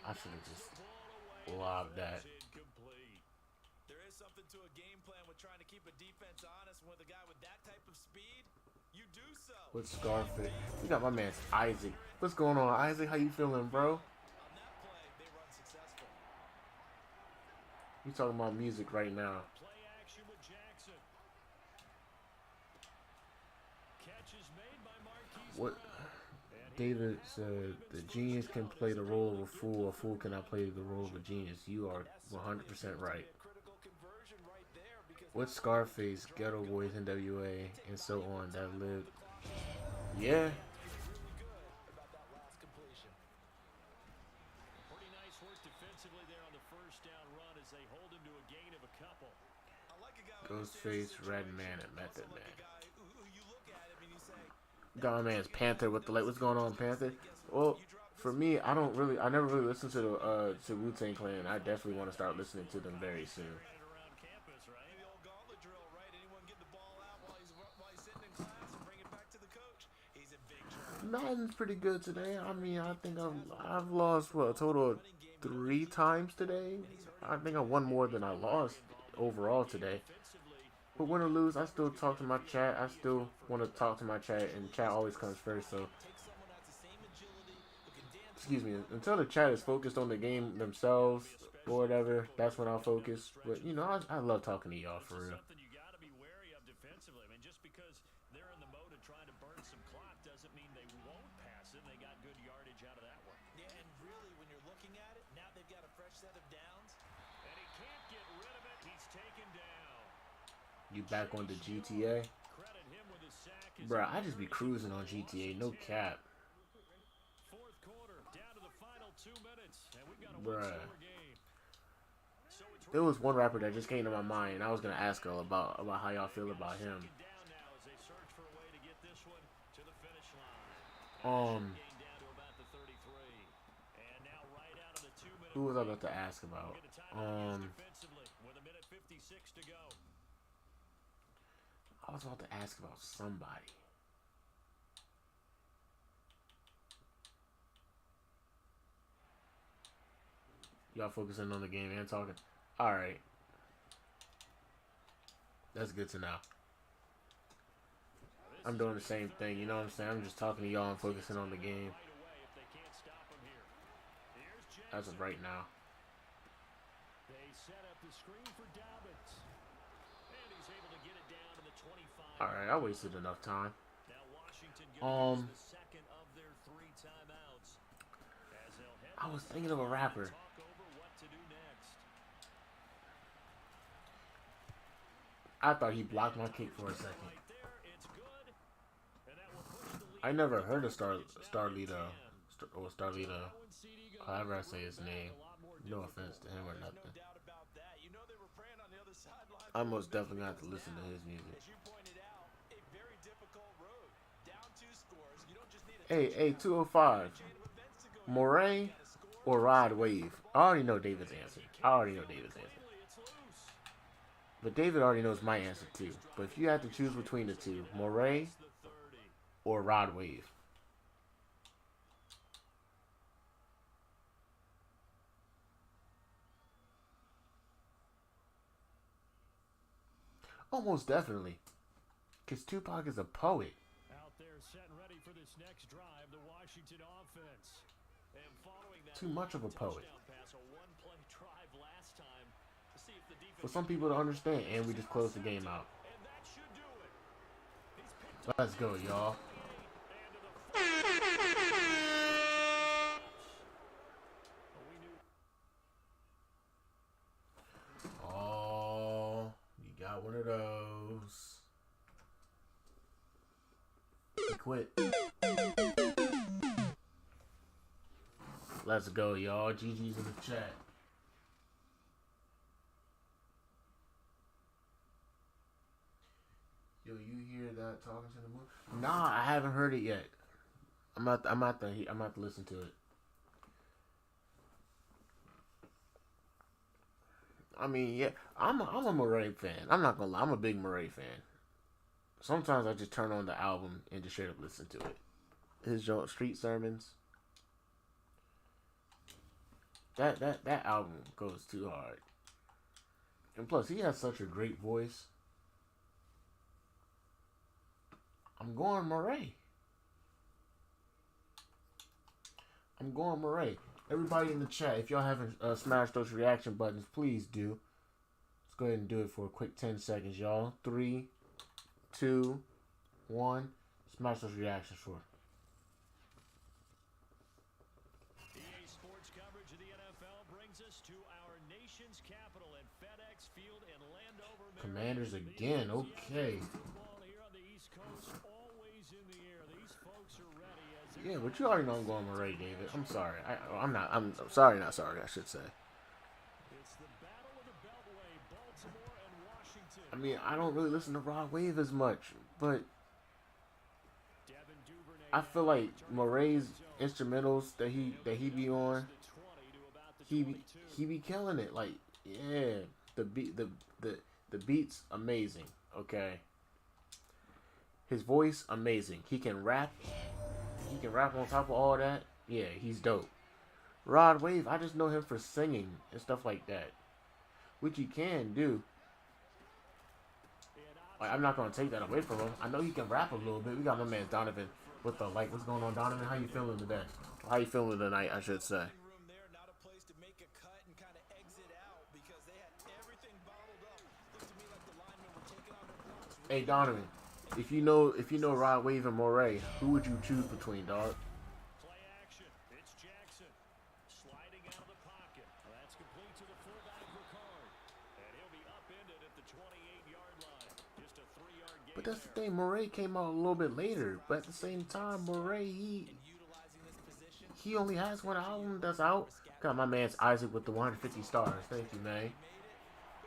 I should have just lobbed that. Incomplete. There is something to a game plan with trying to keep a defense honest. With a guy with that type of speed, you do so. With Scarface. We got my man Isaac. What's going on, Isaac? How you feeling, bro? On that play, they run successful. You talking about music right now. Play action with Jackson. Catch is made by Marquise What? Brown. David said, the genius can play the role of a fool cannot play the role of a genius. You are 100% right. Critical conversion right there because What Scarface, Ghetto Boys, NWA, and so on that lived? Yeah. really good about that last completion. Pretty nice work defensively there on the first down run as they hold him to a gain of a couple. I like a guy who Ghostface, understands the Red situation. Man, and Also Method like Man. a guy who you look at him and you say, Got my man's Panther with the light. What's going on, Panther? Well, for me, I never really listened to the Wu-Tang Clan. I definitely want to start listening to them very soon. Right around campus, right? the old gauntlet drill, right? Anyone get the ball out while he's sitting in class and bring it back to the coach. He's in big trouble. Madden's pretty good today. I mean, I think I've lost a total of 3 times today. I think I won more than I lost overall today. But win or lose, I still talk to my chat. I still want to talk to my chat, and chat always comes first. So, Take someone that's the same agility, who can dance. excuse me, until the chat is focused on the game themselves or whatever, that's when I'll focus. But you know, I love talking to y'all for real. Something you got to be wary of defensively. I mean, just because they're in the mode of trying to burn some clock doesn't mean they won't pass it. They got good yardage out of that one. Yeah, and really, when you're looking at it, now they've got a fresh set of downs. And he can't get rid of it. He's taken down. You back on the GTA? Credit him with his sack. His Bruh, I just be cruising on GTA, no cap. fourth quarter, down to the final 2 minutes, and we've got a Bruh. one-score game. So it's There was one rapper that just came to my mind. I was gonna ask her about how y'all feel about him. down now as they search for a way to get this one to the finish line. Gain down to about the 33. And now right out of the 2 minute. Who was I about to ask about? Get a timeout defensively with a minute 56 to go. I was about to ask about somebody. Y'all focusing on the game and talking? Alright. That's good to know. I'm doing the same thing, you know what I'm saying? I'm just talking to y'all and focusing on the game Right away if they can't stop him here. Here's as Jackson. of right now. They set up the screen for Dobbins. And he's able to get it down to the 25. Alright, I wasted enough time. Now Washington gonna use the second of their 3 timeouts. As they'll head I was thinking of a rapper. talk over what to do next. I thought he blocked my kick for a second. Right there, it's good. And that will push the lead. I never heard of Starlito, however I say his name. No offense to him or nothing. No doubt about that. You know they were praying on the other sideline. I most definitely have to listen to his music. As you pointed out, a very difficult road. Down 2 scores. You don't just need a Hey, 205. chain of events to go. Moray or Rod Wave? I already know David's answer. It's loose. But David already knows my answer too. But if you had to choose between the two, Moray The 30. or Rod Wave? Almost definitely. Because Tupac is a poet. Out there set and ready this next drive, the Washington offense. And following that Too much of a poet. touchdown pass, a one-play drive last time. To see if the defense For some people to understand, and we just closed the game out. and that should do it. He's picked up Let's go, y'all. Oh, you got one of those. He quit. Let's go, y'all. GG's in the chat. Yo, you hear that talking to the moon? Nah, I haven't heard it yet. I'm about to listen to it. I mean, yeah, I'm a Murray fan. I'm not gonna lie, I'm a big Murray fan. Sometimes I just turn on the album and just straight up listen to it. His street sermons. That album goes too hard. And plus, he has such a great voice. I'm going Murray. I'm going Murray. Everybody in the chat, if y'all haven't smashed those reaction buttons, please do. Let's go ahead and do it for a quick 10 seconds, y'all. 3, 2, 1. Smash those reactions for. EA Sports coverage of the NFL brings us to our nation's capital at FedEx Field in Landover, Maryland. Commanders again, okay. Football here on the East Coast, always in the air. These folks are ready as Yeah, but you already know I'm going Murray, David. I'm sorry. I'm sorry, not sorry, I should say. it's the battle of the Beltway, Baltimore and Washington. I mean, I don't really listen to Rod Wave as much, but Devin Duvernay I feel like Murray's instrumentals that he be on, he be killing it. Like, yeah, the beat's amazing. Okay, his voice amazing. He can rap. He can rap on top of all that. Yeah, he's dope. Rod Wave, I just know him for singing and stuff like that, which he can do. Like, I'm not gonna take that away from him. I know he can rap a little bit. We got my man Donovan with the like. What's going on, Donovan? How you feeling today? How you feeling tonight? I should say. Room there, not a place to make a cut and kind of exit out because they had everything bottled up. Looked to me like the linemen were taking on their blocks. Hey Donovan, if you know Rod Wave and Murray, who would you choose between, dog? Play action. It's Jackson sliding out of the pocket. That's complete to the fullback Ricard. And he'll be upended at the 28-yard line. Just a 3-yard gain. But that's the thing. Murray came out a little bit later, but at the same time, Murray he only has one album that's out. Got my man's Isaac with the 150 stars. Thank you, man. It's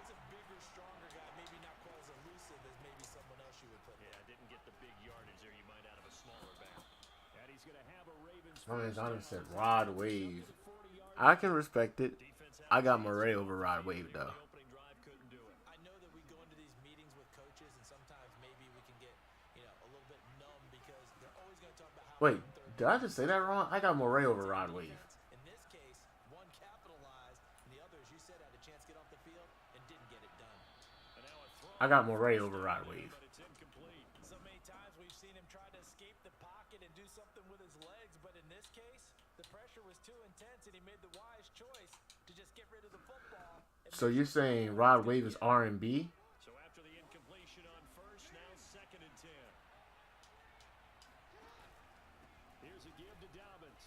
a bigger, stronger guy, maybe not quite as elusive as maybe someone else you would put. Yeah, didn't get the big yardage there you might out of a smaller back. And he's going to have a Ravens. My man Donovan said Rod Wave. I can respect it. I got Murray over Rod Wave though. Opening drive couldn't do it. I know that we go into these meetings with coaches, and sometimes maybe we can get, a little bit numb because they're always going to talk about how. Wait, did I just say that wrong? I got Murray over Rod Wave. In this case, one capitalized, and the other, as you said, had a chance to get off the field and didn't get it done. And now a throw. I got Murray over Rod Wave. But it's incomplete. So many times we've seen him try to escape the pocket and do something with his legs, but in this case, the pressure was too intense, and he made the wise choice to just get rid of the football. So you're saying Rod Wave is R&B? So after the incompletion on first, now 2nd and 10. Here's a give to Dobbins.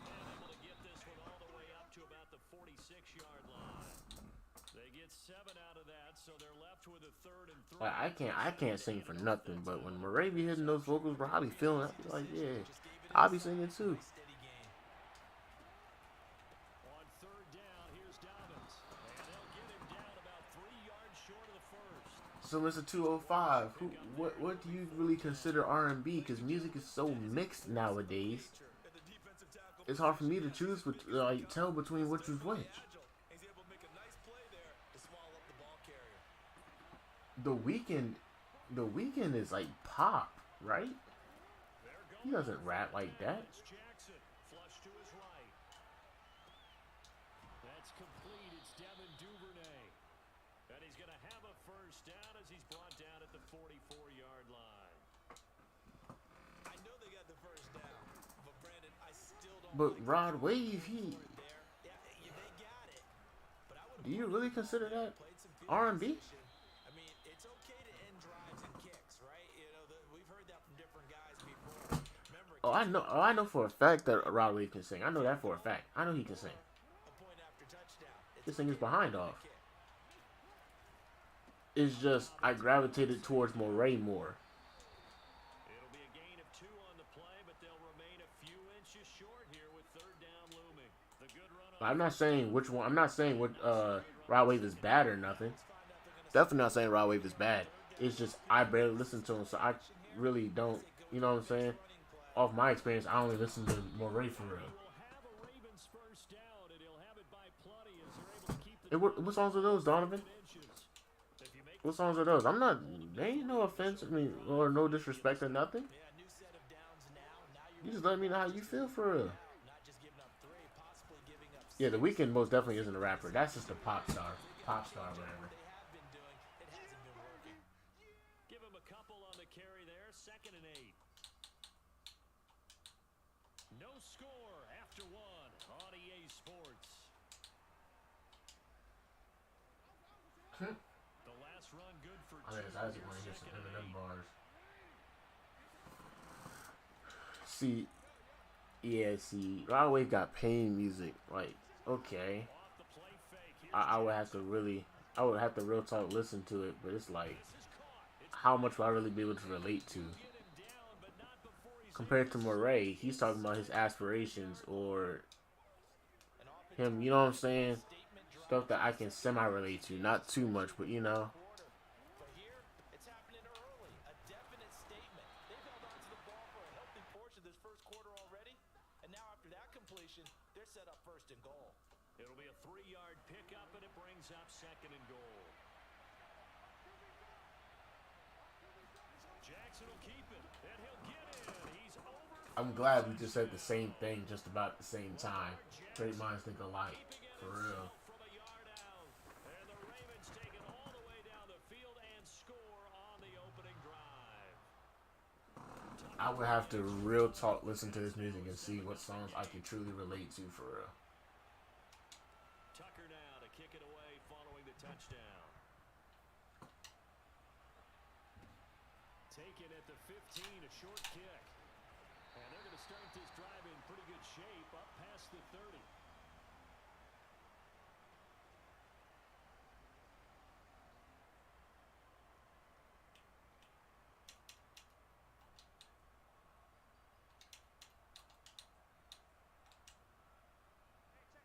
And able to get this one all the way up to about the 46-yard line. They get 7 out of that, so they're left with a 3rd and 3. Like, I can't sing for nothing, but when Murray be hitting those vocals, bro, I be feeling it. I be like, yeah, I'll be singing too. Steady game. On 3rd down, here's Dobbins. And they'll get him down about 3 yards short of the first. So Mr. 205, what do you really consider R&B? Because music is so mixed nowadays. It's hard for me to choose, like, tell between which is which. He's able to make a nice play there to swallow up the ball carrier. The Weeknd is like pop, right? He doesn't rap like that. It's Jackson, flush to his right. That's complete. It's Devin Duvernay. And he's going to have a first down as he's brought down at the 44-yard line. But Rod Wave, he. Do you really consider that R&B? I mean, it's okay to end drives and kicks, right? You know, we've heard that from different guys before. Remember, Oh, I know. Oh, I know for a fact that Rod Wave can sing. I know that for a fact. I know he can sing. a point after touchdown. This thing is behind off. It's just I gravitated towards Moray more. It'll be a gain of 2 on the play, but they'll remain a few inches short here with 3rd down looming. The good run I'm not saying which one. I'm not saying what Rod Wave is bad or nothing. Definitely not saying Rod Wave is bad. It's just I barely listen to him, so I really don't. You know what I'm saying? Off my experience, I only listen to Moray for real. What songs are those, Donovan? What songs are those? I'm not. They ain't no offense. I mean, or no disrespect or nothing. You just let me know how you feel for real. Yeah, The Weeknd most definitely isn't a rapper. That's just a pop star, whatever. Give him a couple on the carry there. 2nd and 8. No score after 1 on EA Sports. The last run good for 2. I think Isaac want to hear some Eminem bars. See, Rod Wave got pain music. Like, okay, I would have to real talk listen to it, but it's like, how much will I really be able to relate to? Compared to Moray, he's talking about his aspirations or him, you know what I'm saying? Stuff that I can semi-relate to, not too much, but you know. But here, it's happening early. A definite statement. They've held on to the ball for a healthy portion of this first quarter already. And now after that completion, they're set up 1st and goal. It'll be a 3-yard pickup, and it brings up 2nd and goal. Jackson will keep it, and he'll get in. He's over. I'm glad we just said the same thing just about at the same time. Great minds think alike, for real. From a yard out. And the Ravens take it all the way down the field and score on the opening drive. I would have to real talk listen to this music and see what songs I can truly relate to, for real. Tucker now to kick it away following the touchdown. Taken at the 15, a short kick. And they're going to start this drive in pretty good shape up past the 30.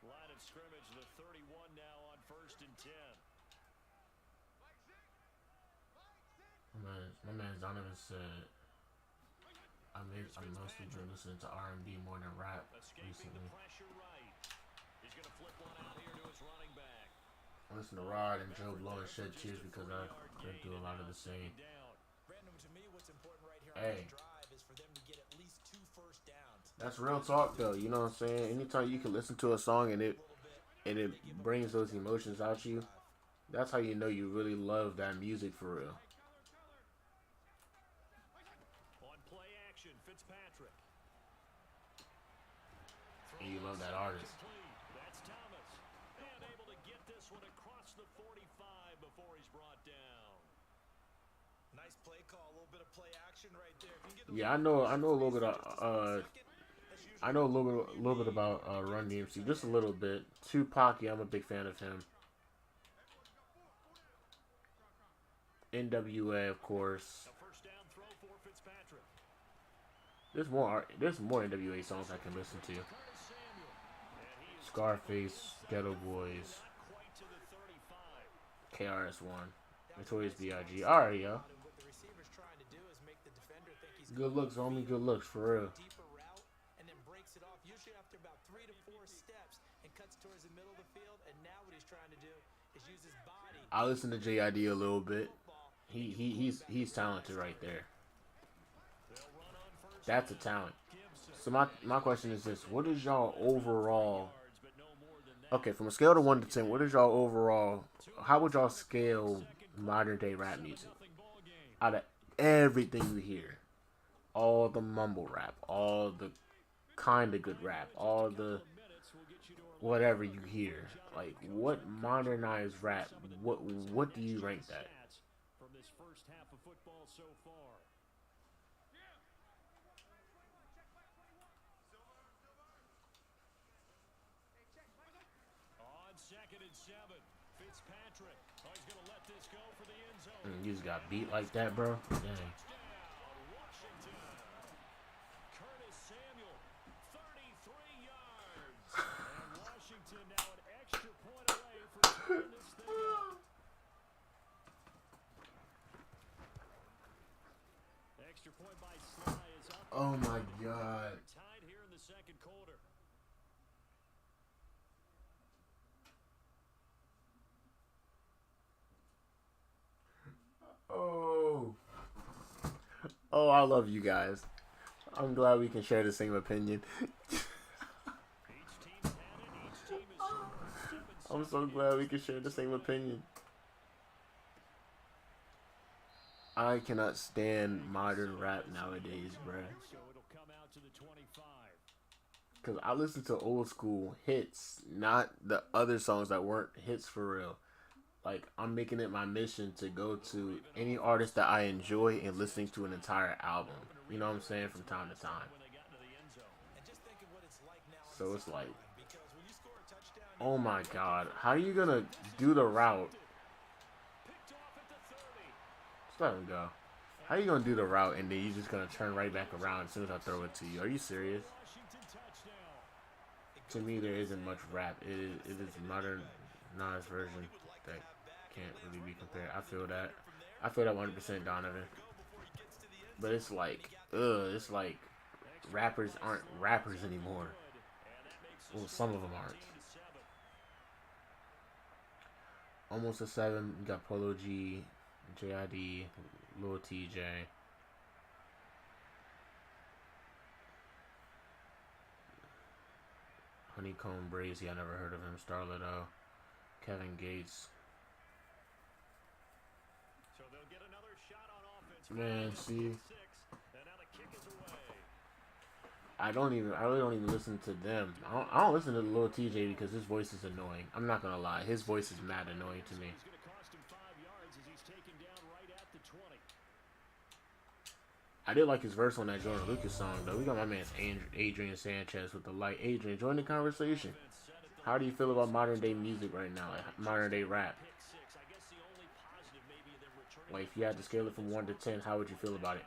Line of scrimmage, the 31 now on 1st and 10. My man Donovan said, I'm mostly been listening to R&B more than rap recently. He's going to flip one out here to his running back. I listen to Rod and Joe Blow and shed tears because I could do a lot of the same. Brandon, to me, what's important right here Hey. on the drive is for them to get at least 2 first downs. That's real talk though, you know what I'm saying? Anytime you can listen to a song and it brings those emotions out you, that's how you know you really love that music for real. On play action, Fitzpatrick. And you love that artist. That's Thomas. And able to get this one across the 45 before he's brought down. Nice play call, a little bit of play action right there. If you can get Yeah, I know a little bit of I know a little bit about Run DMC, just a little bit. Tupac, yeah, I'm a big fan of him. NWA, of course. A first down throw for Fitzpatrick. There's more NWA songs I can listen to. Scarface, Ghetto Boys, Not quite to the 35. KRS-One, Notorious B.I.G. Alright, yo. what the receiver's trying to do is make the defender think he's Good looks, homie. Good looks, for real. deeper route and then breaks it off usually after about 3 to 4 steps and cuts towards the middle of the field. And now what he's trying to do is use his body. I listen to JID a little bit. He's talented right there. That's a talent. So my question is this: what is y'all overall? Okay, from a scale of 1 to 10, what is y'all overall? How would y'all scale modern day rap music? Out of everything you hear, all the mumble rap, all the kind of good rap. All the whatever you hear. Like, what modernized rap? What do you rank that? From this first half of football so far. On 2nd and 7, Fitzpatrick. Oh, he's going to let this go for the end zone. You just got beat like that, bro. Dang. Washington. Curtis Samuel, 33 yards. And Washington now an extra point away from turning this thing up. Extra point by Sly is up. Oh my God. Tied here in the second quarter. Oh, I love you guys. I'm glad we can share the same opinion. I'm so glad we can share the same opinion. I cannot stand modern rap nowadays, bruh. Because I listen to old school hits, not the other songs that weren't hits for real. Like, I'm making it my mission to go to any artist that I enjoy and listening to an entire album. You know what I'm saying? From time to time. So it's like, oh my God. How are you going to do the route? Just let him go. How are you going to do the route and then you're just going to turn right back around as soon as I throw it to you? Are you serious? To me, there isn't much rap. It is a modernized version that can't really be compared. I feel that 100%, Donovan. But it's like, it's like rappers aren't rappers anymore. Well, some of them aren't. Almost a 7. You got Polo G, JID, Lil TJ. Honeycomb Brazy, I never heard of him. Starlet O. Kevin Gates. So they'll get another shot on offense. Man, see, And now the kick is away. I really don't even listen to them. I don't listen to Lil TJ because his voice is annoying. I'm not gonna lie, his voice is mad annoying to me. It's going to cost him 5 yards as he's taken down right at the 20. I did like his verse on that Jordan Lucas song though. We got my man Adrian Sanchez with the light. Adrian, join the conversation. How do you feel about modern day music right now, like modern day rap? Like, if you had to scale it from 1 to 10, how would you feel about it?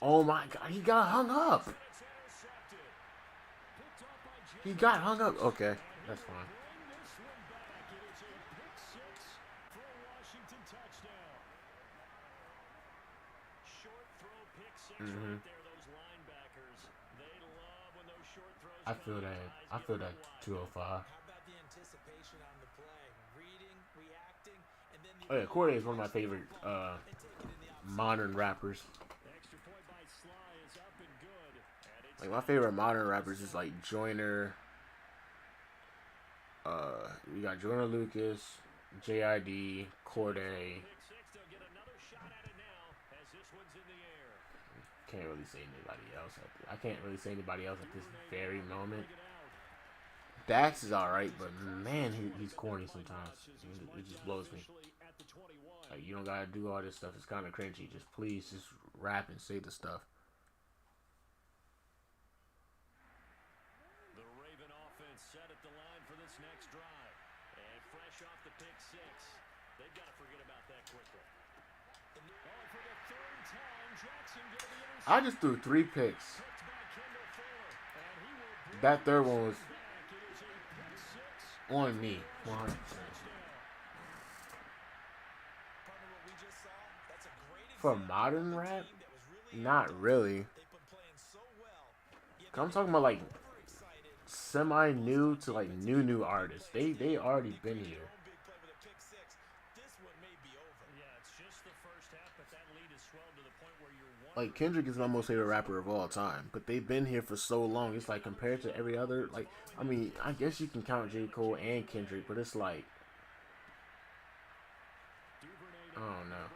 Oh my God, he got hung up. He got hung up. Okay, that's fine. I feel that. I feel that 205. Oh yeah, Corday is one of my favorite modern rappers. Like, my favorite modern rappers is like Joyner. We got Joyner Lucas, JID, Corday. Can't really say anybody else. I can't really say anybody else at this very moment. Dax is alright, but man, he's corny sometimes. It just blows me. Like, you don't gotta do all this stuff. It's kind of cringy. Just please, just rap and say the stuff. The Raven offense set at the line for this next drive. And fresh off the pick 6. They've got to forget about that quickly. Oh, for the 3rd time, Jackson getting the interception. I just threw 3 picks. That third one was on me, 100%. For modern rap, not really. I'm talking about like semi-new to like new artists. They already been here. Like, Kendrick is my most favorite rapper of all time, but they've been here for so long. It's like, compared to every other, like, I mean, I guess you can count J. Cole and Kendrick, but it's like, I don't know.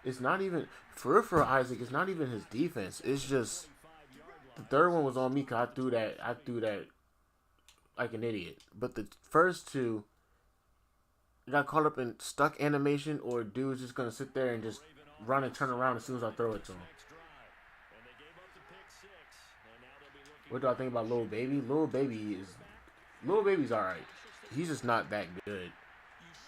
It's not even, for Isaac, it's not even his defense. It's just third one was on me because I threw that like an idiot. But the first two, I got caught up in stuck animation, or dude's just gonna sit there and just run and turn around as soon as I throw it to him. What do I think about Lil Baby? Lil Baby's alright. He's just not that good,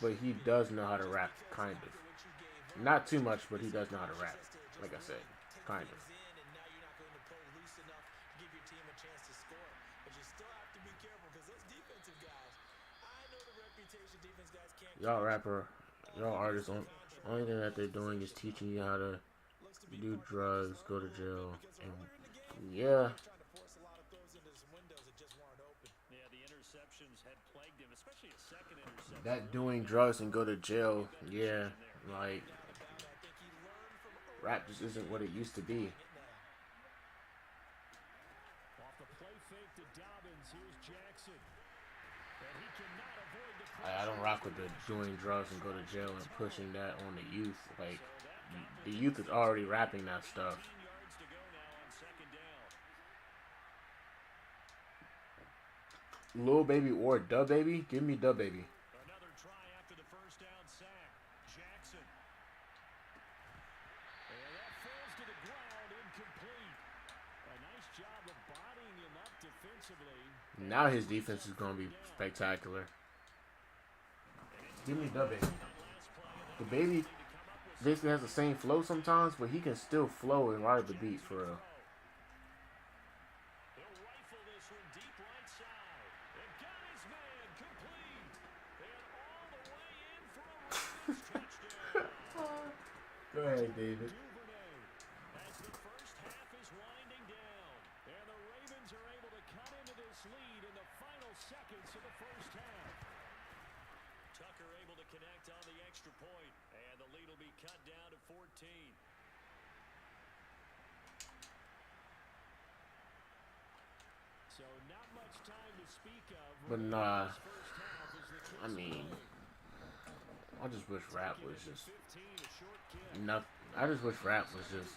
but he does know how to rap, kind of. Not too much, but he does know how to rap. Like I said, kind of. Y'all artists, only thing that they're doing is teaching you how to do drugs, go to jail, and yeah. That doing drugs and go to jail, yeah, like, rap just isn't what it used to be. I don't rock with the doing drugs and go to jail and pushing that on the youth. Like, the youth is already rapping that stuff. Lil Baby or Da Baby? Give me Da Baby. Another try after the first down sack. Jackson. And that falls to the ground, incomplete. A nice job of bodying him up defensively. Now his defense is going to be spectacular. Give me Da Baby. The Baby basically has the same flow sometimes, but he can still flow and ride the beat for real. Go ahead, David. As the first half is winding down, and the Ravens are able to cut into this lead in the final seconds of the first half. Tucker able to connect on the extra point, and the lead will be cut down to 14. So not much time to speak of. But nah, I mean, I just wish rap was just enough. I just wish rap was just.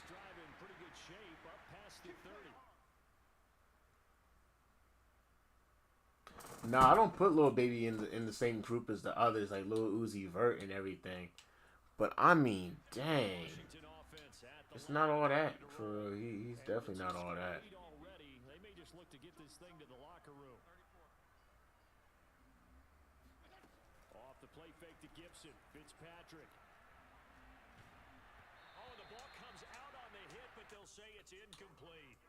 Nah, I don't put Lil Baby in the same group as the others, like Lil Uzi Vert and everything. But I mean, dang, it's not all that for real. He's definitely not all that. They may just look to get this thing to the locker room. Off the play fake to Gibson. Fitzpatrick. Oh, the ball comes out on the hit, but they'll say it's incomplete.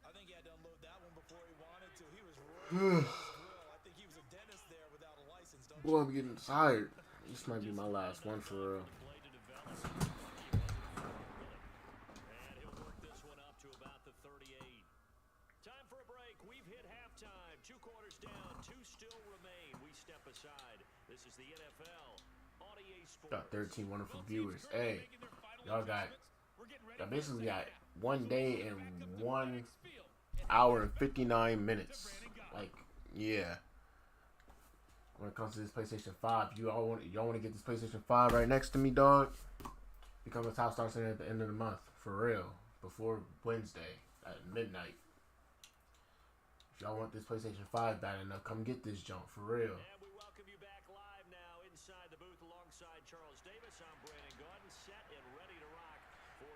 I think he had to unload that one before he wanted to. He was rolling his grill. I think he was a dentist there without a license, don't you? Boy, I'm getting tired. This might be my last one for real. And he'll work this one up to about the 38. Time for a break. We've hit halftime. 2 quarters down. 2 still remain. We step aside. This is the NFL on EA Sports. Got 13 wonderful viewers. Hey, y'all basically got 1 day and 1 hour and 59 minutes. Like, yeah. When it comes to this PlayStation 5, y'all want to get this PlayStation 5 right next to me, dog? Become a top star center at the end of the month, for real. Before Wednesday at midnight. If y'all want this PlayStation 5 bad enough, come get this junk, for real. And we welcome you back live now inside the booth alongside Charles Davis. I'm Brandon Gordon, set and ready to rock.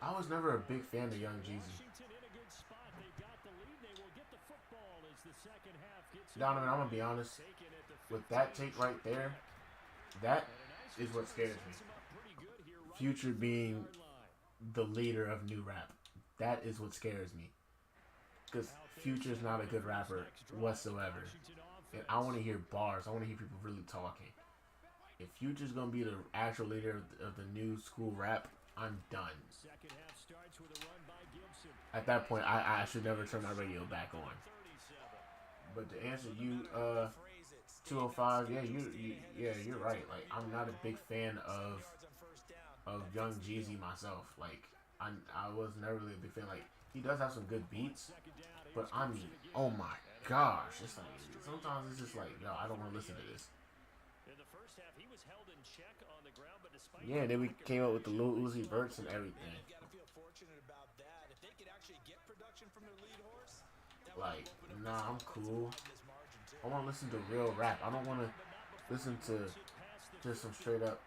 I was never a big fan of Young Jeezy. Washington in a good spot. They got the lead. They will get the football as the second half gets Donovan, I'm going to be honest. With that take right there, that is what scares me. Future being the leader of new rap. That is what scares me. Because Future's not a good rapper whatsoever. And I want to hear bars. I want to hear people really talking. If Future's going to be the actual leader of the new school rap, I'm done. At that point, I should never turn my radio back on. But to answer you, 205, you're right. Like, I'm not a big fan of Young Jeezy myself. Like, I was never really a big fan. Like, he does have some good beats, but I mean, oh my gosh, it's like sometimes it's just like, yo, I don't want to listen to this. Yeah, and then we came up with the Lil Uzi Verts and everything. You gotta feel fortunate about that. If they could actually get production from their lead horse, Like, nah, I'm cool. I want to listen to real rap. I don't want to listen to just some straight up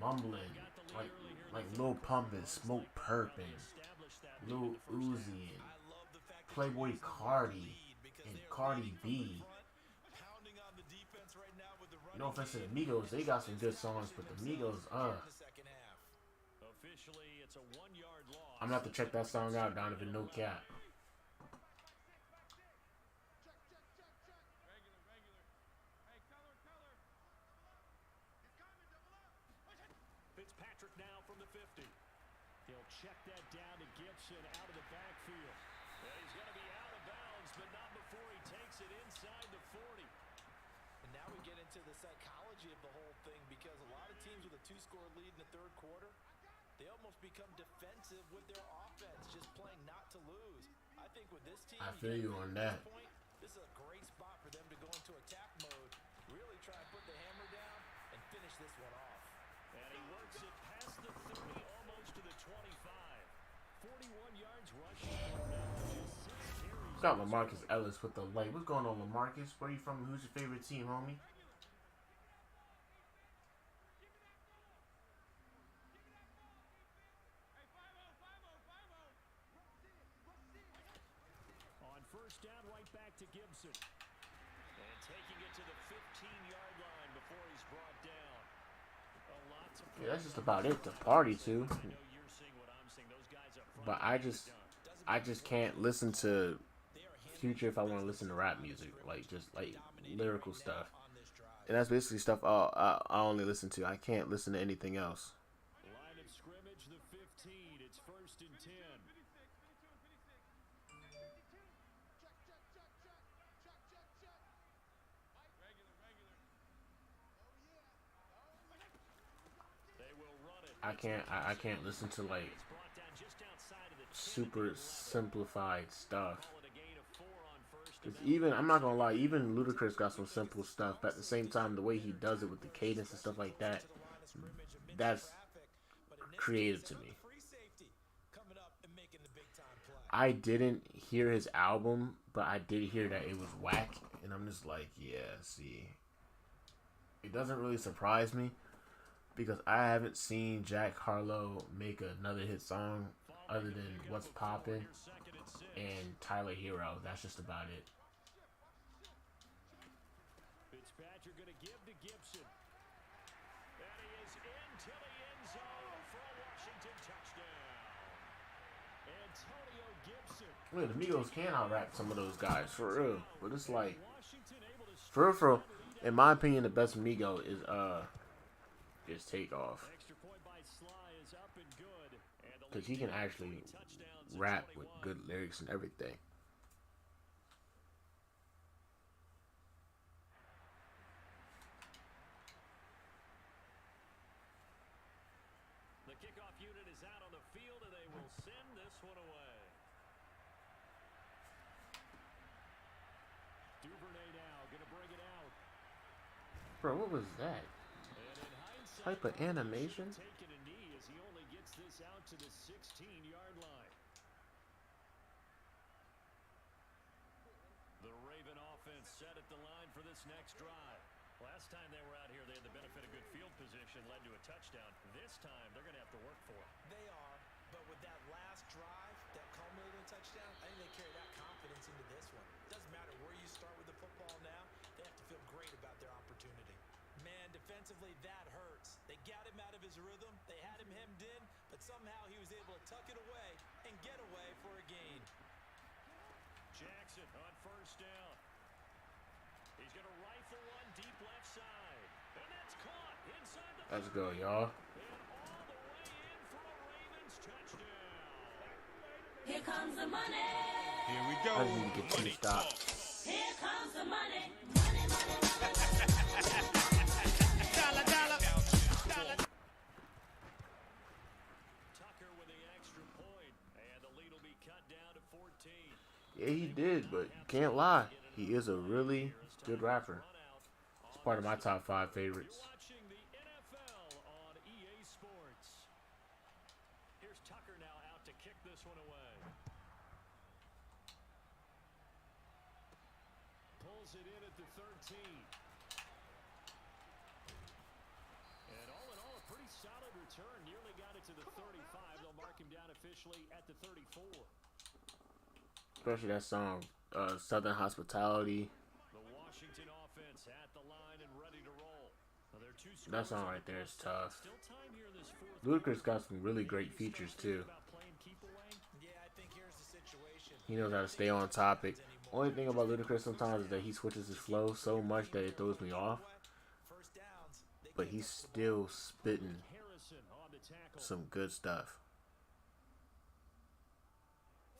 mumbling, like Lil Pump and Smoke Perp and Lil Uzi and Playboy Cardi and Cardi B. No offense to the Migos, they got some good songs, but the Migos, I'm gonna have to check that song out, Donovan, no cap. Fitzpatrick now from the 50. He'll check that down to Gibson out of the backfield. Yeah, he's going to be out of bounds, but not before he takes it inside the 40. And now we get into the psychology of the whole thing, because a lot of teams with a 2-score lead in the third quarter, they almost become defensive with their offense, just playing not to lose. I think with this team, I feel you on that. This is a great spot for them to go into attack mode, really try and put the hammer down and finish this one off. And he works it past the 30, almost to the 25. 41 yards rushing. Got LaMarcus Ellis with the light. What's going on, LaMarcus? Where you from? Who's your favorite team, homie? On first down, right back to Gibson. And taking it to the 15-yard line before he's brought down. Yeah, that's just about it to party to. But I just can't listen to Future if I want to listen to rap music, like just like lyrical stuff. And that's basically stuff I only listen to. I can't listen to anything else. Line of scrimmage, the 15. It's first and 10. I can't listen to like super simplified stuff. Cause even, I'm not gonna lie, even Ludacris got some simple stuff, but at the same time, the way he does it with the cadence and stuff like that, that's creative to me. I didn't hear his album, but I did hear that it was whack, and I'm just like, yeah, see, it doesn't really surprise me, because I haven't seen Jack Harlow make another hit song other than What's Poppin' and Tyler Hero. That's just about it. Fitzpatrick going to give to Gibson. And he is into the end zone for a Washington touchdown. Antonio Gibson. Well, the Migos can out-rap some of those guys, for real. But it's like, for real, in my opinion, the best Migo is Takeoff. Because he can actually rap with good lyrics and everything. The kickoff unit is out on the field, and they will send this one away. Duvernay now going to bring it out. Bro, what was that? Type of animation? Taking a knee as he only gets this out to the 16-yard line. The Raven offense set at the line for this next drive. Last time they were out here, they had the benefit of good field position, led to a touchdown. This time, they're going to have to work for it. They are, but with that last drive that culminated in a touchdown, I think they carry that confidence into this one. Doesn't matter where you start with the football now, they have to feel great about their opportunity. Man, defensively, that hurts. They got him out of his rhythm. They had him hemmed in, but somehow he was able to tuck it away and get away for a gain. Jackson on first down. He's going to rifle one deep left side. And that's caught inside the... Let's go, y'all. And all the way in for a Ravens touchdown. Here comes the money. Here we go. I need to get two stops. Here comes the money. Money, money, money. Dollar, dollar. Dollar. Tucker with the extra point. And the lead will be cut down to 14. Yeah, he did, but can't lie. He is a really good rapper. He's part of my top 5 favorites. Watching the NFL on EA Sports. Here's Tucker now out to kick this one away. it in at the 13. And all in all, a pretty solid return. Nearly got it to the 35. They'll mark him down officially at the 34. Especially that song, Southern Hospitality. The Washington offense at the line and ready to roll. Now, there are two That scores song on right the there is clock. tough. Still time here in this fourth Ludacris quarter. got some really great features too. About playing keep away. Yeah, I think here's the situation. He knows how to stay on topic. Only thing about Ludacris sometimes is that he switches his flow so much that it throws me off. First downs, they But he's still spitting Harrison on the tackle. some good stuff.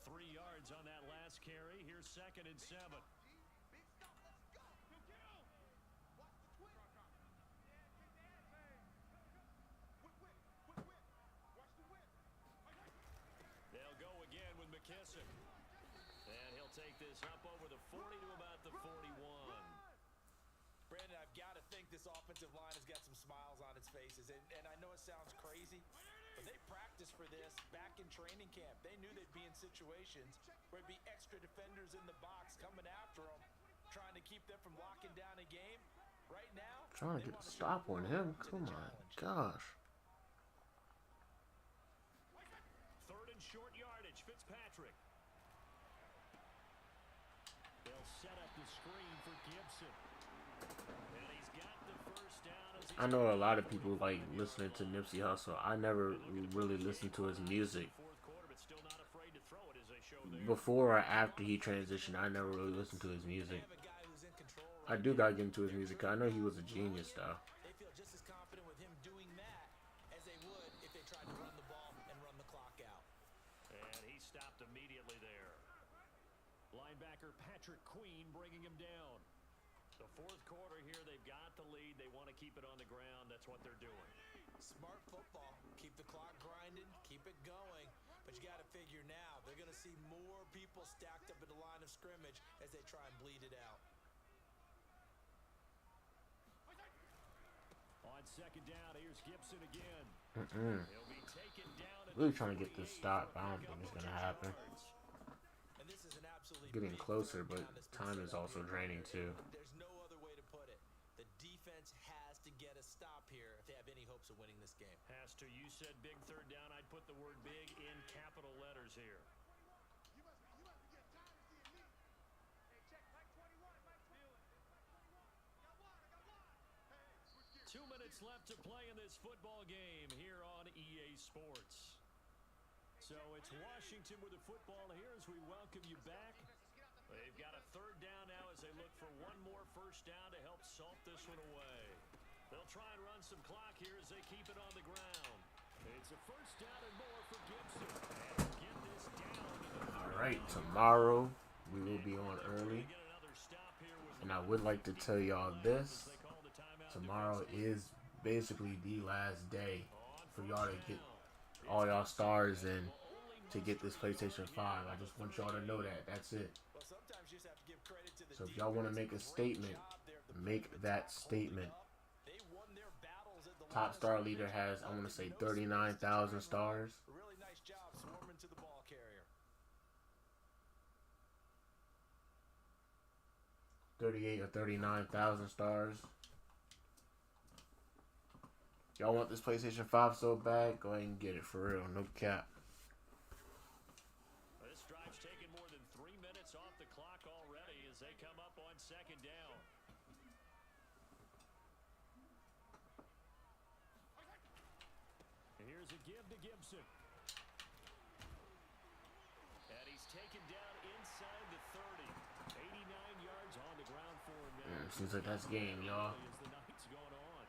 3 yards on that last carry. Here's 2nd and 7. They'll go again with McKissick. And he'll take this up over the 40 to about the 41. Brandon, I've got to think this offensive line has got some smiles on its faces. And I know it sounds crazy, but they practiced for this back in training camp. They knew they'd be in situations where it'd be extra defenders in the box coming after them, trying to keep them from locking down a game. Right now, Trying to get a stop on him. Come on, gosh. 3rd and short yardage. Fitzpatrick. They'll set up the screen for Gibson. And he's got the first down. As I know a lot of people like listening to Nipsey Hussle. I never really listened to his music. fourth quarter, but still not afraid to throw it as they show there. Before or after he transitioned, I never really listened to his music. have a guy who's in control. I do gotta get into his music. I know he was a genius though. They feel just as confident with him doing that as they would if they tried to run the ball and run the clock out. And he stopped immediately there. Linebacker Patrick Queen bringing him down. The fourth quarter here, they've got the lead. They want to keep it on the ground. That's what they're doing. Smart football. Keep the clock grinding. Keep it going. But you got to figure now, they're going to see more people stacked up at the line of scrimmage as they try and bleed it out. On 2nd down, here's Gibson again. He'll be taken down at Really the trying to get this 48 stop. for a I don't pickup think it's of gonna 2 happen. yards. And this is an absolutely Getting big closer, third but down that's been time set is up also here. draining too. There's no other way to put it. The defense has to get a stop here if they have any hopes of winning this game. Pastor, you said big 3rd down. I'd put the word big in capital letters here. 2 minutes left to play in this football game here on EA Sports. So it's Washington with the football here as we welcome you back. They've got a 3rd down now as they look for one more first down to help salt this one away. They'll try and run some clock here as they keep it on the ground. It's a first down and more for Gibson. And he'll get this down to the All right, tomorrow we will be on early, get another stop here with and I would like to tell y'all this. Tomorrow is basically the last day for y'all to get all y'all stars in to get this PlayStation 5. I just want y'all to know that. That's it. Well, sometimes you just have to give credit to the So if y'all want to make a defense. statement, Great job there. The make defense that holding statement. up. They won their battles at the Top line of star scrimmage. leader has, I want to say, No space to 39,000 try and stars. run. Really nice job swarming to the ball carrier. 38 or 39,000 stars. Y'all want this PlayStation 5 so bad? Go ahead and get it for real. No cap. This drive's taken more than 3 minutes off the clock already as they come up on 2nd down. And here's a give to Gibson. And he's taken down inside the 30. 89 yards on the ground for him now. Seems like that's game, y'all. As the night's going on.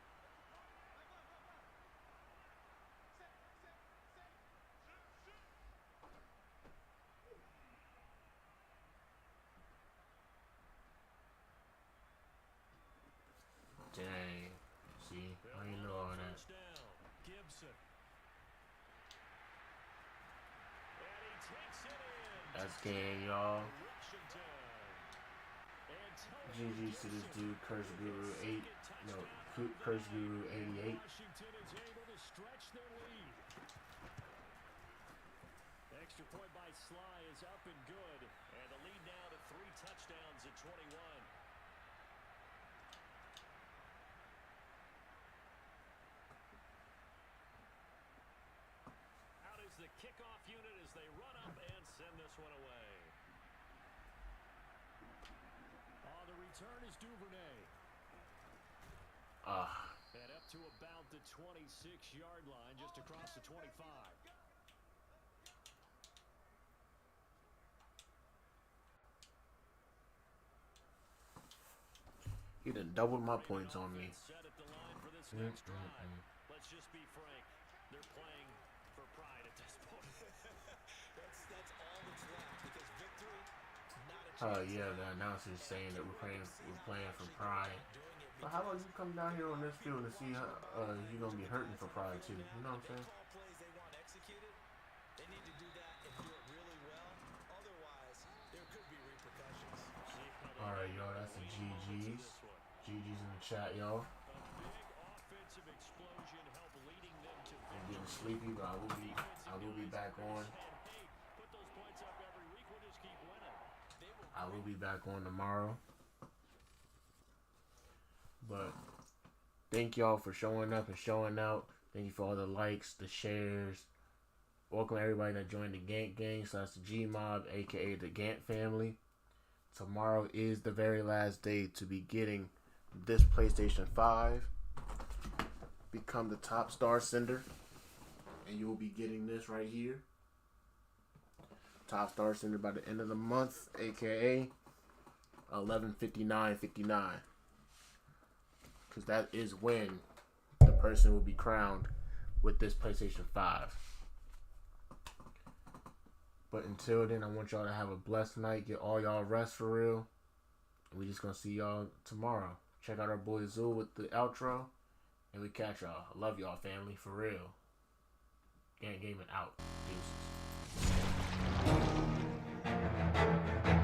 Dang. See? I didn't know all that. First down. Gibson. And he takes it in. That's game, y'all. Washington. And Tony GG's to this Gibson dude, Curse Guru with 8. his second No, touchdown. Curse Guru 88. Washington is able to stretch their lead. Extra point by Sly is up and good. And the lead now to 3 touchdowns at 21. the kickoff unit as they run up and send this one away. The return is Duvernay. And up to about the 26-yard line, just across the 25. He done doubled my points on me. Set at the line for this next drive. Let's just be frank. They're playing for pride at this point. That's all that's left because victory, not a chance. Yeah, the announcer's saying that we're playing for pride. But how about you come down here on this field and see how you're gonna be hurting for pride too? You know what I'm saying? Call plays they want executed. They need to do that and do it really well. Otherwise, there could be repercussions. All right, y'all. That's the GGs. GGs in the chat, y'all. Offensive explosion help leading them to I'm getting sleepy, but I will be back on. put those points up every week. We'll just keep winning. I will be back on tomorrow. But thank y'all for showing up and showing out. Thank you for all the likes, the shares. Welcome everybody that joined the Gantt gang. So that's the G Mob, aka the Gantt family. Tomorrow is the very last day to be getting this PlayStation 5. Become the top star sender. And you will be getting this right here. Top star sender by the end of the month, aka 11/59/59. Because that is when the person will be crowned with this PlayStation 5. But until then, I want y'all to have a blessed night. Get all y'all rest for real. And we just going to see y'all tomorrow. Check out our boy Zul with the outro. And we catch y'all. I love y'all, family. For real. Gantt Gaming out. Deuces.